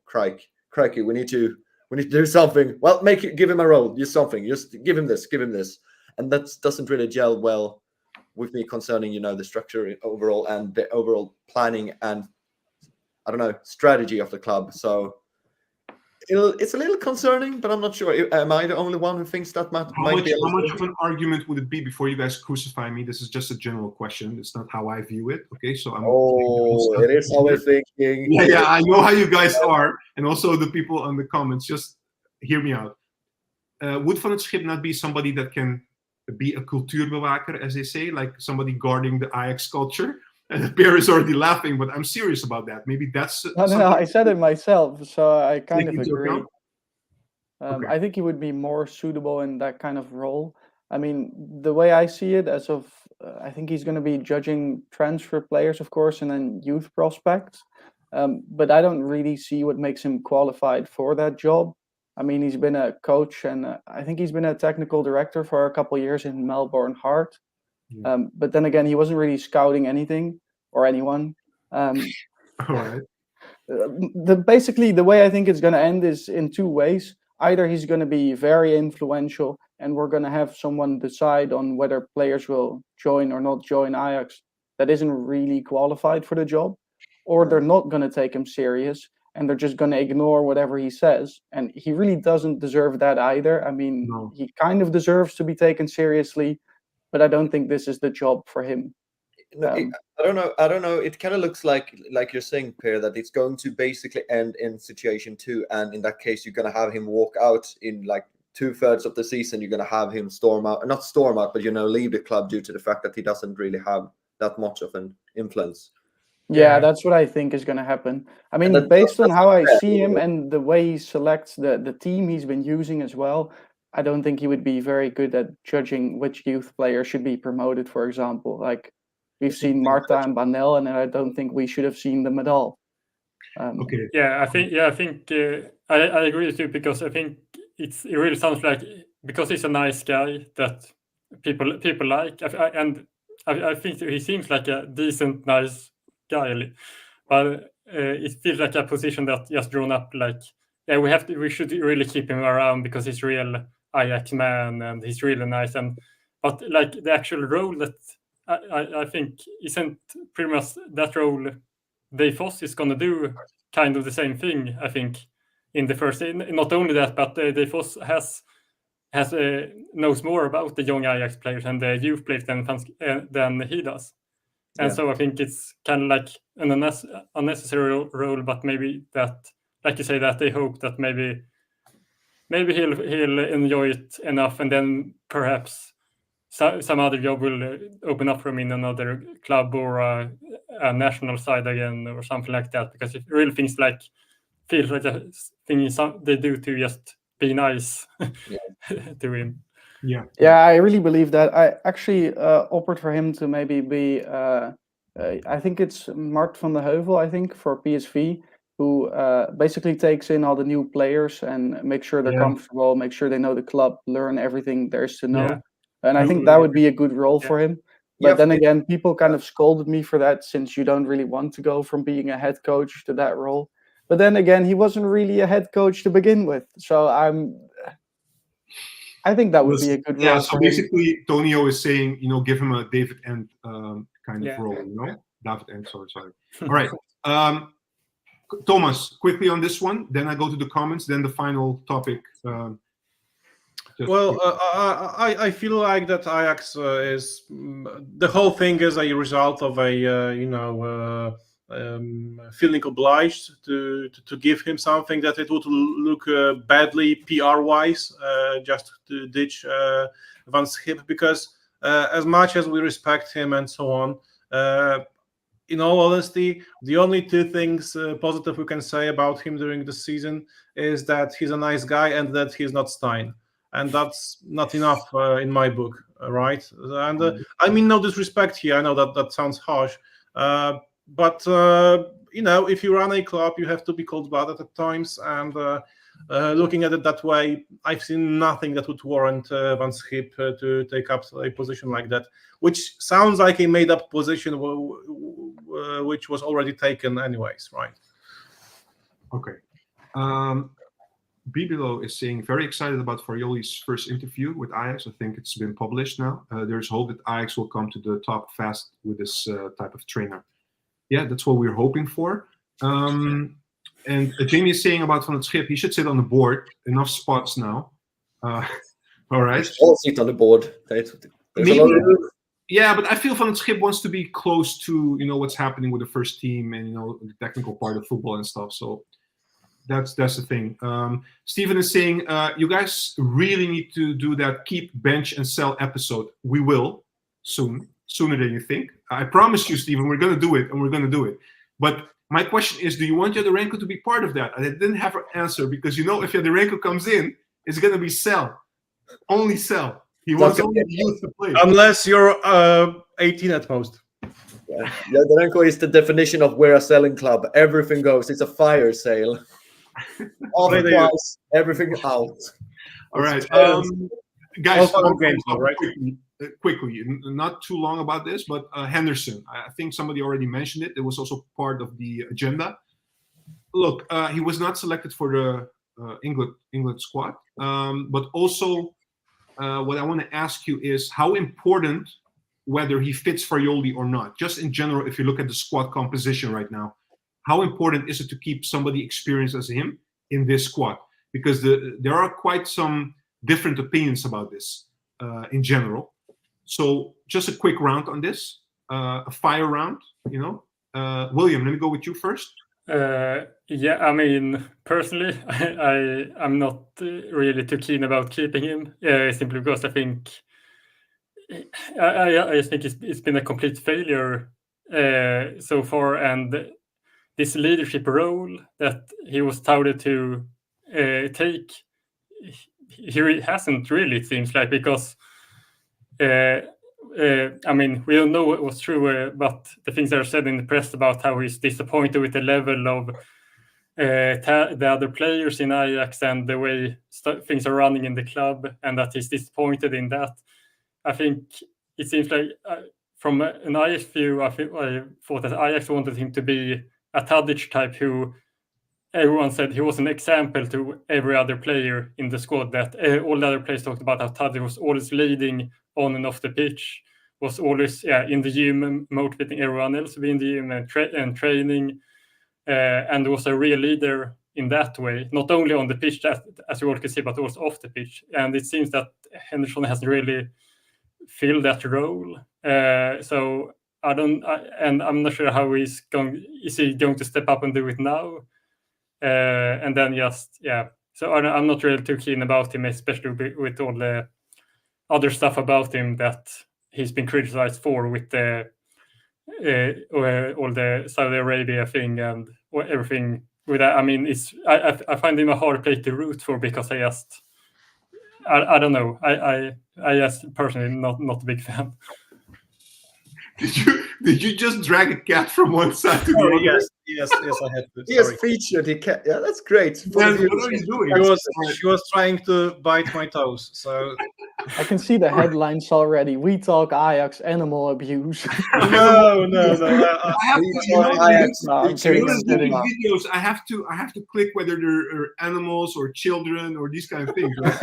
crikey, we need to do something. Well, give him a role, just something, just give him this. And that doesn't really gel well with me concerning, the structure overall and the overall planning and, I don't know, strategy of the club. So it's a little concerning, but I'm not sure. Am I the only one who thinks that might be? How much of an argument would it be before you guys crucify me? This is just a general question. It's not how I view it. Okay, so it is always thinking. Yeah, I know how you guys are, and also the people on the comments. Just hear me out. Would Van der Schip not be somebody that can be a cultuurbewaker, as they say, like somebody guarding the Ajax culture? And Pierre is already laughing, but I'm serious about that. Maybe that's... No, I said it myself, so I kind of agree. Okay. I think he would be more suitable in that kind of role. I mean, the way I see it, as of, I think he's going to be judging transfer players, of course, and then youth prospects. But I don't really see what makes him qualified for that job. I mean, he's been a coach, and I think he's been a technical director for a couple of years in Melbourne Heart. Yeah. But then again, he wasn't really scouting anything or anyone. All right. Basically, the way I think it's going to end is in two ways. Either he's going to be very influential, and we're going to have someone decide on whether players will join or not join Ajax that isn't really qualified for the job, or they're not going to take him serious, and they're just going to ignore whatever he says. And he really doesn't deserve that either. I mean, He kind of deserves to be taken seriously, but I don't think this is the job for him. No, I don't know. It kind of looks like you're saying, Per, that it's going to basically end in situation 2, and in that case, you're going to have him walk out in like 2/3 of the season. You're going to have him not storm out, but leave the club due to the fact that he doesn't really have that much of an influence. Yeah, that's what I think is going to happen. I mean, based on how I see him and the way he selects the team he's been using as well, I don't think he would be very good at judging which youth player should be promoted, for example. Like, we've seen Marta and Banel, and I don't think we should have seen them at all. Okay. Yeah, I think I agree with you, because I think it really sounds like, because he's a nice guy that people like, and I think he seems like a decent, nice guy, but it feels like a position that just drawn up like, yeah, we should really keep him around because he's real Ajax man and he's really nice, but like the actual role that I think isn't pretty much that role. Dave Foss is going to do kind of the same thing, I think, in the first. Not only that, but Dave Foss knows more about the young Ajax players and the youth players than he does. And so I think it's kind of like an unnecessary role, but maybe that, like you say, that they hope that maybe he'll enjoy it enough, and then perhaps some other job will open up for him in another club or a national side again or something like that. Because it really feels like feels like a thing they do to just be nice to him. Yeah. Yeah, I really believe that. I actually offered for him to maybe be, I think it's Mart van der Heuvel, I think, for PSV, who basically takes in all the new players and make sure they're comfortable, make sure they know the club, learn everything there is to know. Yeah. And I think that would be a good role for him. But then again, people kind of scolded me for that, since you don't really want to go from being a head coach to that role. But then again, he wasn't really a head coach to begin with. So I think that would be a good role. Yeah, so for basically, him. Tonio is saying, give him a David Ent kind of role, David Ent, sorry. All right. Thomas, quickly on this one, then I go to the comments, then the final topic. I feel like that Ajax is the whole thing is a result of a feeling obliged to give him something that it would look badly PR wise, just to ditch Van Schip, because as much as we respect him and so on, in all honesty, the only two things positive we can say about him during the season is that he's a nice guy and that he's not Stein. And that's not enough in my book, right? And I mean no disrespect here. I know that sounds harsh. But if you run a club, you have to be cold-blooded at times. And looking at it that way, I've seen nothing that would warrant Van Schip to take up a position like that, which sounds like a made-up position, which was already taken anyways, right? Okay. Bibilo is saying, very excited about Farioli's first interview with Ajax. I think it's been published now. There's hope that Ajax will come to the top fast with this type of trainer. Yeah, that's what we're hoping for. And Jamie is saying about Van Schip, he should sit on the board. Enough spots now. All right. All sit on the board. There's Maybe, a lot of... Yeah, but I feel Van Schip wants to be close to what's happening with the first team and the technical part of football and stuff. So that's the thing. Steven is saying, you guys really need to do that keep, bench, and sell episode. We will soon. Sooner than you think. I promise you, Steven, we're going to do it, and we're going to do it. But my question is, do you want Jadarenko to be part of that? I didn't have an answer, because if Jadarenko comes in, it's going to be sell. Only sell. He wants only the youth to play. Unless you're 18 at most. Yeah, Jadarenko is the definition of we're a selling club. Everything goes. It's a fire sale. All the price, everything out. All right. Guys, games, right? Quickly, not too long about this, but Henderson, I think somebody already mentioned it. It was also part of the agenda. Look, he was not selected for the England squad, but also what I want to ask you is how important, whether he fits Farioli or not, just in general, if you look at the squad composition right now, how important is it to keep somebody experienced as him in this squad? Because there are quite some different opinions about this in general. So just a quick round on this, a fire round, William, let me go with you first. Yeah, I mean, personally, I'm not really too keen about keeping him, simply because I think it's been a complete failure so far, and this leadership role that he was touted to take, he hasn't really, it seems like, because I mean, we don't know what was true, but the things that are said in the press about how he's disappointed with the level of the other players in Ajax and the way things are running in the club, and that he's disappointed in that. I think it seems like from an Ajax view, I thought that Ajax wanted him to be a Tadic type, who everyone said he was an example to every other player in the squad, that all the other players talked about how Tadic was always leading on and off the pitch, was always in the gym, motivating everyone else to be in the gym and training, and was a real leader in that way, not only on the pitch, as you all can see, but also off the pitch. And it seems that Henderson hasn't really filled that role. So I'm not sure how is he going to step up and do it now? And then so I'm not really too keen about him, especially with all the other stuff about him that he's been criticized for, with all the Saudi Arabia thing and everything with that. I mean, I find him a hard player to root for because I don't know. I just personally not a big fan. Did you just drag a cat from one side to the other? Yes, I had to. He has Sorry. featured. Yeah, that's great. Man, what are you doing? She was trying to bite my toes, so I can see the headlines already. We talk Ajax animal abuse. no. I have to, We talk Ajax No, I'm featuring kidding, I'm kidding. videos. I have to click whether they're animals or children or these kind of things. Right?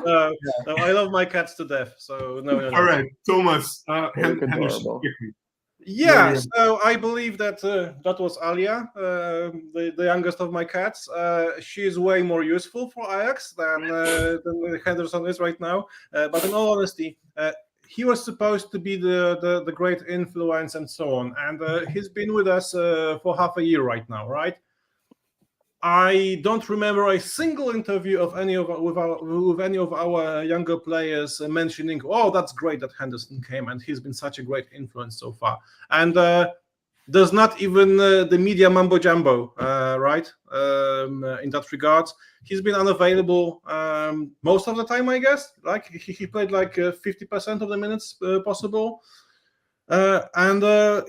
no, I love my cats to death. So no. All right, Thomas. Henderson, adorable. quickly. Yeah, so I believe that that was Alia, the youngest of my cats. She is way more useful for Ajax than Henderson is right now. But in all honesty, he was supposed to be the great influence and so on. And he's been with us for half a year right now, right? I don't remember a single interview of any of with any of our younger players mentioning, "Oh, that's great that Henderson came and he's been such a great influence so far." And there's not even the media mumbo jumbo, right? In that regard, he's been unavailable most of the time, I guess. Like he played like 50% of the minutes possible. And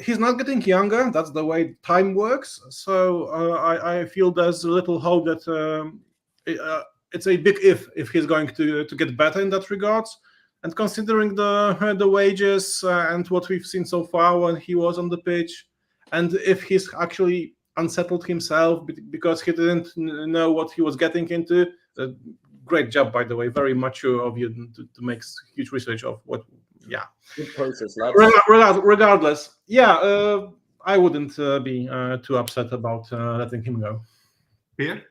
he's not getting younger. That's the way time works. So I feel there's a little hope that it's a big if he's going to get better in that regards. And considering the wages and what we've seen so far when he was on the pitch, and if he's actually unsettled himself because he didn't know what he was getting into, great job, by the way. Very mature of you to make huge research of what. Yeah. Good process, lads. Regardless, yeah, I wouldn't be too upset about letting him go. Peer?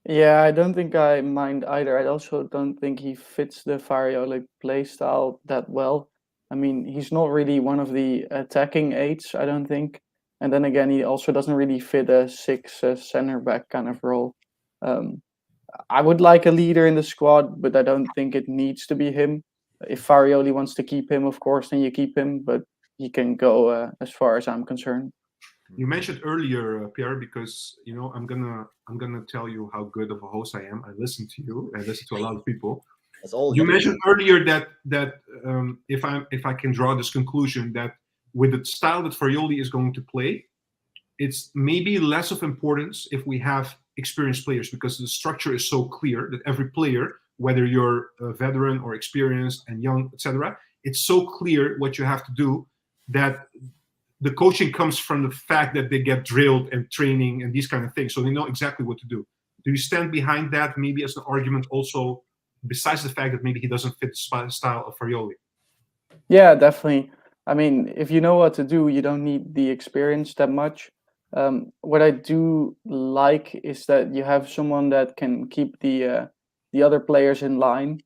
Yeah, I don't think I mind either. I also don't think he fits the Farioli play style that well. I mean, he's not really one of the attacking eights, I don't think. And then again, he also doesn't really fit a six center back kind of role. I would like a leader in the squad, but I don't think it needs to be him. If Farioli wants to keep him, of course, then you keep him, but he can go as far as I'm concerned. You mentioned earlier, Pierre, because I'm gonna tell you how good of a host I am. I listen to you. I listen to a lot of people. That's all You mentioned earlier that if I can draw this conclusion that with the style that Farioli is going to play, it's maybe less of importance if we have experienced players because the structure is so clear that every player, whether you're a veteran or experienced and young, etc., it's so clear what you have to do that the coaching comes from the fact that they get drilled and training and these kind of things. So they know exactly what to do. Do you stand behind that maybe as an argument also, besides the fact that maybe he doesn't fit the style of Farioli? Yeah, definitely. I mean, if you know what to do, you don't need the experience that much. What I do like is that you have someone that can keep the other players in line,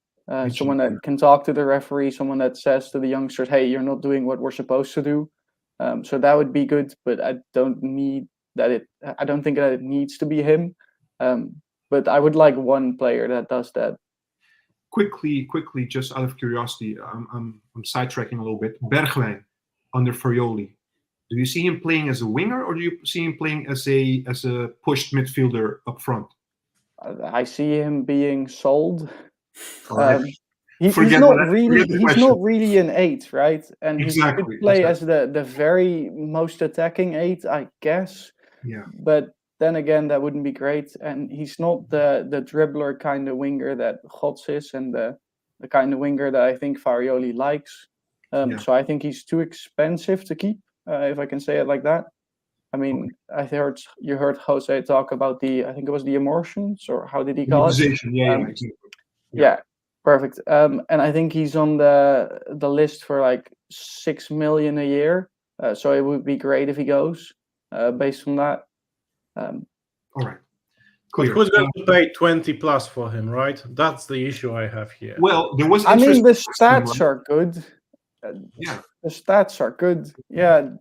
someone that can talk to the referee, someone that says to the youngsters, "Hey, you're not doing what we're supposed to do." So that would be good, but I don't think that it needs to be him. But I would like one player that does that. Quickly, just out of curiosity, I'm sidetracking a little bit. Bergwijn under Farioli. Do you see him playing as a winger, or do you see him playing as a pushed midfielder up front? I see him being sold. He's Forget not that- really forget the he's question. not really an eight, right? And he Exactly, could play exactly. as the very most attacking eight, I guess. Yeah. But then again, that wouldn't be great. And he's not the dribbler kind of winger that Gods is, and the kind of winger that I think Farioli likes. Yeah. So I think he's too expensive to keep, if I can say it like that. I mean, you heard Jose talk about I think it was the emotions, or how did he call it? Utilization, yeah, exactly. Yeah, perfect. And I think he's on the list for like 6 million a year. So it would be great if he goes based on that. All right. But Clear. who's going to pay 20 plus for him, right? That's the issue I have here. Well, there was. I mean, the interest- stats are good. Yeah. The stats are good. Yeah.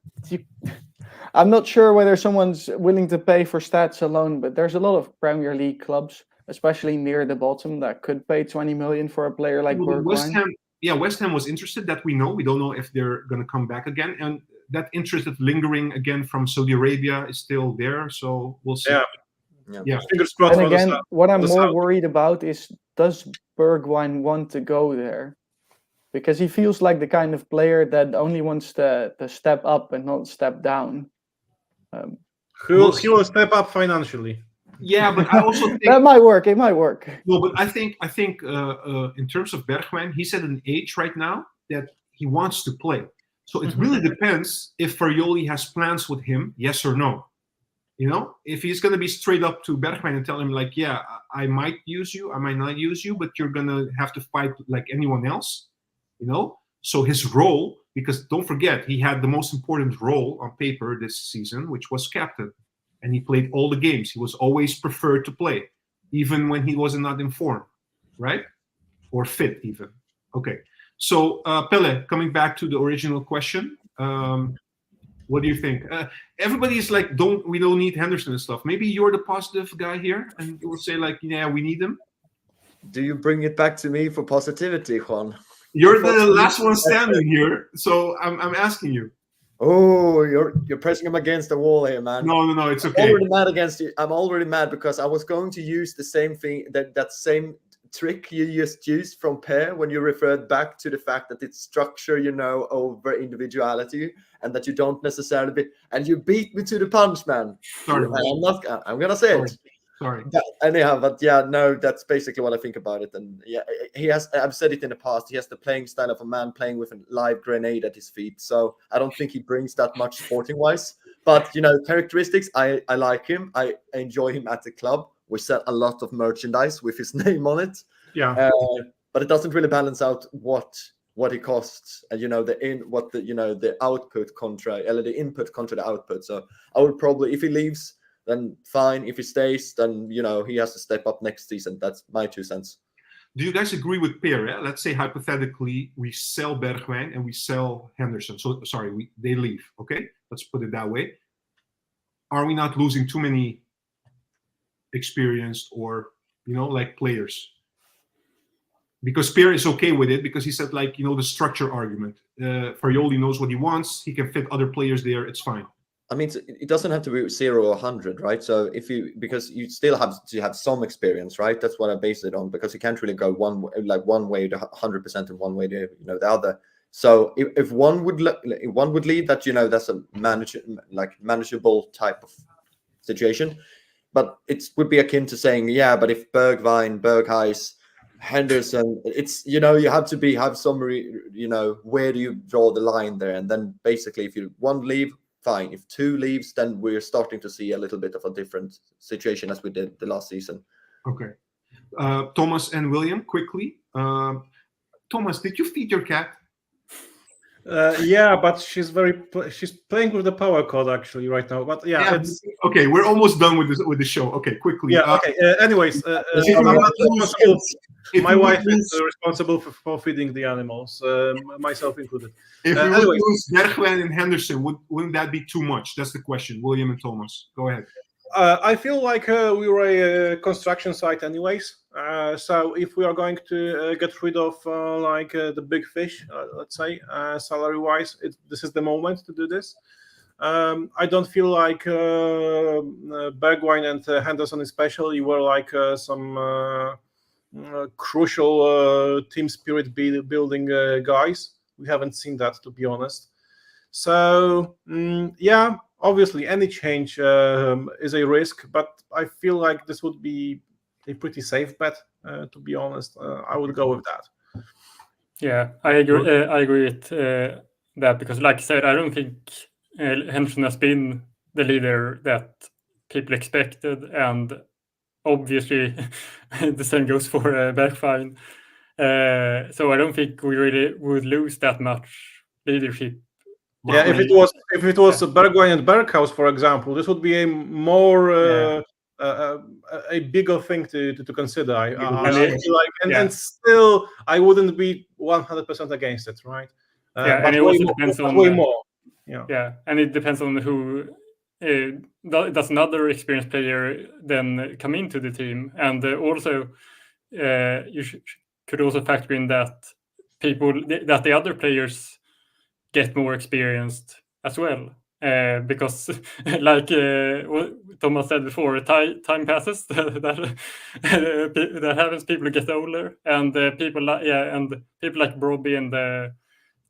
I'm not sure whether someone's willing to pay for stats alone, but there's a lot of Premier League clubs, especially near the bottom, that could pay 20 million for a player like Well, West Bergwijn. Ham. Yeah, West Ham was interested. That we know. We don't know if they're going to come back again. And that interest that's lingering again from Saudi Arabia is still there. So we'll see. Yeah. Fingers crossed. And again, what I'm more South. worried about is, does Bergwijn want to go there? Because he feels like the kind of player that only wants to step up and not step down. He will step up financially. Yeah, but I also think that might work. It might work. No, but I think in terms of Bergwijn, he's at an age right now that he wants to play. So it really depends if Farioli has plans with him, yes or no. You know, if he's going to be straight up to Bergwijn and tell him like, yeah, I might use you, I might not use you, but you're going to have to fight like anyone else, you know. So his role, because don't forget, he had the most important role on paper this season, which was captain. And he played all the games. He was always preferred to play, even when he was not in form, right? Or fit, even. Okay. So, Pele, coming back to the original question, what do you think? Everybody is like, we don't need Henderson and stuff. Maybe you're the positive guy here, and you will say like, yeah, we need him. Do you bring it back to me for positivity, Juan? You're the last one standing here, so I'm asking you. Oh, you're pressing him against the wall here, man. No, it's okay. I'm already mad against you. I'm already mad because I was going to use the same thing, that same trick you just used from Per when you referred back to the fact that it's structure, you know, over individuality, and that you don't necessarily and you beat me to the punch, man. Sorry. I'm gonna say it. Sorry. Anyhow, but yeah, no, that's basically what I think about it. And yeah, I've said it in the past, he has the playing style of a man playing with a live grenade at his feet. So I don't think he brings that much sporting wise. But, you know, characteristics, I like him. I enjoy him at the club. We sell a lot of merchandise with his name on it. Yeah. But it doesn't really balance out what it costs, and you know the output contra, or the input contra the output. So I would probably, if he leaves, then fine. If he stays, then you know he has to step up next season. That's my 2 cents. Do you guys agree with Pierre? Yeah? Let's say hypothetically we sell Bergwijn and we sell Henderson. So sorry, they leave. Okay, let's put it that way. Are we not losing too many experienced or like players? Because Pierre is okay with it because he said like the structure argument. Farioli knows what he wants. He can fit other players there. It's fine. I mean, it doesn't have to be 0 or 100, right? So because you still have to have some experience, right? That's what I base it on, because you can't really go one way to 100% and one way to the other. So if one would leave, that that's a manageable type of situation, but it would be akin to saying, yeah, but if Bergwijn, Berghuis, Henderson, it's you have to have some where do you draw the line there, and then basically if you one leave, fine. If 2 leaves, then we're starting to see a little bit of a different situation as we did the last season. Okay. Thomas and William, quickly. Thomas, did you feed your cat? Yeah, but she's playing with the power cord actually right now. But yeah. It's okay. We're almost done with the show. Okay, quickly. Yeah. Okay. Anyways, my wife is responsible for feeding the animals, myself included. If we would lose Bergwijn and Henderson, wouldn't that be too much? That's the question. William and Thomas, go ahead. I feel like we were a construction site anyways. So if we are going to get rid of the big fish, let's say, salary-wise, this is the moment to do this. I don't feel like Bergwijn and Henderson especially were some crucial team spirit building guys. We haven't seen that, to be honest. So yeah, obviously any change is a risk, but I feel like this would be a pretty safe bet. To be honest, I would go with that. Yeah, I agree with that, because like I said, I don't think Henderson has been the leader that people expected, and obviously the same goes for Bergwijn. So I don't think we really would lose that much leadership. Yeah, if it was Bergwijn and Berghuis, for example, this would be a more a bigger thing to consider. I feel like, and still I wouldn't be 100% against it, right? And it also depends on way more. Yeah, and it depends on who does another experienced player then come into the team, and also you could also factor in that the other players get more experienced as well. Because, like what Thomas said before, time passes. that happens. People get older, and people like Brobbey and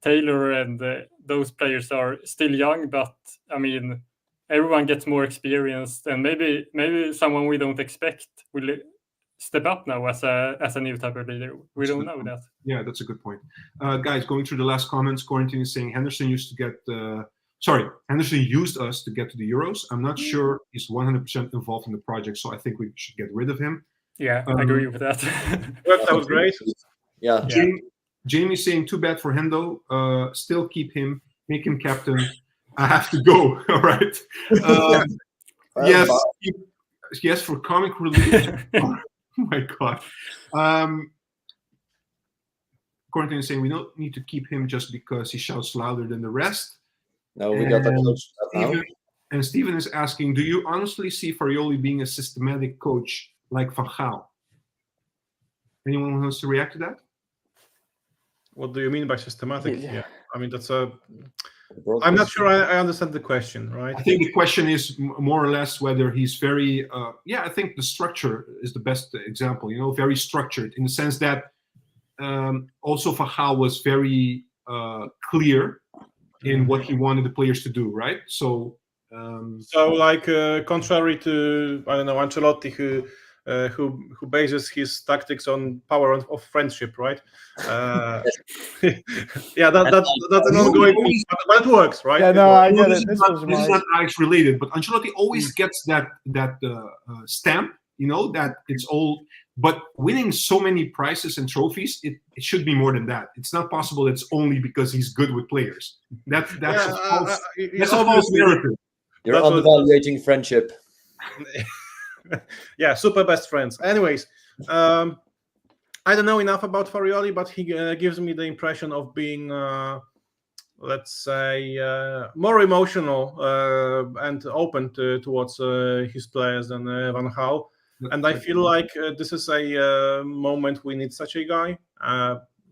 Taylor and those players are still young. But I mean, everyone gets more experienced, and maybe someone we don't expect will step up now as a new type of leader. We don't know that. Yeah, that's a good point. Guys, going through the last comments, Quarantine is saying Henderson used us to get to the Euros. I'm not sure he's 100% involved in the project, so I think we should get rid of him. Yeah, I agree with that. That was great. Yeah. Jamie saying too bad for Hendo. Still keep him, make him captain. I have to go. All right. Yes, for comic relief. Oh my God. Quarantine is saying we don't need to keep him just because he shouts louder than the rest. No, we got that coach now. And Steven is asking, do you honestly see Farioli being a systematic coach like Van Gaal? Anyone who wants to react to that? What do you mean by systematic? Yeah. I mean, that's a... I'm not sure I understand the question, right? I think the question is more or less whether he's very... I think the structure is the best example, very structured in the sense that also Van Gaal was very clear in what he wanted the players to do, right? So, contrary to Ancelotti, who bases his tactics on power of friendship, right? Yeah, that's an ongoing thing, but it works, right? Yeah, no, I get it. This is not Ajax related, but Ancelotti always gets that stamp, that it's all. But winning so many prizes and trophies, it should be more than that. It's not possible. It's only because he's good with players. That's a false narrative. You're undervaluing friendship. Yeah, super best friends. Anyways, I don't know enough about Farioli, but he gives me the impression of being, let's say, more emotional and open towards his players than Van Gaal. And I feel like this is a moment we need such a guy.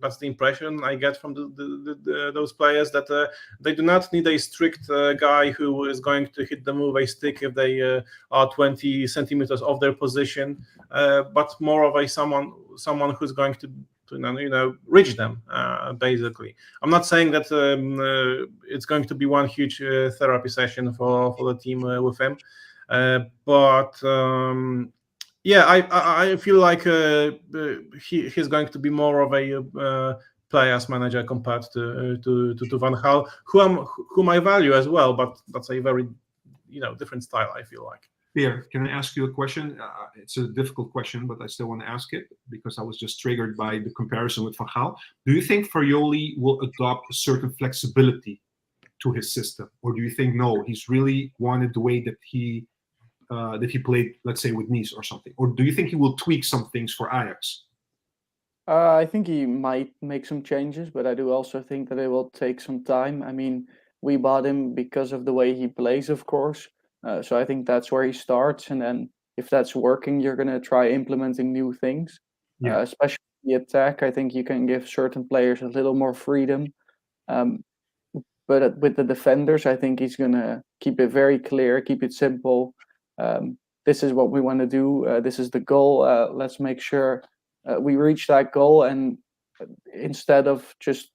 That's the impression I get from those players, that they do not need a strict guy who is going to hit them with a stick if they are 20 centimeters off their position, but more of someone who's going to reach them, basically. I'm not saying that it's going to be one huge therapy session for the team with him, but yeah, I feel like he's going to be more of a players manager compared to Van Gaal, whom I value as well, but that's a very different style, I feel like. Pierre, can I ask you a question? It's a difficult question, but I still want to ask it because I was just triggered by the comparison with Van Gaal. Do you think Farioli will adopt a certain flexibility to his system, or do you think no, he's really wanted the way that he played, let's say, with Nice or something? Or do you think he will tweak some things for Ajax? I think he might make some changes, but I do also think that it will take some time. I mean, we bought him because of the way he plays, of course. So I think that's where he starts. And then if that's working, you're going to try implementing new things, especially the attack. I think you can give certain players a little more freedom. But with the defenders, I think he's going to keep it very clear, keep it simple. This is what we want to do. This is the goal. Let's make sure we reach that goal, and instead of just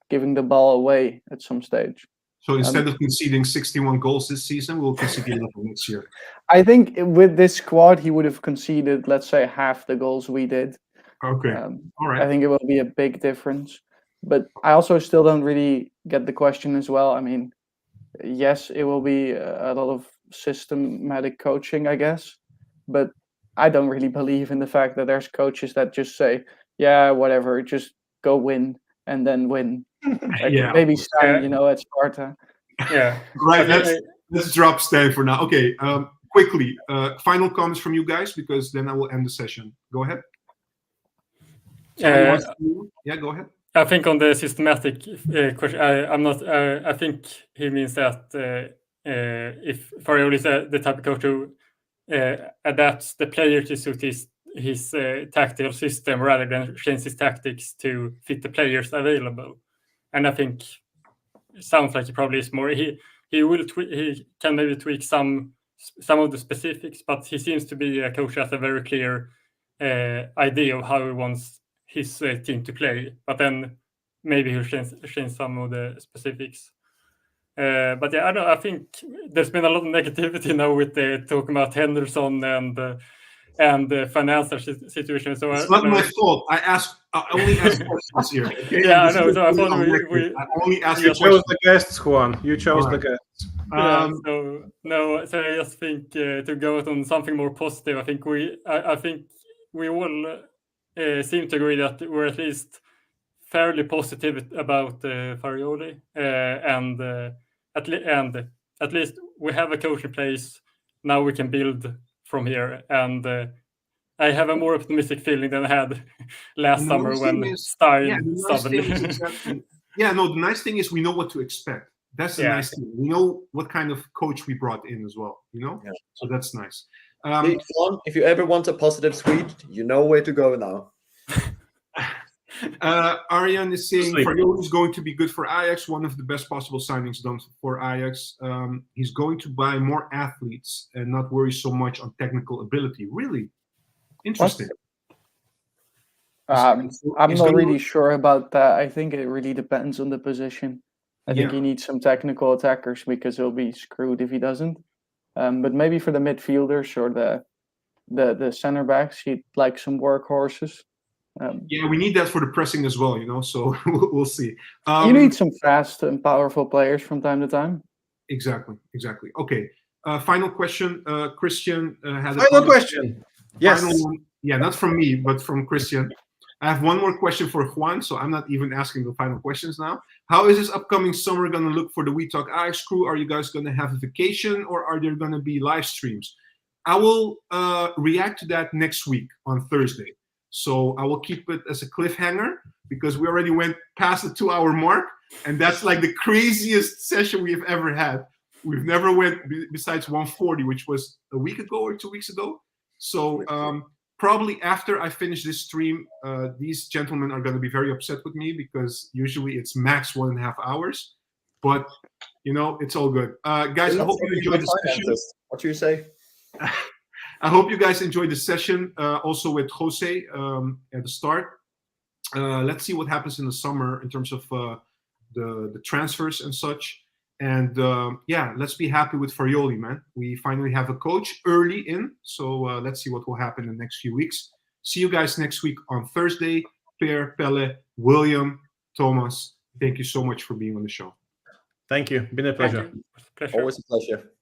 giving the ball away at some stage. So instead of conceding 61 goals this season, we'll concede 11 next year. I think with this squad, he would have conceded, let's say, half the goals we did. Okay. All right. I think it will be a big difference. But I also still don't really get the question as well. I mean, yes, it will be a lot of systematic coaching, I guess. But I don't really believe in the fact that there's coaches that just say, yeah, whatever, just go win and then win. Like maybe Stan, at Sparta. Yeah. Right. Let's drop Stan for now. Okay. Quickly, final comments from you guys, because then I will end the session. Go ahead. Yeah, go ahead. I think on the systematic question, I'm not. I think he means that if Farioli is the type of coach who adapts the player to suit his tactical system rather than change his tactics to fit the players available, and I think sounds like he probably is more. He will he can maybe tweak some of the specifics, but he seems to be a coach that has a very clear idea of how he wants his team to play. But then maybe he'll change some of the specifics. But yeah, I think there's been a lot of negativity now with talking about Henderson and the financial situation. So it's not my fault. I only ask questions here. Okay? Yeah, I know. So I thought I only ask you chose the guests, Juan. You chose the guests. So I just think to go out on something more positive. I think we all seem to agree that we're at least fairly positive about Farioli, and at least we have a coach in place. Now we can build from here, and I have a more optimistic feeling than I had last summer when Stein suddenly. The nice thing is we know what to expect. That's the nice thing. We know what kind of coach we brought in as well. So that's nice. If you ever want a positive Swede, you know where to go now. Arjan is saying Fayzed is going to be good for Ajax, one of the best possible signings done for Ajax. He's going to buy more athletes and not worry so much on technical ability. Really interesting. I'm not really sure about that. I think it really depends on the position. I think he needs some technical attackers because he'll be screwed if he doesn't. But maybe for the midfielders or the center backs, he'd like some workhorses. We need that for the pressing as well, so we'll see. You need some fast and powerful players from time to time. Exactly. Okay. Final question. Christian had a final question. Yes. Not from me, but from Christian. I have one more question for Juan, so I'm not even asking the final questions now. How is this upcoming summer going to look for the weTalk Ajax crew? Are you guys going to have a vacation, or are there going to be live streams? I will react to that next week on Thursday. So I will keep it as a cliffhanger because we already went past the 2-hour mark, and that's like the craziest session we've ever had. We've never went besides 140, which was a week ago or 2 weeks ago. So probably after I finish this stream, these gentlemen are going to be very upset with me because usually it's max 1.5 hours. But it's all good, guys. I hope you enjoyed the session. What do you say? I hope you guys enjoyed the session, also with Jose at the start. Let's see what happens in the summer in terms of the transfers and such. And let's be happy with Farioli, man. We finally have a coach early in, so let's see what will happen in the next few weeks. See you guys next week on Thursday. Per, Pelle, William, Thomas, thank you so much for being on the show. Thank you. Been a pleasure. Always a pleasure.